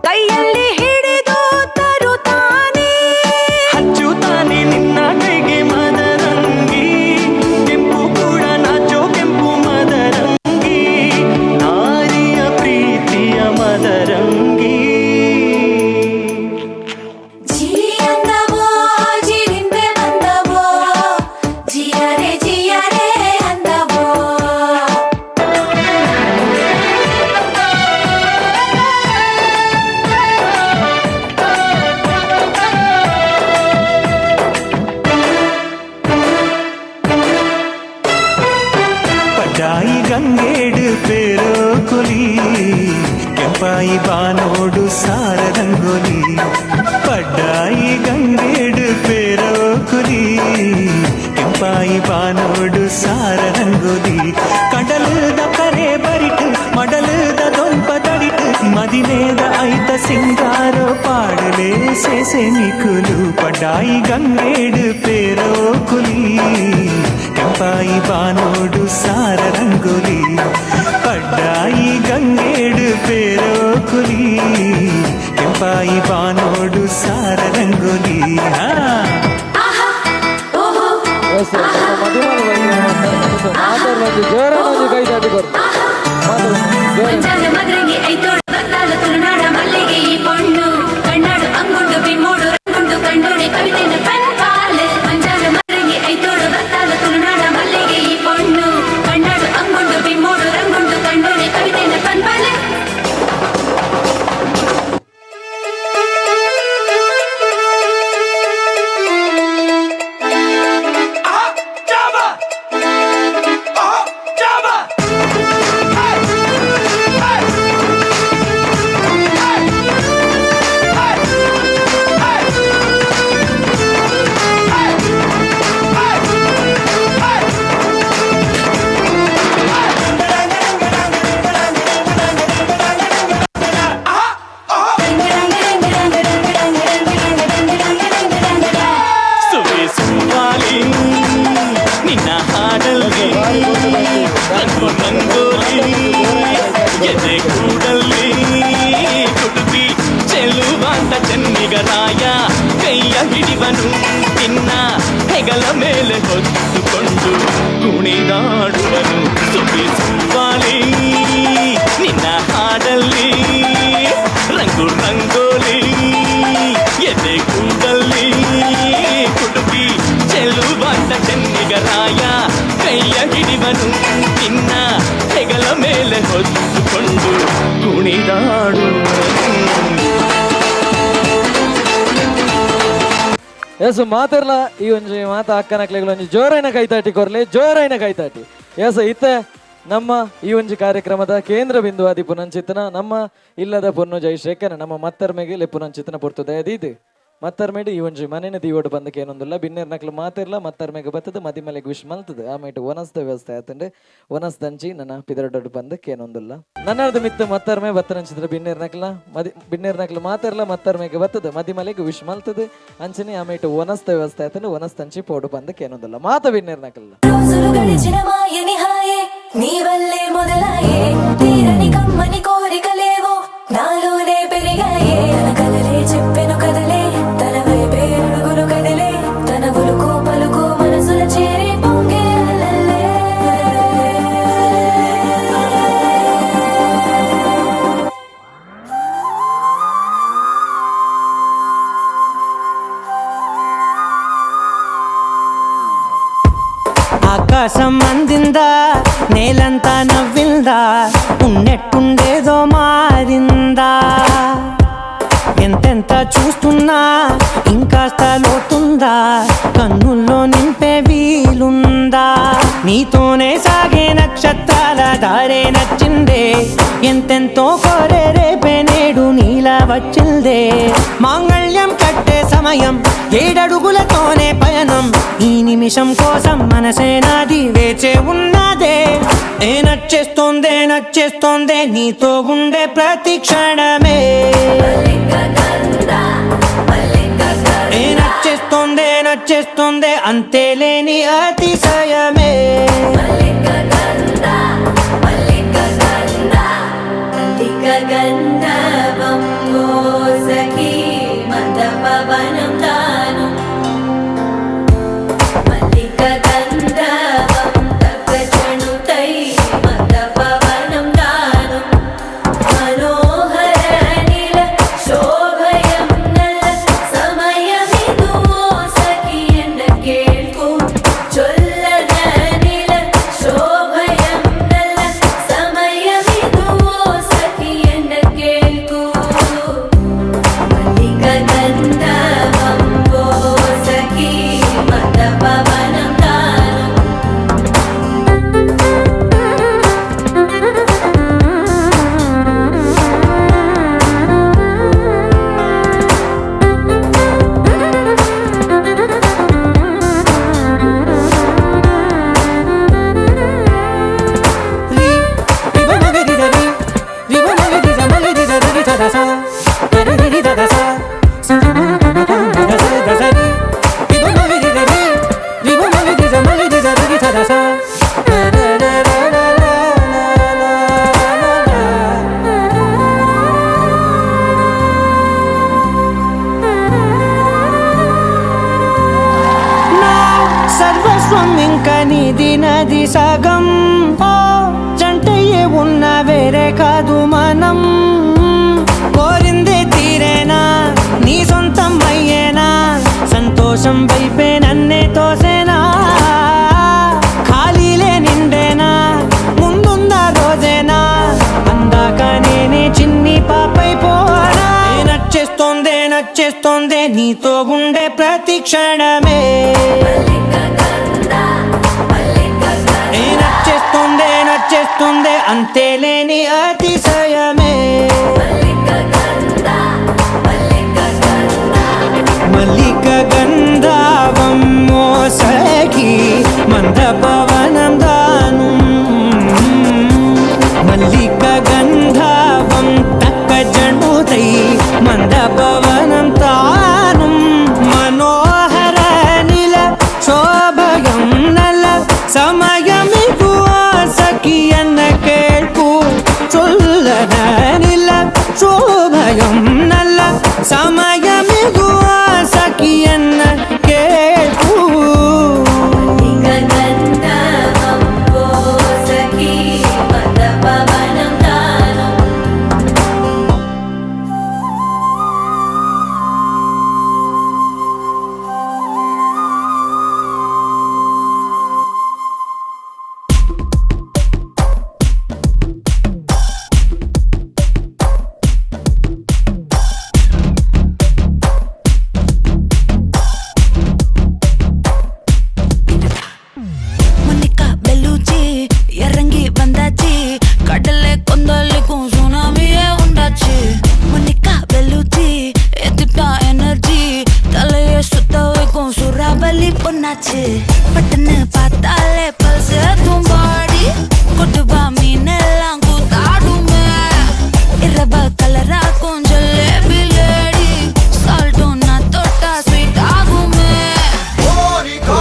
ಕೈಯಲ್ಲಿ ಹಿಡಿದು ತರುತ್ತಾನೆ ಹಚ್ಚುತ್ತಾನೆ ನಿನ್ನ ಕೈಗೆ ಮದರಂಗಿ ಕೆಂಪು ಕೂಡ ನಾಚೋ ಕೆಂಪು ಮದರಂಗಿ ನಾರಿಯ ಪ್ರೀತಿಯ ಮದರಂಗಿ ಪಡ್ಡಾಯಿ ಗಂಗೇಡು ಪೇರೋ ಕೊಲಿ ಕೆಂಪಾಯಿ ಬಾನೋಡು ಸಾರ ರಂಗೋಲಿ ಪಡ್ಡಾಯಿ ಗಂಗೇಡು ಪೇರೋ ಕೊಲಿ ಕೆಂಪಾಯಿ ಬಾನೋಡು ಸಾರ ರಂಗೋಲಿ ಕಡಲದ ಕರೆ ಬರಿಟು ಮಡಲದ ದೊಂಪ ತಡಿಟು ಮದಿಮೇದ ಐತ ಸಿಂಗಾರೋ ಪಾಡಲೇ ಸೇಸೆ ನಿಕುಲು ಪಡ್ಡಾಯಿ ಗಂಗೇಡು ಪೇರೋ ಕುಲಿ ಕೆಂಪಾಯಿ ಬಾನೋಡು ಸಾರ ರಂಗೋಲಿ ಪಡ್ಡಾಯಿ ಗಂಗೇಡು ಪೇರೋ ಕುಲಿ ಕೆಂಪಾಯಿ ಬಾನೋಡು ಸಾರ ರಂಗೋಲಿ ಜೋರಾಗಿ ಕೈ ದಾಟಿ ಕೊಡು ನಿನ್ನ ಹಾಡಲ್ಲಿ ಎದೆ ಕೂಡಲ್ಲಿ ಕುಟುಂಬಿ ಚೆಲುವಾಂತ ಚೆನ್ನಿಗರಾಯ ಕೈಯ ಹಿಡಿವನು ನಿನ್ನ ಹೆಗಲ ಮೇಲೆ ಹೊತ್ತುಕೊಂಡು ಕುಣಿದಾಡುವನು ಸುಖಿಸುವಾಲಿ ನಿನ್ನ ಹಾಡಲ್ಲಿ ರಂಗು ರಂಗೋಲಿ ಎದೆ ಕೂಡಲ್ಲಿ ಕುಟುಂಬಿ ಚೆಲುವಾಂತ ಚೆನ್ನಿಗರಾಯ ಕೈಯ ಹಿಡಿವನು ನಿನ್ನ ಹೆಗಲ ಮೇಲೆ ಹೊತ್ತುಕೊಂಡು ಕುಣಿದಾಡುವನು. ಎಸ್ ಮಾತಿರ್ಲ ಈ ಒಂಜಿ ಮಾತ ಅಕ್ಕನಕ್ಲೆಗಳು ಒಂಜಿ ಜೋರೈನ ಕೈತಾಟಿ ಕೊರ್ಲೆ ಜೋರೈನ ಕೈತಾಟಿ ಎಸ್ ಇತ್ತೆ ನಮ್ಮ ಈ ಒಂಜಿ ಕಾರ್ಯಕ್ರಮದ ಕೇಂದ್ರ ಬಿಂದು ಆದಿ ಪುನಂಚಿತನ ನಮ್ಮ ಇಲ್ಲದ ಪೊನ್ನು ಜೈಶ್ರೇಖನ ನಮ್ಮ ಮತ್ತರ್ಮೆಗೆ ಲೆ ಪುನಂಚಿತನ ಪೊರ್ತುದ ಇದು ಮತ್ತರ್ಮೇಡು ಈ ಒಂಜಿ ಮನೆನ ದೀವೋಡು ಬಂದಕ್ಕೆ ಏನೊಂದಿಲ್ಲ ಬಿನ್ನೇರ್ ನಕ್ಲು ಮಾತಿರ್ಲ ಮತ್ತರ್ಮೆಗೆ ಬರ್ತದೆ ಮದಿ ಮಲೆಗೆ ವಿಶ್ ಮಲ್ತದೆ ಆಮೇಲೆ ಒನಸ್ದ ವ್ಯವಸ್ಥೆ ಆತಂಡೆ ಒನಸ್ದಂಚಿ ನನ್ನ ಪಿದರೊಡ್ಡು ಬಂದಕ್ಕೆ ಏನೊಂದಿಲ್ಲ ನನ್ನದು ಮಿತ್ತು ಮತ್ತರ್ಮೆ ಬತ್ತರಂಚಿದ್ರೆ ಬಿನ್ನೇರ್ ನಕ್ಲ ಬಿನ್ನೇರ್ ನಕ್ಲು ಮಾತಿರ್ಲ ಮತ್ತರ್ಮೆಗೆ ಬರ್ತದೆ ಮದಿ ಮಲೆಗೆ ವಿಶ್ ಮಲ್ತದೆ ಅಂಚನೆ ಆಮೇಲೆ ಒನಸ್ದ ವ್ಯವಸ್ಥೆ ಆತಂಡೆ ಒನಸ್ತಂಚಿ ಪೋಡು ಬಂದಕ್ಕೆ ಏನೊಂದಿಲ್ಲ ಮಾತ ಬಿನ್ನೇರ್ ನಕ್ಲ ನೀವಲ್ಲೇ ಮೊದಲಾಯೇ ತೀರನಿ ಕಮ್ಮನಿ ಕೋರಿಕಲೇವೋ ನಾಲೂನೇ ಪೆರಿಗಾಯೇ ಕದಲೆ చెప్పెను కదలే తన వైపే అడుగులు కదలే తన ఉలుకు పలుకు మనసుల చేరి ఆకాశం అందిందా, నేలంతా నవ్విందా, ఉన్నట్టుండేదో మారిందా. ఎంతెంత చూస్తున్నా ఇంకాస్త లోతుందా, కన్నుల్లో నింపే వీలుందా. నీతోనే సాగే నక్షత్రాల దారే నచ్చిందే, ఎంతెంతో కోరే రేపే నేడు నీలా వచ్చిందే. మాంగళ్యం కట్టే సమయం 7 అడుగులతోనే పయనం, ఈ నిమిషం కోసం మనసే నాది వేచే ఉన్నదే. నచ్చేస్తోందే నచ్చేస్తోందే నీతో ఉండే ప్రతి క్షణమే. నచ్చేస్తోందే నచ్చేస్తోందే అంతేలేని అతిశయమే. గంధర్వం సఖీ మందపవనం దాను, మల్లిక గంధర్వం తగ్గచణుతై మందపవనం దాను. మనోహర నీల శోభయం నల్ల సమయమిదు సఖీ ఎన్న కేಳ್ಕು. చొల్లన నీల శోభయం నల్ల సమయమిదు సఖీ ఎన్న కేಳ್కు. మల్లిక గంధర్వం సఖీ మందపవనం దాను. సర్వస్వం ఇంకా నీది నది సగం, ఓ జంటయ్యే ఉన్న వేరే కాదు మనం. కోరిందే తీరేనా నీ సొంతం అయ్యేనా, సంతోషం వైపే నన్నే తోసేనా. ఖాళీలే నిండేనా ముందుందా రోజేనా, అందాక నేనే చిన్ని పాపై పోనా. నచ్చేస్తోందే నచ్చేస్తోందే నీతో ఉండే ప్రతి క్షణమే. నచ్చేస్తోందే నచ్చేస్తోందే అంతేలేని అతిశయమే. మల్లిక గంధర్వం సఖీ మందపవనం దాను, మల్లిక గంధర్వం తక్కజణుతై మందపవనం తాను. మనోహర నీల శోభయం నల్ల సమయమిదు సఖీ ఎన్న కేಳ್ಕು. చొల్లన నీల శోభయం నల్ల సమయమిదు సఖీ ఎన్న కేಳ್కు. గంధర్వం సఖీ మందపవనం దాను. Monica Bellucci இறங்கி வந்தாச்சு, கடலை கொந்தளிக்கும் சுனாமியே உண்டாச்சு. Monica Bellucci எத்துட்டா எனர்ஜி, தலைய சுத்த வைக்கும் சூறாவளி பொண்ணாச்சு. பட்டுன்னு பார்த்தாலே பல்ஸ் தும்பாடி, கொட்டுவா மீனெல்லாம் கூத்தாடுமே. இரவ கலராக்கும் ஜலேபி லேடி, சால்ட்டும் நான் தொட்டா ஸ்வீட் ஆகுமே. Monica,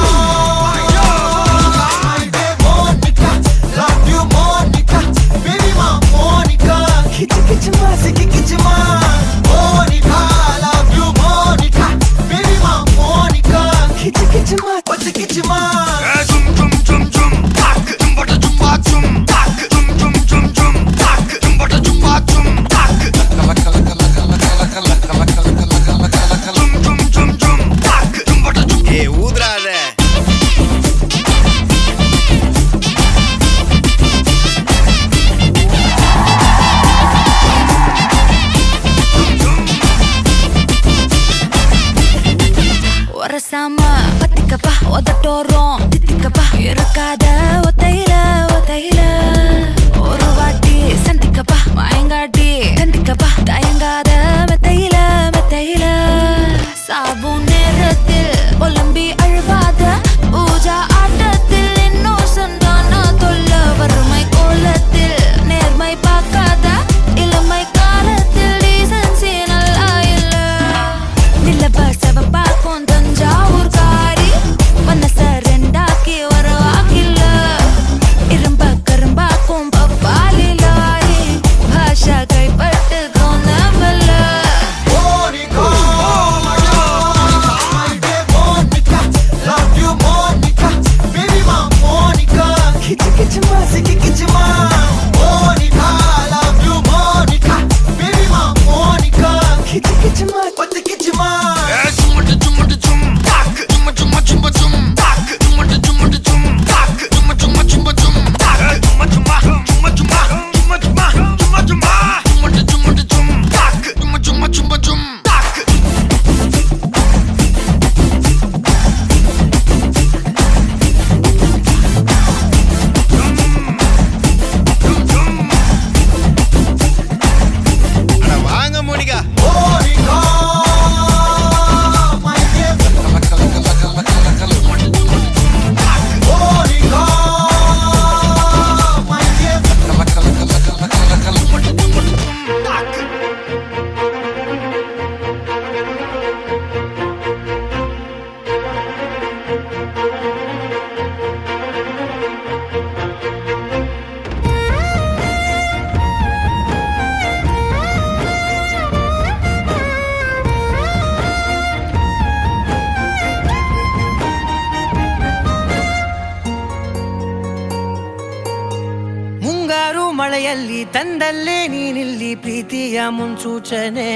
ಮಳೆಯಲ್ಲಿ ತಂದಲ್ಲೇ ನೀನಿಲ್ಲಿ ಪ್ರೀತಿಯ ಮುನ್ಸೂಚನೆ.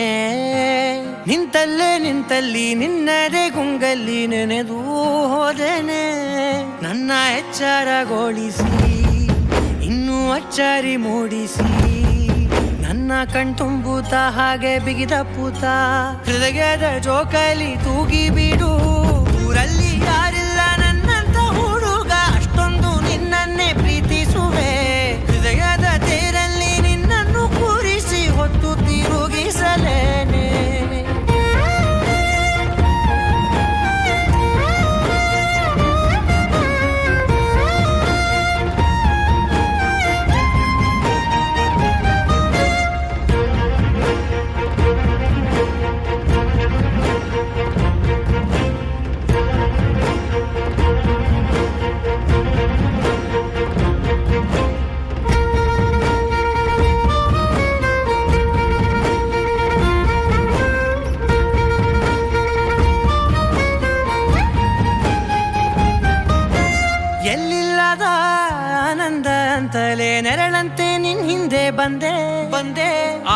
ನಿಂತಲ್ಲಿ ನಿನ್ನದೇ ಗುಂಗಲ್ಲಿ ನೆನೆದು ಹೋದೆನೆ. ನನ್ನ ಎಚ್ಚರಗೊಳಿಸಿ ಇನ್ನೂ ಅಚ್ಚರಿ ಮೂಡಿಸಿ ನನ್ನ ಕಣ್ತುಂಬುತ್ತ ಹಾಗೆ ಬಿಗಿದ ಪೂತ. ಹೃದಯದ ಜೋಕಾಲಿ ತೂಗಿ ಬಿಡು, ಊರಲ್ಲಿ ಯಾರಿಲ್ಲ ನನ್ನಂತ ಹುಡುಗ, ಅಷ್ಟೊಂದು ನಿನ್ನನ್ನೇ ಪ್ರೀತಿಸುವೆ. ಹೃದಯದ ತೇರಲ್ಲಿ ನಿನ್ನನ್ನು ಕೂರಿಸಿ ಹೊತ್ತು ತಿರುಗಿಸಲೇನೆ. ಎಲ್ಲಿಲ್ಲದ ಆನಂದ ಅಂತಲೇ ನೆರಳಂತೆ ನಿನ್ ಹಿಂದೆ ಬಂದೆ.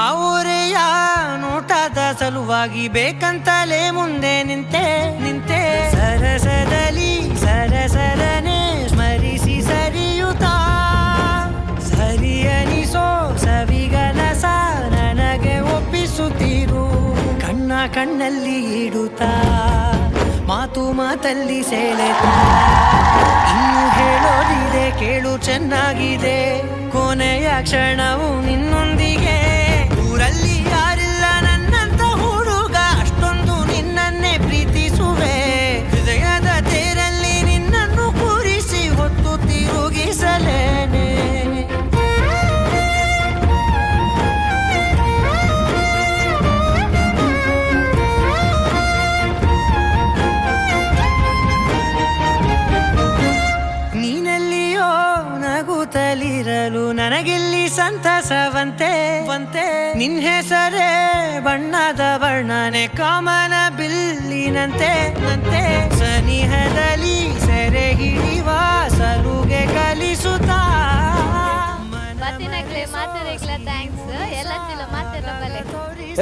ಆ ಊರೆಯ ನೋಟದ ಸಲುವಾಗಿ ಬೇಕಂತಲೇ ಮುಂದೆ ನಿಂತೆ. ಸರಸದಲ್ಲಿ ಸರಸರನೆ ಸ್ಮರಿಸಿ ಸರಿಯುತ್ತಾ, ಸರಿಯನಿಸೋ ಸವಿಗನಸ ನನಗೆ ಒಪ್ಪಿಸುತ್ತೀರು. ಕಣ್ಣಲ್ಲಿ ಇಡುತ್ತಾ, ಮಾತಲ್ಲಿ ಸೆಳೆತಾ, ಇನ್ನು ಹೇಳೋದಿದೆ ಕೇಳು ಚೆನ್ನಾಗಿದೆ. ಕೊನೆಯ ಕ್ಷಣವು ನಿನ್ನೊಂದಿಗೆ, ಊರಲ್ಲಿ ಯಾರಿಲ್ಲ ನನ್ನಂತ ಹುಡುಗ, ಅಷ್ಟೊಂದು ನಿನ್ನನ್ನೇ ಪ್ರೀತಿಸುವೆ. ಹೃದಯದ ತೇರಲ್ಲಿ ನಿನ್ನನ್ನು ಕೂರಿಸಿ ಹೊತ್ತು ತಿರುಗಿಸಲೇನೆ. ನೀನೆಲ್ಲಿಯೋ ನಗುತ್ತಲಿರಲು ನನಗೆಲ್ಲಿ ಸಂತಸವಂತೆ. ನಿನ್ ಹೆಸರೇ ಬಣ್ಣದ ವರ್ಣನೆ ಕಾಮನ ಬಿಲ್ಲಿನಂತೆ. ಸನಿಹದಲ್ಲಿ ಸೆರೆ ಹಿಡಿಯುವ ಸಲುಗೆ ಕಲಿಸುತ್ತಾ.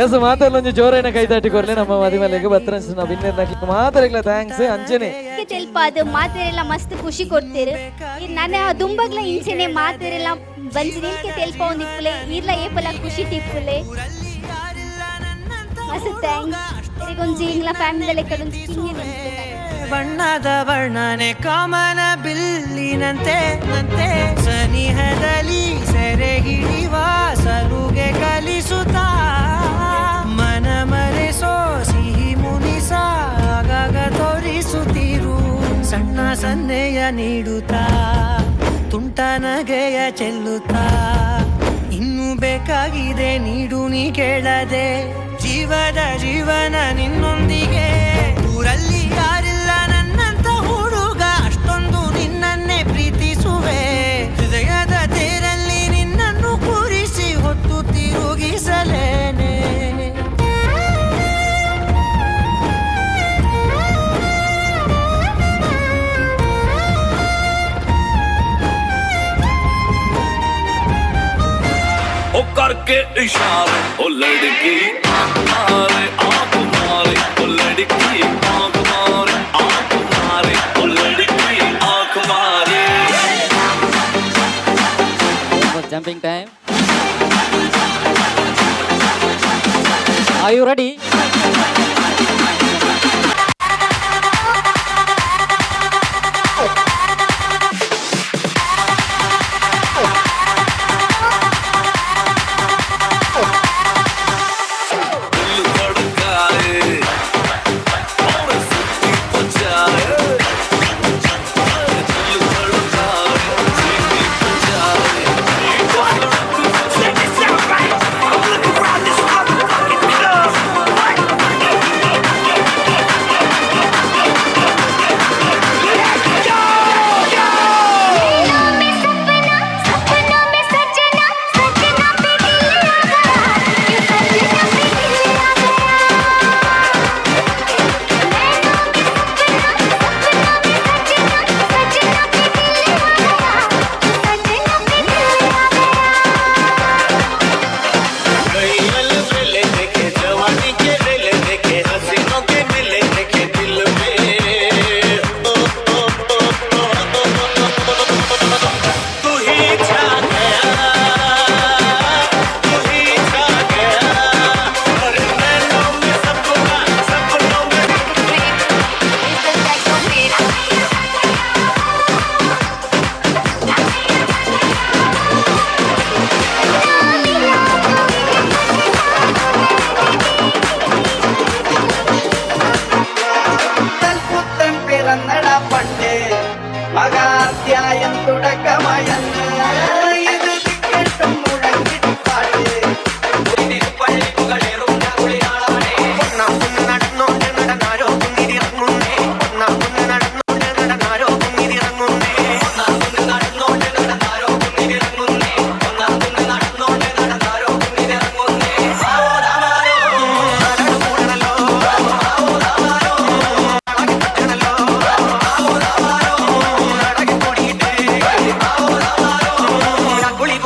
ಎಸ್ ಮಾತೆಲ್ಲ ಜೋರೈನ ಕೈ ದಾಟಿ ಕೊರ್ಲೆ ನಮ್ಮ ಮದಿಮಲೆಗೆ ಬತ್ತರನ್ಸ್ ನಾವು ಇನ್ನೇನು ಮಾತಾಡಲಿಲ್ಲ ಥ್ಯಾಂಕ್ಸ್ ಅಂಚನೆ ತೆಲ್ಪಾದು ಮಾತೆರೆಲ್ಲ ಮಸ್ತ್ ಖುಷಿ ಕೊಡ್ತೀರು. ನಾನು ದುಂಬಗ್ಲ ಇಂಚೆನೆ ಮಾತೆರೆಲ್ಲ ಬಂದು ನಿಲ್ಕೆ ತೆಲ್ಪ ಒಂದು ಇಪ್ಪಲೆ ಇರ್ಲ ಏಪಲ ಖುಷಿ ತಿಪ್ಪಲೆ ಮಸ್ತ್ ಥ್ಯಾಂಕ್ಸ್. ಒಂಜಿ ಇಂಗ್ಲ ಫ್ಯಾಮಿಲಿ ಕಡೊಂದು ಕಿಂಗೆ ಬಣ್ಣದ ವರ್ಣನೆ ಕಾಮನ ಬಿಲ್ಲಿನಂತೆ. ಸನಿಹದಲ್ಲಿ ಸೆರೆ ಹಿಡಿಯುವ ಸಲುಗೆ ಕಲಿಸುತ್ತಾ, ಮನ ಮರೆಸೋ ಸಿಹಿ ಮುನಿಸ ಆಗಾಗ ತೋರಿಸುತ್ತೀರು. ಸಣ್ಣ ಸನ್ನೆಯ ನೀಡುತ್ತಾ, ತುಂಟ ನಗೆಯ ಚೆಲ್ಲುತ್ತಾ, ಇನ್ನೂ ಬೇಕಾಗಿದೆ ನೀಡು ನೀ ಕೇಳದೆ. ಜೀವನ ನಿನ್ನೊಂದಿಗೆ, ಊರಲ್ಲಿ ಯಾರಿಲ್ಲ ನನ್ನಂತ ಹುಡುಗ, ಅಷ್ಟೊಂದು ನಿನ್ನನ್ನೇ ಪ್ರೀತಿಸುವೆ. ಹೃದಯದ ತೇರಲ್ಲಿ ನಿನ್ನನ್ನು ಕೂರಿಸಿ ಹೊತ್ತು ತಿರುಗಿಸಲೇನೆ. ओ करके इशारे ओ लड़की मारे आँख मारे ओ लड़की आँख मारे आँख मारे ओ लड़की आँख मारे. Jumping time. Are you ready?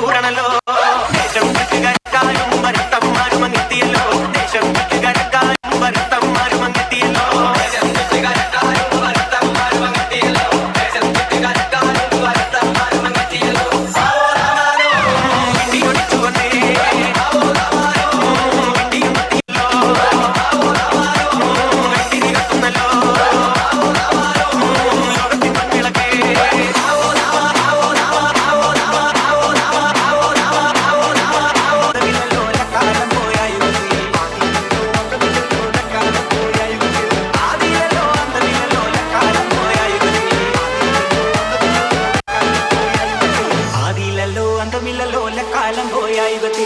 കൂടണല്ലോ ദേശം വിട്ടുകരക്കാരും വരുത്തന്മാരും അങ്ങെത്തിയല്ലോ ദേശം വിട്ടുകരക്കാരും വരുത്തന്മാരും അങ്ങെത്തിയല്ലോ అందమిల్లలో కాలం పోయా యుగతి